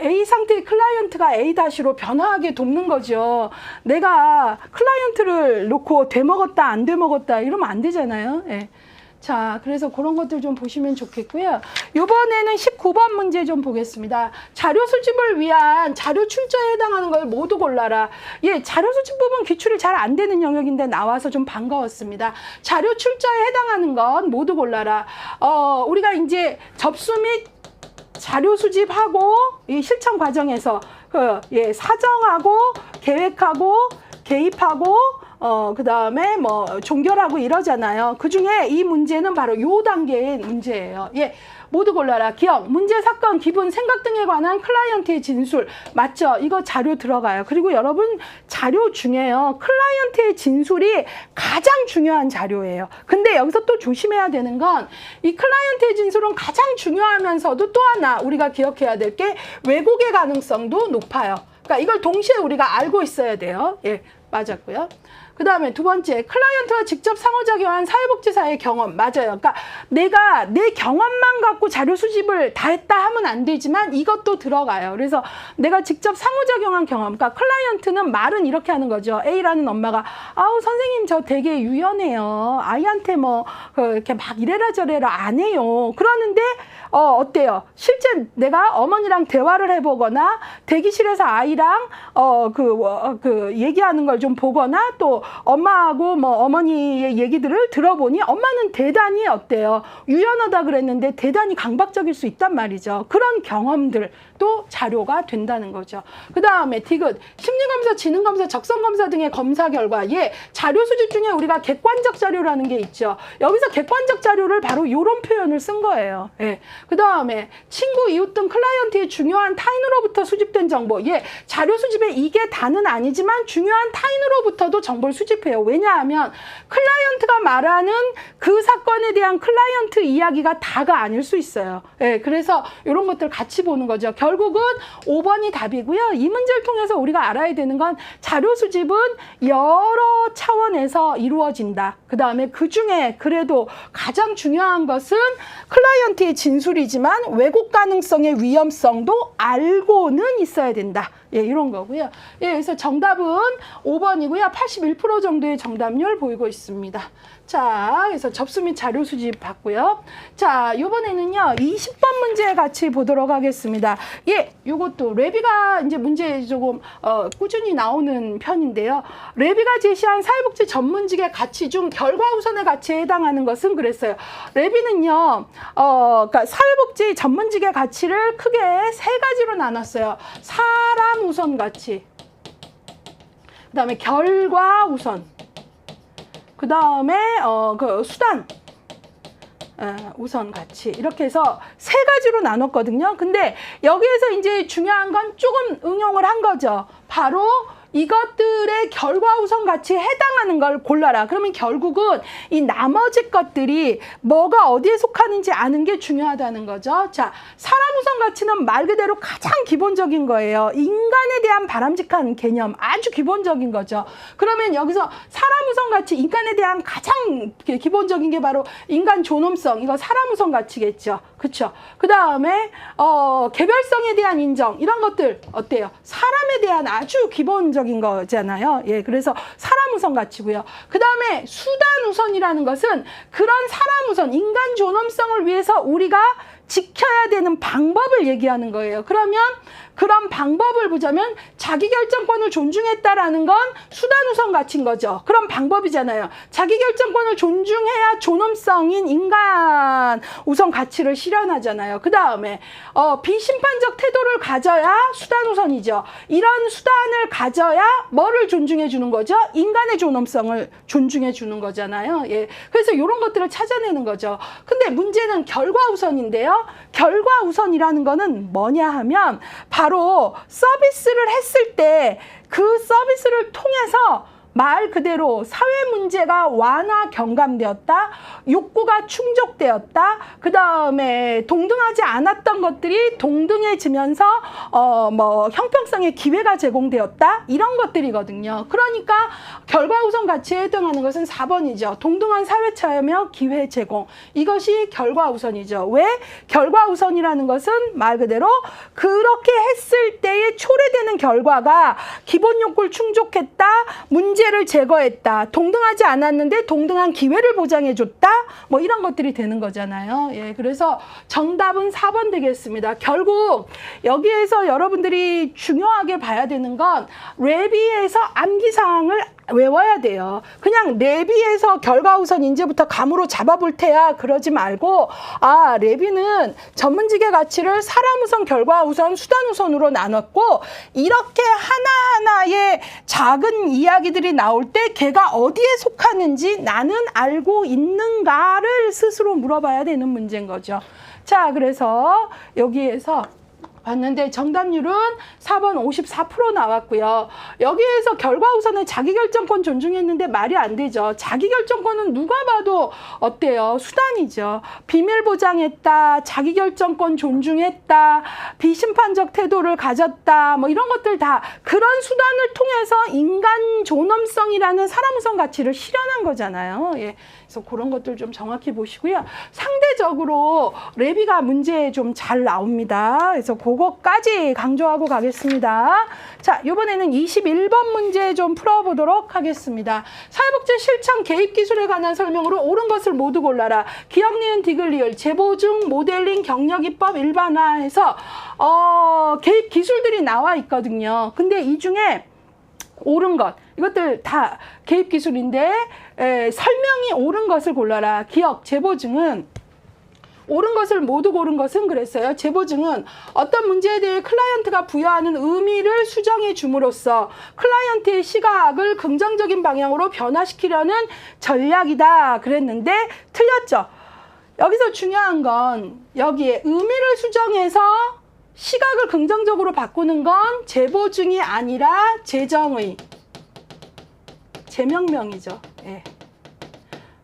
A 상태의 클라이언트가 A-로 변화하게 돕는 거죠. 내가 클라이언트를 놓고 되먹었다 안 되먹었다 이러면 안 되잖아요. 예. 자, 그래서 그런 것들 좀 보시면 좋겠고요. 이번에는 19번 문제 좀 보겠습니다. 자료 수집을 위한 자료 출처에 해당하는 걸 모두 골라라. 예, 자료 수집 부분 기출이 잘 안 되는 영역인데 나와서 좀 반가웠습니다. 자료 출처에 해당하는 건 모두 골라라. 우리가 이제 접수 및 자료 수집하고 이 실천 과정에서 사정하고 계획하고 개입하고 그 다음에 뭐 종결하고 이러잖아요. 그 중에 이 문제는 바로 요 단계의 문제예요. 예, 모두 골라라. 기억, 문제, 사건, 기분, 생각 등에 관한 클라이언트의 진술. 맞죠? 이거 자료 들어가요. 그리고 여러분 자료 중에요. 클라이언트의 진술이 가장 중요한 자료예요. 근데 여기서 또 조심해야 되는 건 이 클라이언트의 진술은 가장 중요하면서도 또 하나 우리가 기억해야 될 게 왜곡의 가능성도 높아요. 그러니까 이걸 동시에 우리가 알고 있어야 돼요. 예, 맞았고요. 그 다음에 두 번째, 클라이언트와 직접 상호작용한 사회복지사의 경험. 맞아요. 그러니까 내가 내 경험만 갖고 자료 수집을 다 했다 하면 안 되지만 이것도 들어가요. 그래서 내가 직접 상호작용한 경험. 그러니까 클라이언트는 말은 이렇게 하는 거죠. A라는 엄마가 아우 선생님 저 되게 유연해요. 아이한테 뭐 이렇게 막 이래라 저래라 안 해요. 그러는데 어때요? 실제 내가 어머니랑 대화를 해보거나 대기실에서 아이랑 얘기하는 걸 좀 보거나 또 엄마하고 뭐 어머니의 얘기들을 들어보니 엄마는 대단히 어때요? 유연하다 그랬는데 대단히 강박적일 수 있단 말이죠. 그런 경험들도 자료가 된다는 거죠. 그 다음에 디귿, 심리검사, 지능검사, 적성검사 등의 검사 결과 자료 수집 중에 우리가 객관적 자료라는 게 있죠. 여기서 객관적 자료를 바로 이런 표현을 쓴 거예요. 예. 그 다음에 친구, 이웃 등 클라이언트의 중요한 타인으로부터 수집된 정보. 자료 수집에 이게 다는 아니지만 중요한 타인으로부터도 정보를 수집해요. 왜냐하면 클라이언트가 말하는 그 사건에 대한 클라이언트 이야기가 다가 아닐 수 있어요. 예, 그래서 이런 것들 같이 보는 거죠. 결국은 5번이 답이고요. 이 문제를 통해서 우리가 알아야 되는 건 자료 수집은 여러 차원에서 이루어진다. 그 다음에 그 중에 그래도 가장 중요한 것은 클라이언트의 진술이지만 왜곡 가능성의 위험성도 알고는 있어야 된다. 예, 이런 거고요. 예, 그래서 정답은 5번이고요. 81% 정도의 정답률 보이고 있습니다. 자, 그래서 접수 및 자료 수집 봤고요. 자, 이번에는요, 20번 문제 같이 보도록 하겠습니다. 예, 요것도 레비가 이제 문제 조금 꾸준히 나오는 편인데요. 레비가 제시한 사회복지 전문직의 가치 중 결과 우선의 가치에 해당하는 것은 그랬어요. 레비는요, 그러니까 사회복지 전문직의 가치를 크게 세 가지로 나눴어요. 사람 우선 가치, 그 다음에 결과 우선, 그 다음에 수단 우선 가치, 이렇게 해서 세 가지로 나눴거든요. 근데 여기에서 이제 중요한 건 조금 응용을 한 거죠. 바로 이것들의 결과 우선 가치에 해당하는 걸 골라라. 그러면 결국은 이 나머지 것들이 뭐가 어디에 속하는지 아는 게 중요하다는 거죠. 자, 사람 우선 가치는 말 그대로 가장 기본적인 거예요. 인간에 대한 바람직한 개념, 아주 기본적인 거죠. 그러면 여기서 사람 우선 가치, 인간에 대한 가장 기본적인 게 바로 인간 존엄성, 이거 사람 우선 가치겠죠. 그렇죠? 그 다음에 개별성에 대한 인정, 이런 것들 어때요? 사람에 대한 아주 기본적인 거잖아요. 예, 그래서 사람 우선 가치고요. 그 다음에 수단 우선이라는 것은 그런 사람 우선, 인간 존엄성을 위해서 우리가 지켜야 되는 방법을 얘기하는 거예요. 그러면 그런 방법을 보자면 자기결정권을 존중했다라는 건 수단 우선 가치인 거죠. 그런 방법이잖아요. 자기결정권을 존중해야 존엄성인 인간 우선 가치를 실현하잖아요. 그 다음에 비심판적 태도를 가져야 수단 우선이죠. 이런 수단을 가져야 뭐를 존중해 주는 거죠? 인간의 존엄성을 존중해 주는 거잖아요. 예. 그래서 이런 것들을 찾아내는 거죠. 근데 문제는 결과 우선인데요. 결과 우선이라는 거는 뭐냐 하면 바로 서비스를 했을 때 그 서비스를 통해서 말 그대로 사회 문제가 완화 경감되었다, 욕구가 충족되었다, 그 다음에 동등하지 않았던 것들이 동등해지면서 형평성의 기회가 제공되었다, 이런 것들이거든요. 그러니까 결과 우선 가치에 해당하는 것은 4번이죠. 동등한 사회 참여 기회 제공, 이것이 결과 우선이죠. 왜? 결과 우선이라는 것은 말 그대로 그렇게 했을 때에 초래되는 결과가 기본 욕구를 충족했다, 문제를 제거했다, 동등하지 않았는데 동등한 기회를 보장해줬다, 뭐 이런 것들이 되는 거잖아요. 예, 그래서 정답은 4번 되겠습니다. 결국 여기에서 여러분들이 중요하게 봐야 되는 건 레비에서 암기사항을 외워야 돼요. 그냥 레비에서 결과 우선 인재부터 감으로 잡아볼 테야 그러지 말고, 아, 레비는 전문직의 가치를 사람 우선, 결과 우선, 수단 우선으로 나눴고, 이렇게 하나하나의 작은 이야기들이 나올 때 걔가 어디에 속하는지 나는 알고 있는가를 스스로 물어봐야 되는 문제인 거죠. 자, 그래서 여기에서 봤는데 정답률은 4번 54% 나왔고요. 여기에서 결과 우선은 자기결정권 존중했는데 말이 안 되죠. 자기결정권은 누가 봐도 어때요? 수단이죠. 비밀 보장했다, 자기결정권 존중했다, 비심판적 태도를 가졌다, 뭐 이런 것들 다 그런 수단을 통해서 인간 존엄성이라는 사람 우선 가치를 실현한 거잖아요. 예. 그래서 그런 것들 좀 정확히 보시고요. 상대적으로 레비가 문제에 좀 잘 나옵니다. 그래서 그것까지 강조하고 가겠습니다. 자, 이번에는 21번 문제 좀 풀어보도록 하겠습니다. 사회복지 실천 개입 기술에 관한 설명으로 옳은 것을 모두 골라라. 기억, 니은, 디귿, 리을, 제보증, 모델링, 경력입법, 일반화해서 개입 기술들이 나와 있거든요. 근데 이 중에 옳은 것, 이것들 다 개입 기술인데 설명이 옳은 것을 골라라. 기억, 제보증은 옳은 것을 모두 고른 것은 그랬어요. 제보증은 어떤 문제에 대해 클라이언트가 부여하는 의미를 수정해 줌으로써 클라이언트의 시각을 긍정적인 방향으로 변화시키려는 전략이다 그랬는데 틀렸죠. 여기서 중요한 건 여기에 의미를 수정해서 시각을 긍정적으로 바꾸는 건 제보증이 아니라 제정의, 제명명이죠. 예.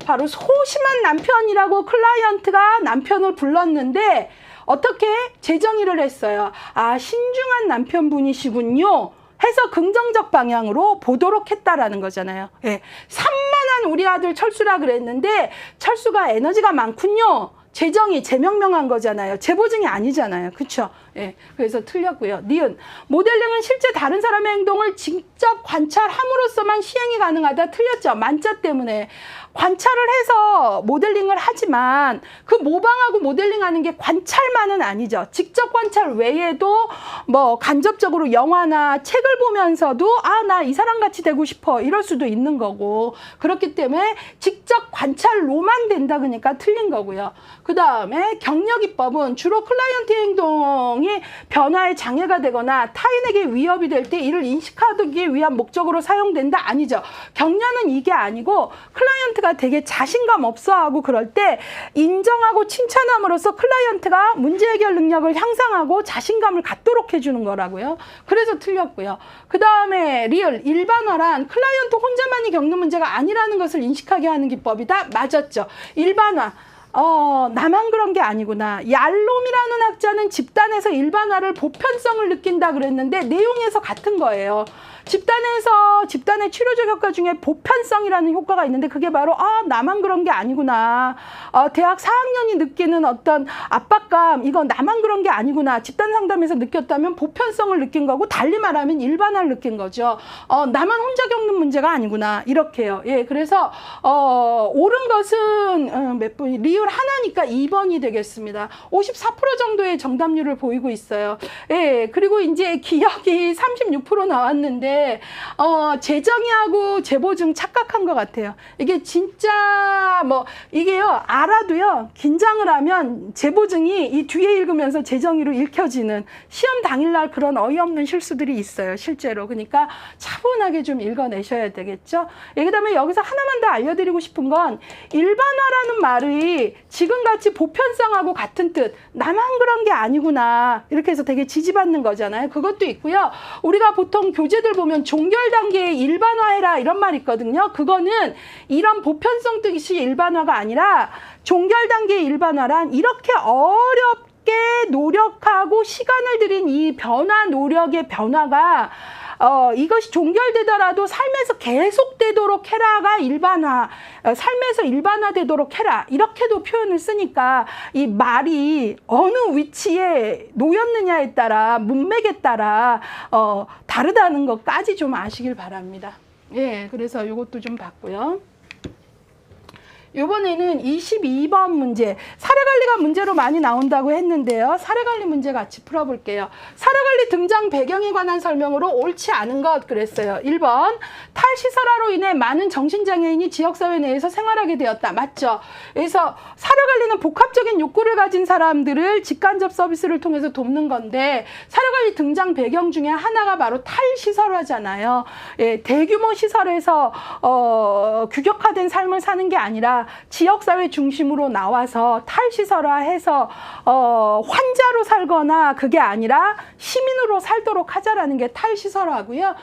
바로 소심한 남편이라고 클라이언트가 남편을 불렀는데 어떻게 제정의를 했어요. 아, 신중한 남편분이시군요 해서 긍정적 방향으로 보도록 했다라는 거잖아요. 예. 산만한 우리 아들 철수라 그랬는데 철수가 에너지가 많군요. 제정이, 제명명한 거잖아요. 제보증이 아니잖아요. 그쵸? 예. 그래서 틀렸고요. 니은. 모델링은 실제 다른 사람의 행동을 직접 관찰함으로써만 시행이 가능하다. 틀렸죠? 만자 때문에. 관찰을 해서 모델링을 하지만 그 모방하고 모델링하는 게 관찰만은 아니죠. 직접 관찰 외에도 뭐 간접적으로 영화나 책을 보면서도 아, 나 이 사람 같이 되고 싶어 이럴 수도 있는 거고, 그렇기 때문에 직접 관찰로만 된다 그러니까 틀린 거고요. 그 다음에 경력입법은 주로 클라이언트 행동이 변화에 장애가 되거나 타인에게 위협이 될 때 이를 인식하기 위한 목적으로 사용된다. 아니죠. 경련은 이게 아니고 클라이언트가 클라이언트가 되게 자신감 없어하고 그럴 때 인정하고 칭찬함으로써 클라이언트가 문제 해결 능력을 향상하고 자신감을 갖도록 해주는 거라고요. 그래서 틀렸고요. 그 다음에 리을, 일반화란 클라이언트 혼자만이 겪는 문제가 아니라는 것을 인식하게 하는 기법이다. 맞았죠. 일반화. 나만 그런 게 아니구나. 얄롬이라는 학자는 집단에서 일반화를 보편성을 느낀다 그랬는데 내용에서 같은 거예요. 집단의 치료적 효과 중에 보편성이라는 효과가 있는데 그게 바로 나만 그런 게 아니구나. 대학 4학년이 느끼는 어떤 압박감, 이건 나만 그런 게 아니구나. 집단 상담에서 느꼈다면 보편성을 느낀 거고, 달리 말하면 일반화를 느낀 거죠. 나만 혼자 겪는 문제가 아니구나. 이렇게요. 예, 그래서 옳은 것은 몇 번, 리을 하나니까 2번이 되겠습니다. 54% 정도의 정답률을 보이고 있어요. 예, 그리고 이제 기억이 36% 나왔는데 재정의하고 재보증 착각한 것 같아요. 이게 진짜 이게요, 알아도요, 긴장을 하면 재보증이 이 뒤에 읽으면서 재정의로 읽혀지는 시험 당일날 그런 어이없는 실수들이 있어요, 실제로. 그러니까 차분하게 좀 읽어내셔야 되겠죠. 예, 그다음에 여기서 하나만 더 알려드리고 싶은 건, 일반화라는 말이 지금같이 보편성하고 같은 뜻, 나만 그런 게 아니구나, 이렇게 해서 되게 지지받는 거잖아요. 그것도 있고요. 우리가 보통 교재들 보면 종결 단계에 일반화해라 이런 말 있거든요. 그거는 이런 보편성 뜻이 일반화가 아니라, 종결 단계의 일반화란 이렇게 어렵게 노력하고 시간을 들인 이 변화, 노력의 변화가 이것이 종결되더라도 삶에서 계속되도록 해라가 일반화, 삶에서 일반화되도록 해라, 이렇게도 표현을 쓰니까 이 말이 어느 위치에 놓였느냐에 따라, 문맥에 따라 다르다는 것까지 좀 아시길 바랍니다. 예, 그래서 이것도 좀 봤고요. 이번에는 22번 문제, 사례관리가 문제로 많이 나온다고 했는데요. 사례관리 문제 같이 풀어볼게요. 사례관리 등장 배경에 관한 설명으로 옳지 않은 것 그랬어요. 1번, 탈시설화로 인해 많은 정신장애인이 지역사회 내에서 생활하게 되었다. 맞죠? 그래서 사례관리는 복합적인 욕구를 가진 사람들을 직간접 서비스를 통해서 돕는 건데, 사례관리 등장 배경 중에 하나가 바로 탈시설화잖아요. 예, 대규모 시설에서 규격화된 삶을 사는 게 아니라 지역사회 중심으로 나와서 탈시설화해서 환자로 살거나, 그게 아니라 시민으로 살도록 하자라는 게 탈시설화고요.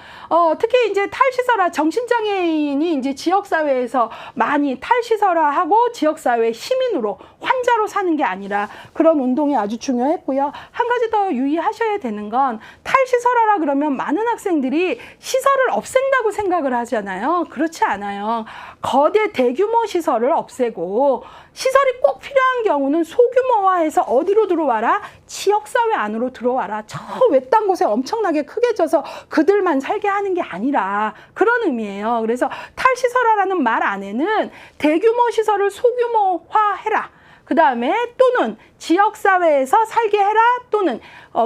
특히 이제 탈시설화, 정신장애인이 이제 지역사회에서 많이 탈시설화하고 지역사회 시민으로, 환자로 사는 게 아니라 그런 운동이 아주 중요했고요. 한 가지 더 유의하셔야 되는 건, 탈시설화라 그러면 많은 학생들이 시설을 없앤다고 생각을 하잖아요. 그렇지 않아요. 거대 대규모 시설을 없애고, 시설이 꼭 필요한 경우는 소규모화해서 어디로 들어와라? 지역사회 안으로 들어와라. 저 외딴 곳에 엄청나게 크게 져서 그들만 살게 하는 게 아니라, 그런 의미예요. 그래서 탈시설화라는 말 안에는 대규모 시설을 소규모화해라, 그 다음에 또는 지역사회에서 살게 해라, 또는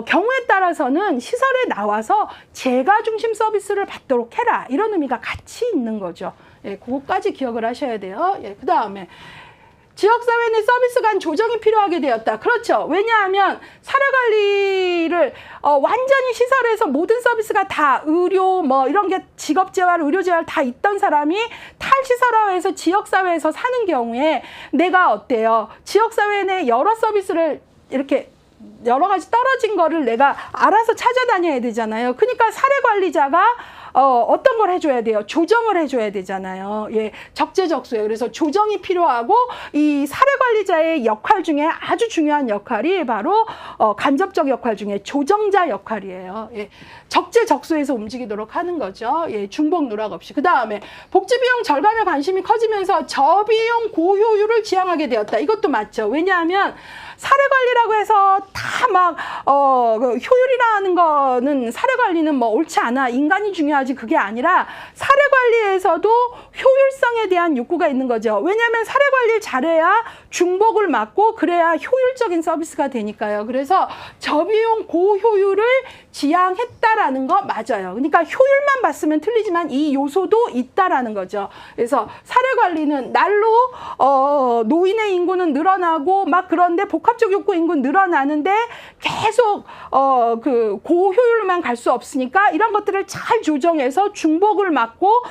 경우에 따라서는 시설에 나와서 재가 중심 서비스를 받도록 해라, 이런 의미가 같이 있는 거죠. 예, 그거까지 기억을 하셔야 돼요. 예, 그 다음에 지역사회 내 서비스 간 조정이 필요하게 되었다. 그렇죠. 왜냐하면 사례관리를 완전히 시설에서 모든 서비스가 다 의료, 이런 게 직업재활, 의료재활 다 있던 사람이 탈시설화해서 지역사회에서 사는 경우에 내가 어때요? 지역사회 내 여러 서비스를 이렇게 여러 가지 떨어진 거를 내가 알아서 찾아다녀야 되잖아요. 그러니까 사례관리자가 어떤 걸 해줘야 돼요? 조정을 해줘야 되잖아요. 예, 적재적소예요. 그래서 조정이 필요하고, 이 사례관리자의 역할 중에 아주 중요한 역할이 바로 간접적 역할 중에 조정자 역할이에요. 예, 적재적소에서 움직이도록 하는 거죠. 예, 중복 누락 없이. 그 다음에 복지비용 절감에 관심이 커지면서 저비용 고효율을 지향하게 되었다. 이것도 맞죠. 왜냐하면 사례관리라고 해서 다 막 효율이라는 거는, 사례관리는 옳지 않아, 인간이 중요하지, 그게 아니라 사례관리에서도 효율성에 대한 욕구가 있는 거죠. 왜냐하면 사례관리를 잘해야 중복을 막고, 그래야 효율적인 서비스가 되니까요. 그래서 저비용 고효율을 지향했다라는 거 맞아요. 그러니까 효율만 봤으면 틀리지만 이 요소도 있다라는 거죠. 그래서 사례관리는 날로 노인의 인구는 늘어나고 막, 그런데 복합적 욕구 인구는 늘어나는데 계속 그 고효율만 갈 수 없으니까 이런 것들을 잘 조정해서 중복을 막고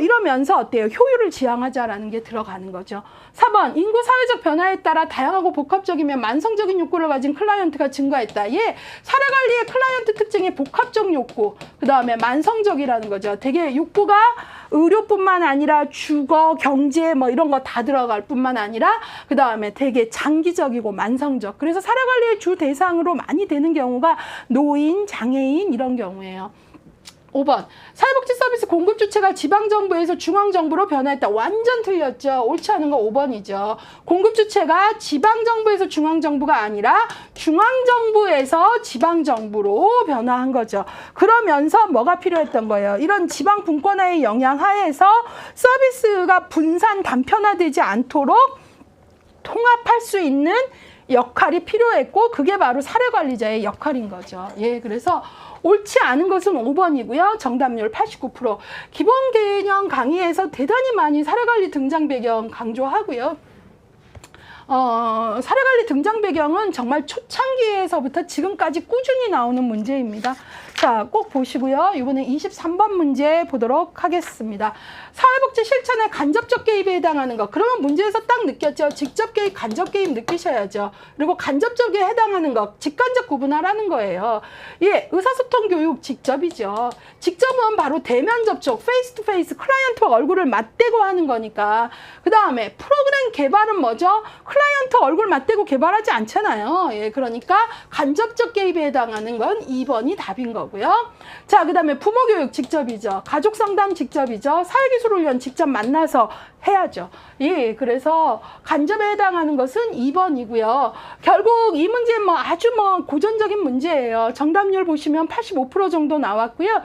이러면서 어때요? 효율을 지향하자라는 게 들어가는 거죠. 4번, 인구 사회적 변화에 따라 다양하고 복합적이며 만성적인 욕구를 가진 클라이언트가 증가했다. 예, 사례관리의 클라이언트 특징이 복합적 욕구, 그 다음에 만성적이라는 거죠. 되게 욕구가 의료뿐만 아니라 주거, 경제 뭐 이런 거 다 들어갈 뿐만 아니라 그 다음에 되게 장기적이고 만성적. 그래서 사례관리의 주 대상으로 많이 되는 경우가 노인, 장애인 이런 경우예요. 5번, 사회복지 서비스 공급 주체가 지방정부에서 중앙정부로 변화했다. 완전 틀렸죠. 옳지 않은 거 5번이죠. 공급 주체가 지방정부에서 중앙정부가 아니라 중앙정부에서 지방정부로 변화한 거죠. 그러면서 뭐가 필요했던 거예요? 이런 지방 분권화의 영향 하에서 서비스가 분산 단편화되지 않도록 통합할 수 있는 역할이 필요했고, 그게 바로 사례관리자의 역할인 거죠. 예, 그래서 옳지 않은 것은 5번이고요. 정답률 89%. 기본 개념 강의에서 대단히 많이 사례관리 등장 배경 강조하고요. 사례관리 등장 배경은 정말 초창기에서부터 지금까지 꾸준히 나오는 문제입니다. 자, 꼭 보시고요. 이번에 23번 문제 보도록 하겠습니다. 사회복지 실천의 간접적 개입에 해당하는 것. 그러면 문제에서 딱 느꼈죠. 직접 개입, 간접 개입 느끼셔야죠. 그리고 간접적에 해당하는 것, 직간접 구분하라는 거예요. 예, 의사소통 교육 직접이죠. 직접은 바로 대면 접촉, 페이스 투 페이스, 클라이언트와 얼굴을 맞대고 하는 거니까. 그 다음에 프로그램 개발은 뭐죠? 클라이언트 얼굴 맞대고 개발하지 않잖아요. 예, 그러니까 간접적 개입에 해당하는 건 2번이 답인 거고요. 자, 그 다음에 부모교육 직접이죠. 가족상담 직접이죠. 사회기술훈련 직접 만나서 해야죠. 예, 그래서 간접에 해당하는 것은 2번이고요. 결국 이 문제 아주 고전적인 문제예요. 정답률 보시면 85% 정도 나왔고요.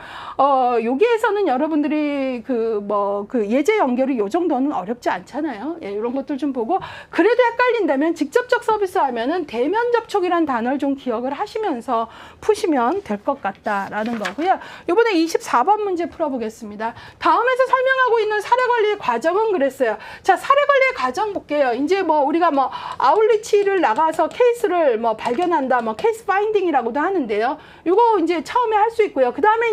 여기에서는 여러분들이 그 예제 연결이 요 정도는 어렵지 않잖아요. 예, 이런 것들 좀 보고, 그래도 헷갈린다면 직접적 서비스 하면은 대면 접촉이란 단어를 좀 기억을 하시면서 푸시면 될 것 같다라는 거고요. 이번에 24번 문제 풀어보겠습니다. 다음에서 설명하고 있는 사례관리의 과정은 그랬어요. 자, 사례관리의 과정 볼게요. 이제 우리가 아웃리치를 나가서 케이스를 발견한다, 케이스 파인딩이라고도 하는데요. 이거 이제 처음에 할 수 있고요. 그 다음에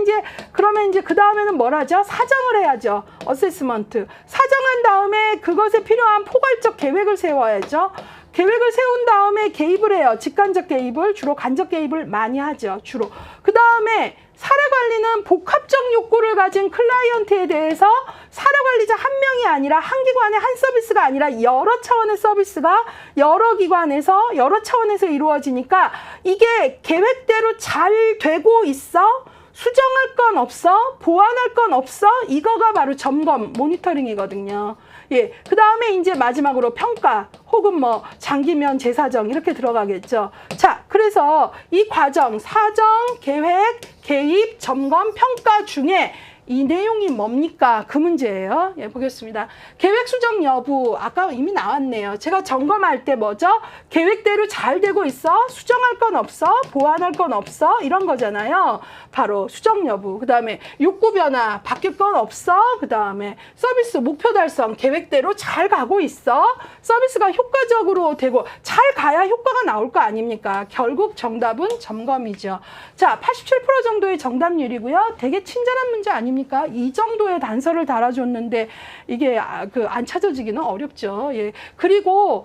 그러면 그 다음에는 뭘 하죠? 사정을 해야죠. 어세스먼트. 사정한 다음에 그것에 필요한 포괄적 계획을 세워야죠. 계획을 세운 다음에 개입을 해요. 직간접 개입을, 주로 간접 개입을 많이 하죠. 주로. 그 다음에 사례관리는 복합적 욕구를 가진 클라이언트에 대해서 사례관리자 한 명이 아니라 한 기관의 한 서비스가 아니라 여러 차원의 서비스가 여러 기관에서 여러 차원에서 이루어지니까 이게 계획대로 잘 되고 있어? 수정할 건 없어? 보완할 건 없어? 이거가 바로 점검, 모니터링이거든요. 예, 그 다음에 이제 마지막으로 평가 혹은 장기면 재사정 이렇게 들어가겠죠. 자, 그래서 이 과정, 사정, 계획, 개입, 점검, 평가 중에 이 내용이 뭡니까? 그 문제예요. 예, 보겠습니다. 계획 수정 여부, 아까 이미 나왔네요. 제가 점검할 때 뭐죠? 계획대로 잘 되고 있어? 수정할 건 없어? 보완할 건 없어? 이런 거잖아요. 바로 수정 여부. 그 다음에 욕구 변화, 바뀔 건 없어? 그 다음에 서비스 목표 달성, 계획대로 잘 가고 있어? 서비스가 효과적으로 되고, 잘 가야 효과가 나올 거 아닙니까? 결국 정답은 점검이죠. 자, 87% 정도의 정답률이고요. 되게 친절한 문제 아닙니까? 이 정도의 단서를 달아줬는데 이게 안 찾아지기는 어렵죠. 예. 그리고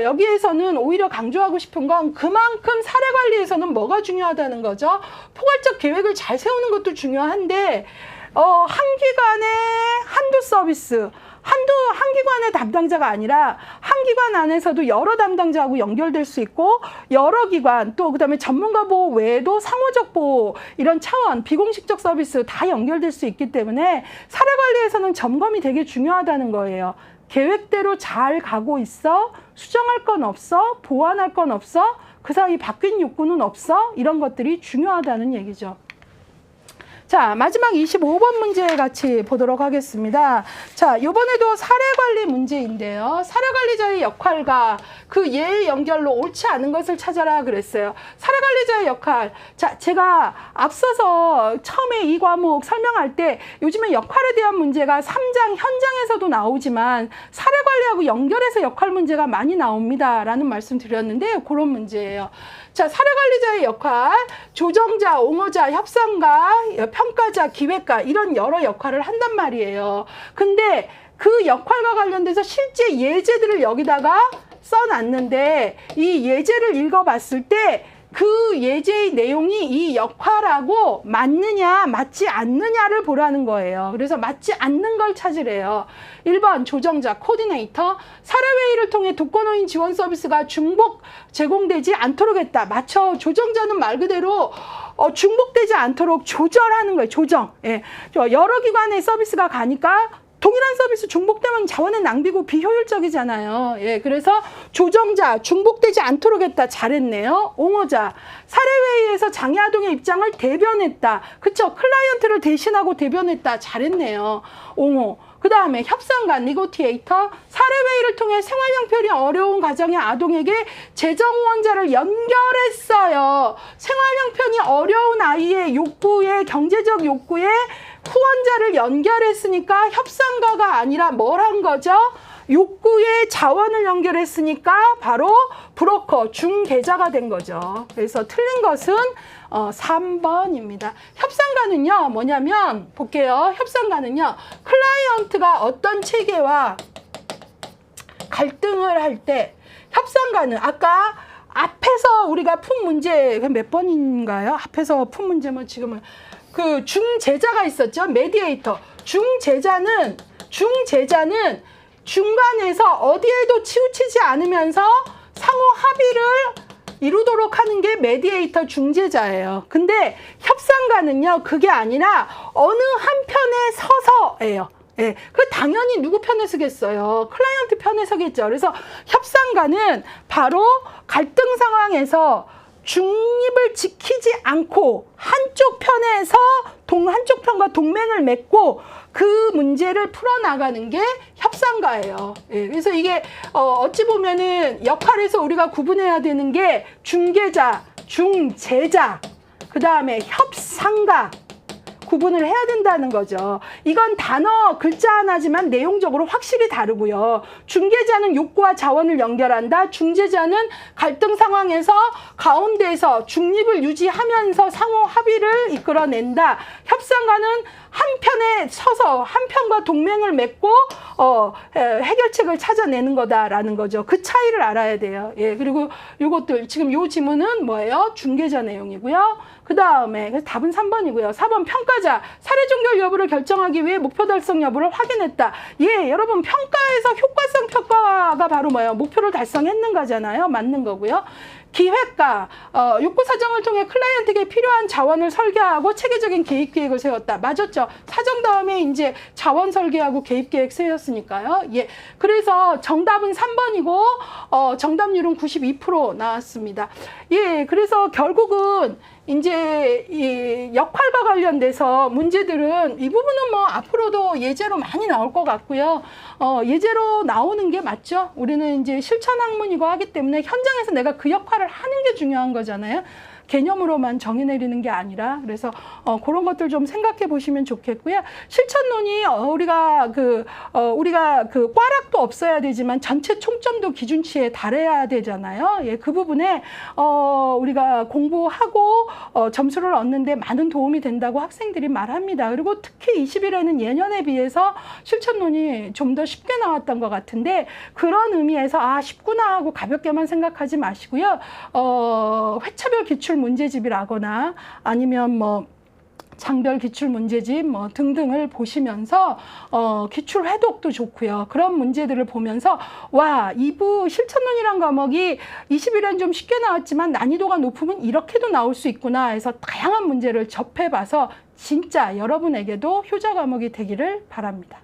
여기에서는 오히려 강조하고 싶은 건 그만큼 사례 관리에서는 뭐가 중요하다는 거죠. 포괄적 계획을 잘 세우는 것도 중요한데 한 기관에 한두 서비스, 한 기관의 담당자가 아니라 한 기관 안에서도 여러 담당자하고 연결될 수 있고, 여러 기관, 또 그다음에 전문가 보호 외에도 상호적 보호, 이런 차원, 비공식적 서비스 다 연결될 수 있기 때문에 사례 관리에서는 점검이 되게 중요하다는 거예요. 계획대로 잘 가고 있어? 수정할 건 없어? 보완할 건 없어? 그 사이 바뀐 욕구는 없어? 이런 것들이 중요하다는 얘기죠. 자, 마지막 25번 문제 같이 보도록 하겠습니다. 자, 이번에도 사례관리 문제인데요. 사례관리자의 역할과 그 예의 연결로 옳지 않은 것을 찾아라 그랬어요. 사례관리자의 역할. 자, 제가 앞서서 처음에 이 과목 설명할 때 요즘에 역할에 대한 문제가 3장 현장에서도 나오지만 사례관리하고 연결해서 역할 문제가 많이 나옵니다. 라는 말씀 드렸는데 그런 문제예요. 자, 사례관리자의 역할, 조정자, 옹호자, 협상가, 평가자, 기획가 이런 여러 역할을 한단 말이에요. 근데 그 역할과 관련돼서 실제 예제들을 여기다가 써놨는데 이 예제를 읽어봤을 때 그 예제의 내용이 이 역할하고 맞느냐 맞지 않느냐를 보라는 거예요. 그래서 맞지 않는 걸 찾으래요. 1번 조정자, 코디네이터, 사례회의를 통해 독거노인 지원 서비스가 중복 제공되지 않도록 했다. 맞죠? 조정자는 말 그대로 중복되지 않도록 조절하는 거예요. 조정. 예. 여러 기관의 서비스가 가니까 동일한 서비스 중복되면 자원의 낭비고 비효율적이잖아요. 예, 그래서 조정자, 중복되지 않도록 했다. 잘했네요. 옹호자, 사례회의에서 장애아동의 입장을 대변했다. 그쵸? 클라이언트를 대신하고 대변했다. 잘했네요. 옹호. 그 다음에 협상관, 니고티에이터, 사례회의를 통해 생활 형편이 어려운 가정의 아동에게 재정후원자를 연결했어요. 생활 형편이 어려운 아이의 욕구에, 경제적 욕구에 후원자를 연결했으니까 협상가가 아니라 뭘 한 거죠? 욕구의 자원을 연결했으니까 바로 브로커, 중개자가 된 거죠. 그래서 틀린 것은 3번입니다. 협상가는요, 뭐냐면, 볼게요. 협상가는요, 클라이언트가 어떤 체계와 갈등을 할 때, 협상가는 아까 앞에서 우리가 푼 문제, 몇 번인가요? 앞에서 푼 문제면 지금은 그 중재자가 있었죠. 메디에이터. 중재자는 중간에서 어디에도 치우치지 않으면서 상호 합의를 이루도록 하는 게 메디에이터 중재자예요. 근데 협상가는요, 그게 아니라 어느 한편에 서서예요. 예, 그 당연히 누구 편에 서겠어요? 클라이언트 편에 서겠죠. 그래서 협상가는 바로 갈등 상황에서 중립을 지키지 않고 한쪽 편에서 한쪽 편과 동맹을 맺고 그 문제를 풀어나가는 게 협상가예요. 예, 그래서 이게 어찌 보면은 역할에서 우리가 구분해야 되는 게 중개자, 중재자, 그 다음에 협상가 구분을 해야 된다는 거죠. 이건 단어 글자 하나지만 내용적으로 확실히 다르고요. 중개자는 욕구와 자원을 연결한다. 중재자는 갈등 상황에서 가운데에서 중립을 유지하면서 상호 합의를 이끌어낸다. 협상가는 한편에 서서 한편과 동맹을 맺고 해결책을 찾아내는 거다라는 거죠. 그 차이를 알아야 돼요. 예, 그리고 요것들 지금 요 지문은 뭐예요? 중개자 내용이고요. 그 다음에 답은 3번이고요. 4번 평가자, 사례 종결 여부를 결정하기 위해 목표 달성 여부를 확인했다. 예, 여러분 평가에서 효과성 평가가 바로 뭐예요? 목표를 달성했는가잖아요. 맞는 거고요. 기획가, 욕구 사정을 통해 클라이언트에게 필요한 자원을 설계하고 체계적인 개입 계획을 세웠다. 맞았죠? 사정 다음에 이제 자원 설계하고 개입 계획 세웠으니까요. 예. 그래서 정답은 3번이고, 정답률은 92% 나왔습니다. 예. 그래서 결국은 이제 이 역할과 관련돼서 문제들은 이 부분은 뭐 앞으로도 예제로 많이 나올 것 같고요. 예제로 나오는 게 맞죠. 우리는 이제 실천 학문이고 하기 때문에 현장에서 내가 그 역할을 하는 게 중요한 거잖아요. 개념으로만 정의 내리는 게 아니라. 그래서 그런 것들 좀 생각해 보시면 좋겠고요. 실천론이 우리가 그 꽈락도 없어야 되지만 전체 총점도 기준치에 달해야 되잖아요. 예, 그 부분에 우리가 공부하고 점수를 얻는데 많은 도움이 된다고 학생들이 말합니다. 그리고 특히 20일에는 예년에 비해서 실천론이 좀 더 쉽게 나왔던 것 같은데, 그런 의미에서 쉽구나 하고 가볍게만 생각하지 마시고요. 회차별 기출 문제집이라거나 아니면 뭐 장별 기출 문제집 뭐 등등을 보시면서 기출 회독도 좋고요. 그런 문제들을 보면서 와, 2부 실천론이란 과목이 20일엔 좀 쉽게 나왔지만 난이도가 높으면 이렇게도 나올 수 있구나 해서 다양한 문제를 접해봐서 진짜 여러분에게도 효자 과목이 되기를 바랍니다.